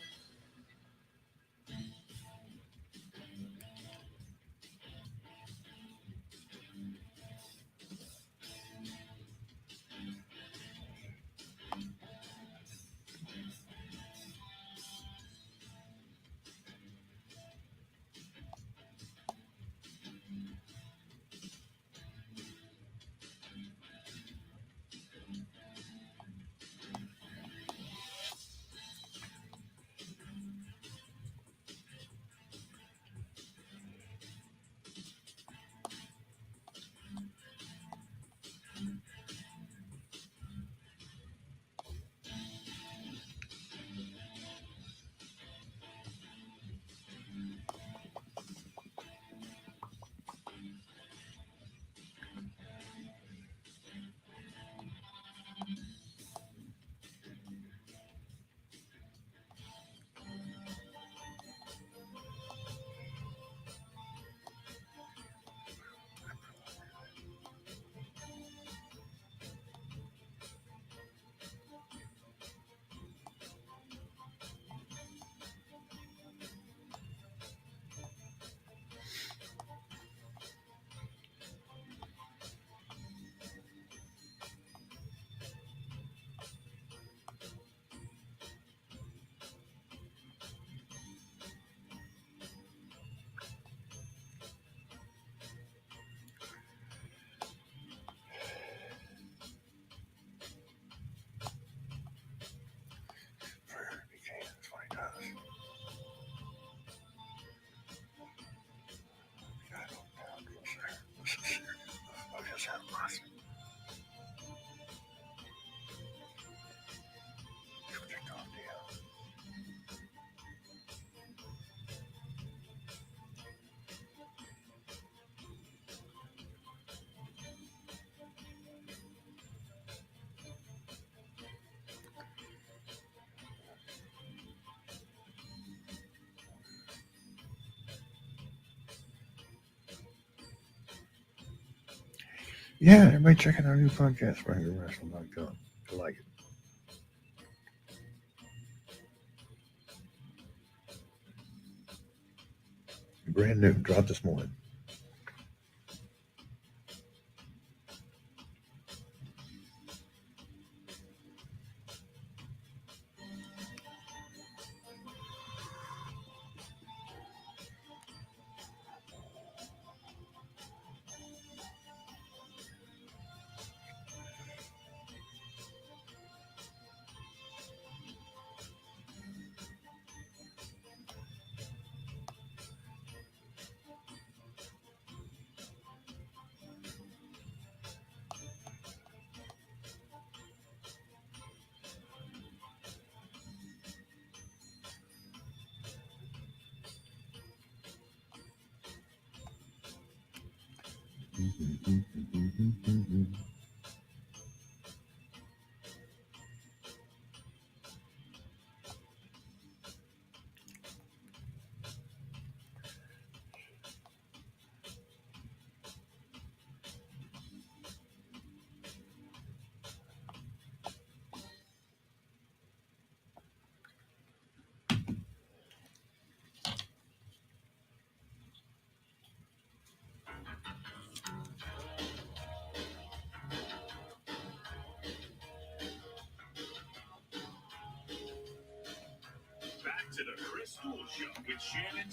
Yeah, everybody checking our new podcast right here, wrestling.com. I like it. Brand new, dropped this morning. Back to the Chris Duel Show with Shannon.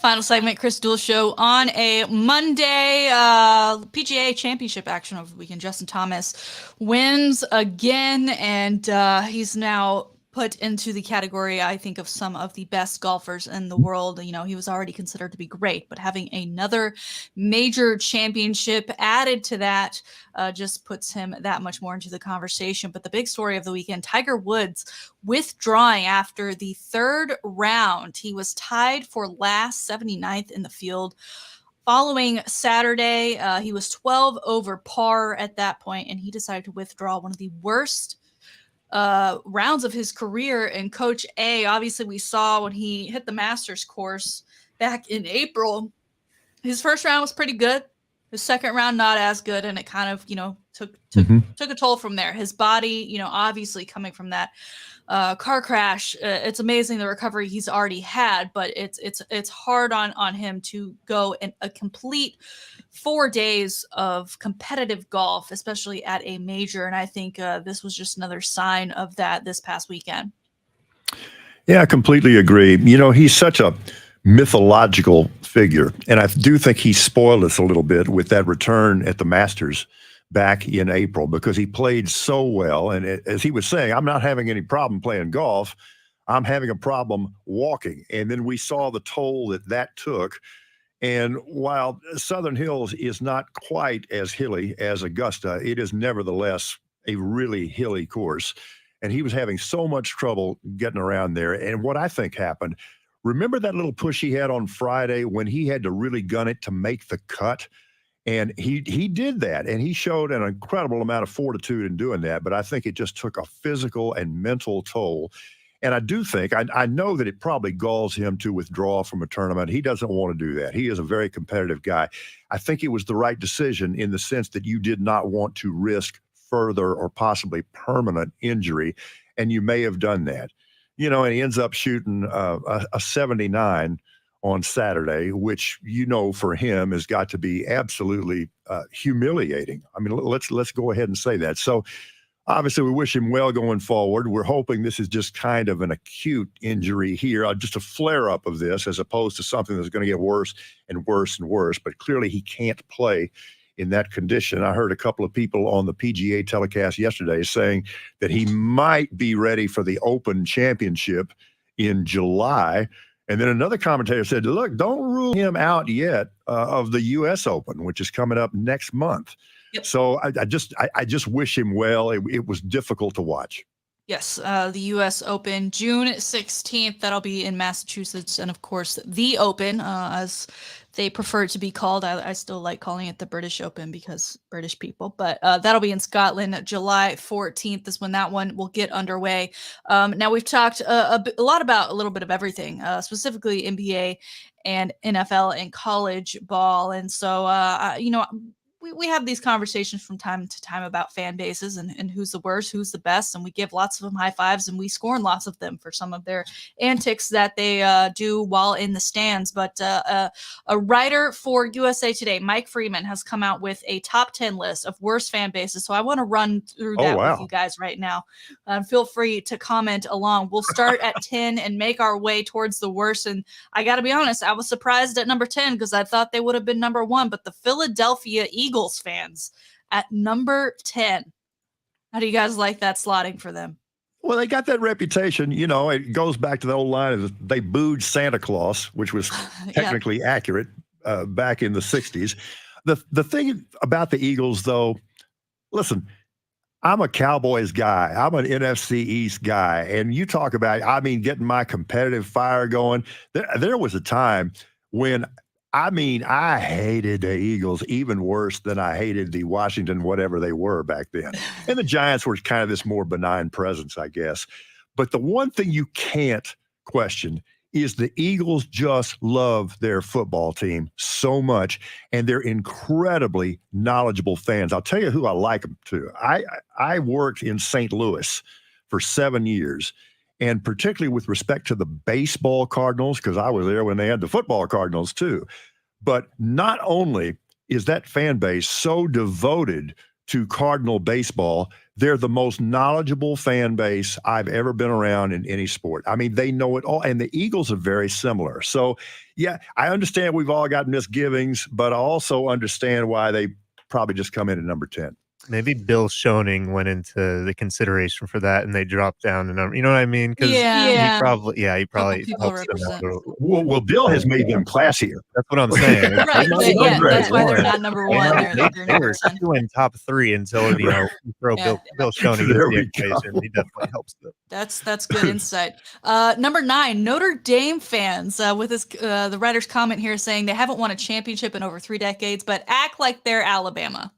Final segment, Chris Duel Show on a Monday. PGA Championship action over the weekend. Justin Thomas wins again, and he's now put into the category, I think, of some of the best golfers in the world. You know, he was already considered to be great, but having another major championship added to that just puts him that much more into the conversation. But the big story of the weekend, Tiger Woods withdrawing after the third round. He was tied for last, 79th in the field. Following Saturday, he was 12 over par at that point, and he decided to withdraw. One of the worst rounds of his career. And Coach A, obviously we saw when he hit the Masters course back in April, his first round was pretty good. His second round, not as good. And it kind of, took a toll from there. His body, obviously coming from that car crash, it's amazing the recovery he's already had, but it's hard on him to go in a complete 4 days of competitive golf, especially at a major. And I think this was just another sign of that this past weekend. Yeah, I completely agree. He's such a mythological figure, and I do think he spoiled us a little bit with that return at the Masters back in April, because he played so well. And as he was saying, I'm not having any problem playing golf. I'm having a problem walking. And then we saw the toll that took. And while Southern Hills is not quite as hilly as Augusta, it is nevertheless a really hilly course. And he was having so much trouble getting around there. And what I think happened, remember that little push he had on Friday when he had to really gun it to make the cut? And he did that, and he showed an incredible amount of fortitude in doing that. But I think it just took a physical and mental toll. And I do think, I know that it probably galls him to withdraw from a tournament. He doesn't want to do that. He is a very competitive guy. I think it was the right decision in the sense that you did not want to risk further or possibly permanent injury, and you may have done that. And he ends up shooting a 79 on Saturday, which, for him has got to be absolutely humiliating. I mean, let's go ahead and say that. So obviously we wish him well going forward. We're hoping this is just kind of an acute injury here, just a flare up of this, as opposed to something that's going to get worse and worse and worse. But clearly he can't play in that condition. I heard a couple of people on the PGA telecast yesterday saying that he might be ready for the Open Championship in July. And then another commentator said, look, don't rule him out yet of the U.S. Open, which is coming up next month. Yep. So I just wish him well. It was difficult to watch. Yes, the U.S. Open, June 16th. That'll be in Massachusetts. And, of course, the Open, as they prefer it to be called. I still like calling it the British Open because British people. But that'll be in Scotland. July 14th is when that one will get underway. Now, we've talked a lot about a little bit of everything, specifically NBA and NFL and college ball. And so, we have these conversations from time to time about fan bases and who's the worst, who's the best, and we give lots of them high fives and we scorn lots of them for some of their antics that they do while in the stands. But a writer for USA Today, Mike Freeman, has come out with a top 10 list of worst fan bases. So I want to run through that with you guys right now. Feel free to comment along. We'll start at 10 and make our way towards the worst. And I got to be honest, I was surprised at number 10 because I thought they would have been number 1, but the Philadelphia Eagles fans at number 10. How do you guys like that slotting for them? Well, they got that reputation. It goes back to the old line of they booed Santa Claus, which was technically accurate back in the 60s. The thing about the Eagles, though, listen, I'm a Cowboys guy. I'm an NFC East guy. And you talk about, I mean, getting my competitive fire going. There was a time when, I mean, I hated the Eagles even worse than I hated the Washington, whatever they were back then. And the Giants were kind of this more benign presence, I guess. But the one thing you can't question is the Eagles just love their football team so much, and they're incredibly knowledgeable fans. I'll tell you who I like them to. I worked in St. Louis for 7 years, and particularly with respect to the baseball Cardinals, because I was there when they had the football Cardinals too. But not only is that fan base so devoted to Cardinal baseball, they're the most knowledgeable fan base I've ever been around in any sport. I mean, they know it all. And the Eagles are very similar. So, yeah, I understand we've all got misgivings, but I also understand why they probably just come in at number 10. Maybe Bill Schoening went into the consideration for that, and they dropped down the number. You know what I mean? Because Yeah. he probably people helps them out represent. a little. Well, Bill has made them classier. That's what I'm saying. Right. Yeah, that's why they're not number one. They're They number were 10. two in top 3 until you throw Yeah. Bill Schoening There into the we go. equation. He definitely helps them. That's good insight. Number 9, Notre Dame fans, with this the writer's comment here saying they haven't won a championship in over 3 decades, but act like they're Alabama.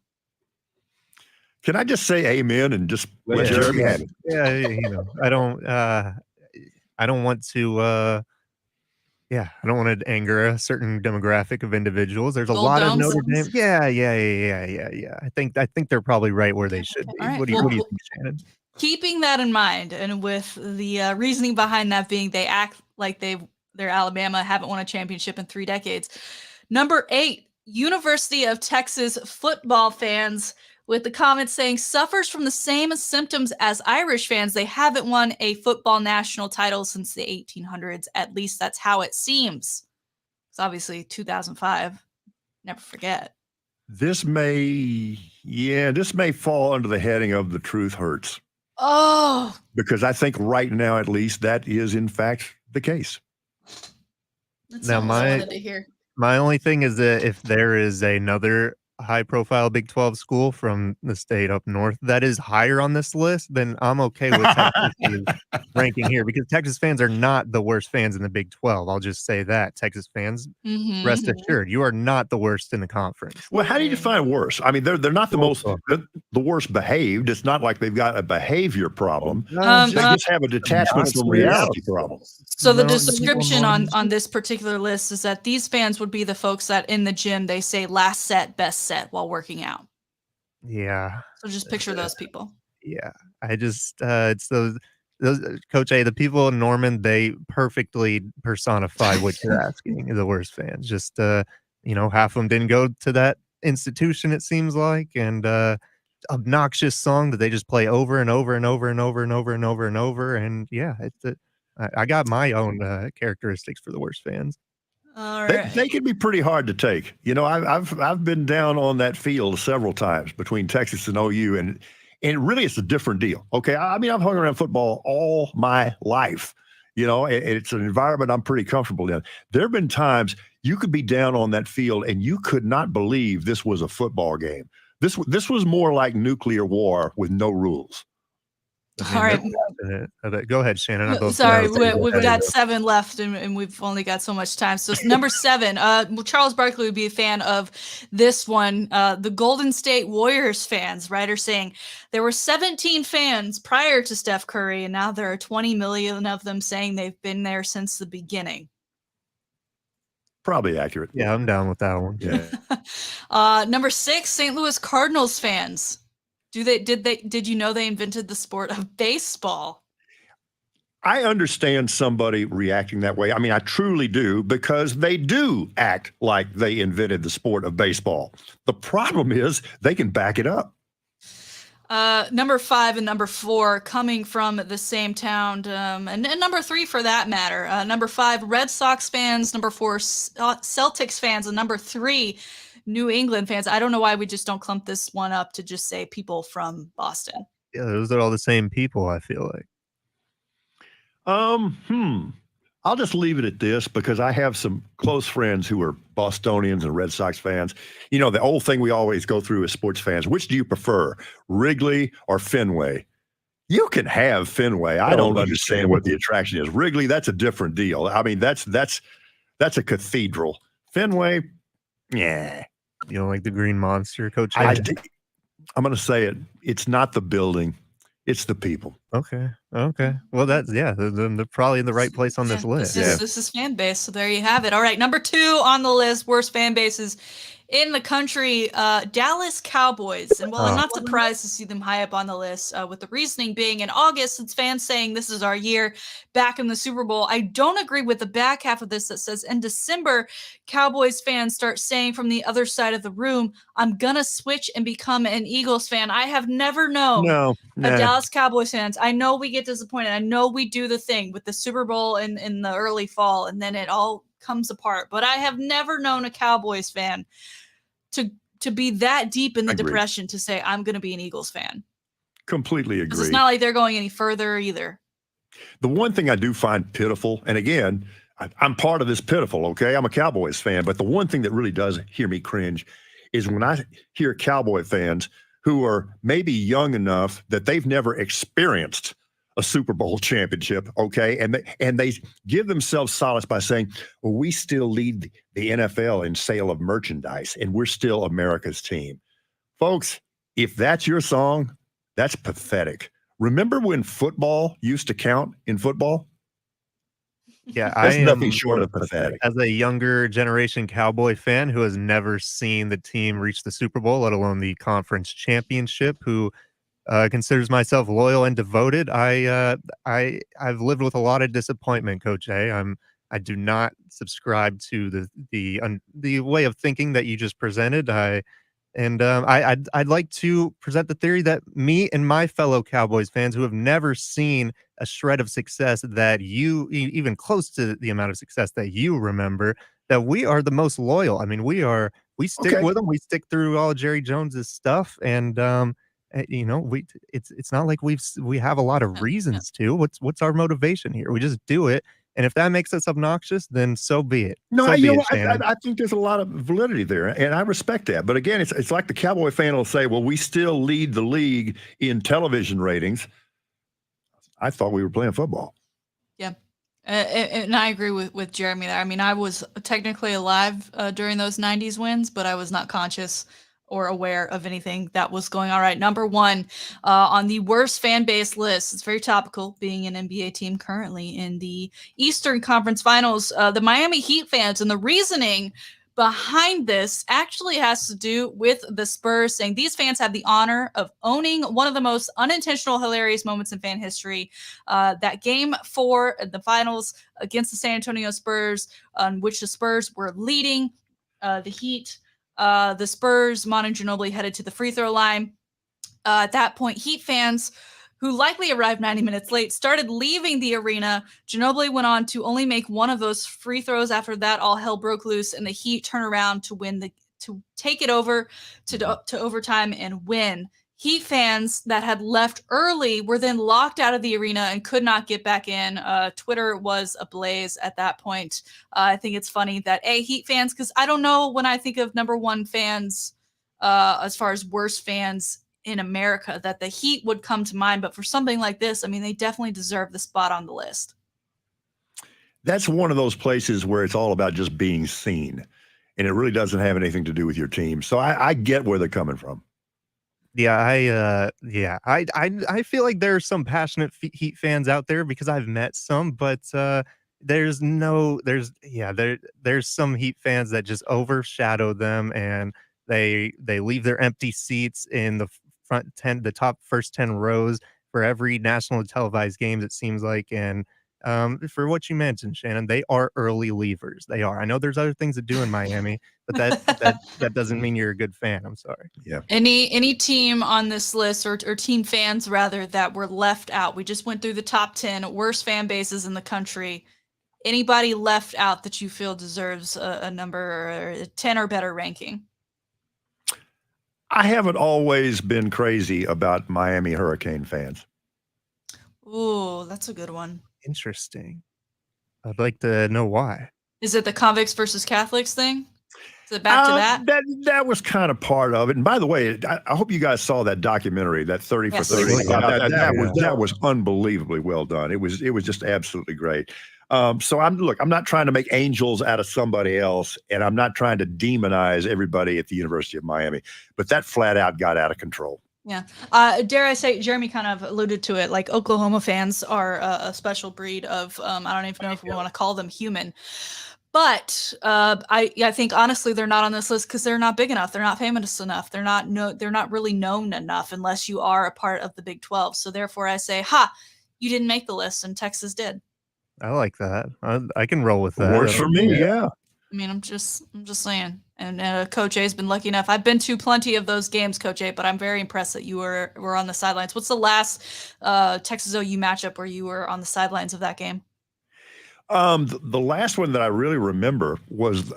Can I just say amen and just let Yeah. Jeremy have it? Yeah, I don't want to I don't want to anger a certain demographic of individuals. There's a Gold lot of Dome Notre fans? Dame. Yeah. I think they're probably right where they should be. All right, What do you think, Shannon? Keeping that in mind, and with the reasoning behind that being they act like they're Alabama, haven't won a championship in 3 decades. Number 8, University of Texas football fans, with the comments saying suffers from the same symptoms as Irish fans. They haven't won a football national title since the 1800s. At least that's how it seems. It's obviously 2005. Never forget. This may fall under the heading of the truth hurts. Oh, Because I think right now, at least, that is in fact the case. that's Now, not what I wanted to hear. My only thing is that if there is another high-profile Big 12 school from the state up north that is higher on this list, then I'm okay with Texas' ranking here, because Texas fans are not the worst fans in the Big 12. I'll just say that. Texas fans, rest assured, you are not the worst in the conference. Well, how do you define worse? I mean, they're not the worst behaved. It's not like they've got a behavior problem. They just have a detachment from reality problem. So the description on this particular list is that these fans would be the folks that in the gym they say last set, best set while working out. Yeah. So just picture those people. Yeah. I just it's those Coach A, the people in Norman, they perfectly personify what you're asking, the worst fans. Just half of them didn't go to that institution, it seems like, and obnoxious song that they just play over and over and over and over and over and over and over. And yeah, I got my own characteristics for the worst fans. All right. They can be pretty hard to take. I've been down on that field several times between Texas and OU, and really it's a different deal. Okay, I mean, I've hung around football all my life. It's an environment I'm pretty comfortable in. There have been times you could be down on that field and you could not believe this was a football game. This was more like nuclear war with no rules. All right. Go ahead, Shannon. Sorry, we've got 7 left, and we've only got so much time. So number 7, Charles Barkley would be a fan of this one. The Golden State Warriors fans, writer saying there were 17 fans prior to Steph Curry, and now there are 20 million of them saying they've been there since the beginning. Probably accurate. Yeah, I'm down with that one. Yeah. Number 6, St. Louis Cardinals fans. Did you know they invented the sport of baseball? I understand somebody reacting that way. I mean, I truly do, because they do act like they invented the sport of baseball. The problem is they can back it up. Number 5 and number 4 coming from the same town, and number 3 for that matter. Number 5, Red Sox fans. Number 4, Celtics fans, and number 3, New England fans. I don't know why we just don't clump this one up to just say people from Boston. Yeah, those are all the same people, I feel like. I'll just leave it at this because I have some close friends who are Bostonians and Red Sox fans. You know, the old thing we always go through as sports fans, which do you prefer, Wrigley or Fenway? You can have Fenway. I don't understand what the attraction is. Wrigley, that's a different deal. I mean, that's a cathedral. Fenway, yeah. You don't like the Green Monster, Coach? I'm going to say it. It's not the building. It's the people. Okay. Well, that's they're probably in the right place on this list. This is fan base. So there you have it. All right, number 2 on the list, worst fan bases in the country, Dallas Cowboys. And while I'm not surprised to see them high up on the list, with the reasoning being in August, it's fans saying this is our year back in the Super Bowl. I don't agree with the back half of this that says in December, Cowboys fans start saying from the other side of the room, I'm going to switch and become an Eagles fan. I have never known Dallas Cowboys fans. I know we get disappointed. I know we do the thing with the Super Bowl in the early fall, and then it all comes apart. But I have never known a Cowboys fan to be that deep in the depression to say, I'm going to be an Eagles fan. Completely agree. It's not like they're going any further either. The one thing I do find pitiful, and again, I'm part of this pitiful, okay? I'm a Cowboys fan, but the one thing that really does hear me cringe is when I hear Cowboy fans who are maybe young enough that they've never experienced a Super Bowl championship, okay? And they give themselves solace by saying, well, we still lead the NFL in sale of merchandise, and we're still America's team. Folks, if that's your song, that's pathetic. Remember when football used to count in football? Yeah, that's nothing short of pathetic. As a younger generation Cowboy fan who has never seen the team reach the Super Bowl, let alone the conference championship, who considers myself loyal and devoted, I've lived with a lot of disappointment, Coach A. I do not subscribe to the way of thinking that you just presented. I'd like to present the theory that me and my fellow Cowboys fans who have never seen a shred of success that you, even close to the amount of success that you remember, that we are the most loyal. I mean, we stick with them. We stick through all Jerry Jones's stuff, and it's not like we have a lot of reasons to. What's our motivation here? We just do it. And if that makes us obnoxious, then so be it. No, I think there's a lot of validity there, and I respect that. But again, it's like the Cowboy fan will say, well, we still lead the league in television ratings. I thought we were playing football. Yeah. And I agree with Jeremy there. I mean, I was technically alive during those 90s wins, but I was not conscious or aware of anything that was going on. All right, number 1 on the worst fan base list. It's very topical, being an NBA team currently in the Eastern Conference Finals. The Miami Heat fans, and the reasoning behind this actually has to do with the Spurs, saying these fans have the honor of owning one of the most unintentional, hilarious moments in fan history. That game 4 at the finals against the San Antonio Spurs, on which the Spurs were leading the Heat. The Spurs, Manu Ginobili headed to the free throw line. At that point, Heat fans, who likely arrived 90 minutes late, started leaving the arena. Ginobili went on to only make one of those free throws. After that, all hell broke loose, and the Heat turn around to take it over to overtime and win. Heat fans that had left early were then locked out of the arena and could not get back in. Twitter was ablaze at that point. I think it's funny that Heat fans, because I don't know when I think of number 1 fans, as far as worst fans in America, that the Heat would come to mind. But for something like this, I mean, they definitely deserve the spot on the list. That's one of those places where it's all about just being seen, and it really doesn't have anything to do with your team. So I get where they're coming from. Yeah, I feel like there are some passionate Heat fans out there because I've met some, but there's some Heat fans that just overshadow them, and they leave their empty seats in the first 10 rows for every national televised games, it seems like. And for what you mentioned, Shannon, they are early leavers. They are. I know there's other things to do in Miami, but that doesn't mean you're a good fan. I'm sorry. Yeah. Any team on this list, or team fans rather, that were left out? We just went through the top 10 worst fan bases in the country. Anybody left out that you feel deserves a number, or a 10 or better ranking? I haven't always been crazy about Miami Hurricane fans. Ooh, that's a good one. Interesting. I'd like to know why. Is it the convicts versus Catholics thing? Is it back to that? That was kind of part of it. And by the way, I hope you guys saw that documentary, that 30 Yes. for 30. Yes. That was unbelievably well done. It was just absolutely great. So I'm not trying to make angels out of somebody else, and I'm not trying to demonize everybody at the University of Miami, but that flat out got out of control. Yeah. Dare I say, Jeremy kind of alluded to it, like Oklahoma fans are a special breed of, I don't even know if we want to call them human. But I think honestly they're not on this list because they're not big enough. They're not famous enough. They're not really known enough unless you are a part of the Big 12. So therefore I say, you didn't make the list and Texas did. I like that. I can roll with that. Works for me, yeah. I mean, I'm just saying. And Coach A has been lucky enough. I've been to plenty of those games, Coach A, but I'm very impressed that you were on the sidelines. What's the last Texas OU matchup where you were on the sidelines of that game? The last one that I really remember was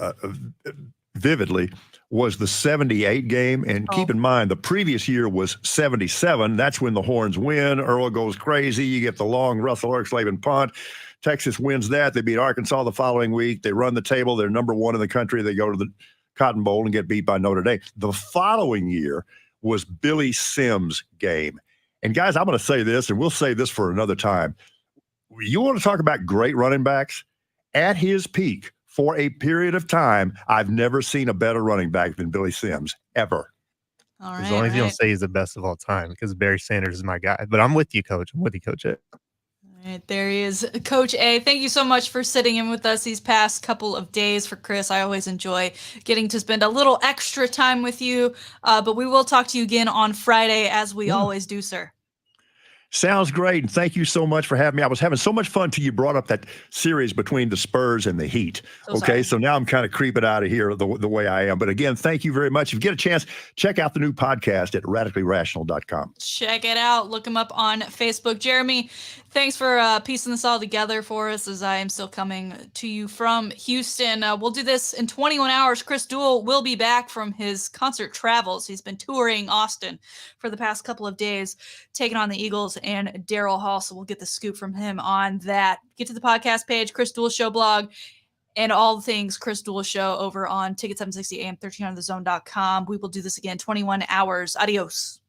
vividly was the 78 game. And keep in mind, the previous year was 77. That's when the Horns win. Earl goes crazy. You get the long Russell Erkslavin punt. Texas wins that. They beat Arkansas the following week. They run the table. They're number one in the country. They go to the Cotton Bowl and get beat by Notre Dame. The following year was Billy Sims' game. And guys, I'm going to say this, and we'll say this for another time. You want to talk about great running backs? At his peak, for a period of time, I've never seen a better running back than Billy Sims, ever. All right, as long as you don't say he's the best of all time, because Barry Sanders is my guy. But I'm with you, Coach. I'm with you, Coach A. All right, there he is. Coach A, thank you so much for sitting in with us these past couple of days for Chris. I always enjoy getting to spend a little extra time with you, but we will talk to you again on Friday as we always do, sir. Sounds great. And thank you so much for having me. I was having so much fun till you brought up that series between the Spurs and the Heat. So now I'm kind of creeping out of here the way I am. But again, thank you very much. If you get a chance, check out the new podcast at radicallyrational.com. Check it out. Look him up on Facebook. Jeremy, thanks for piecing this all together for us as I am still coming to you from Houston. We'll do this in 21 hours. Chris Duel will be back from his concert travels. He's been touring Austin for the past couple of days, taking on the Eagles and Daryl Hall. So we'll get the scoop from him on that. Get to the podcast page, Chris Duel Show blog, and all the things Chris Duel Show over on Ticket 760 AM 1300thezone.com. We will do this again, 21 hours. Adios.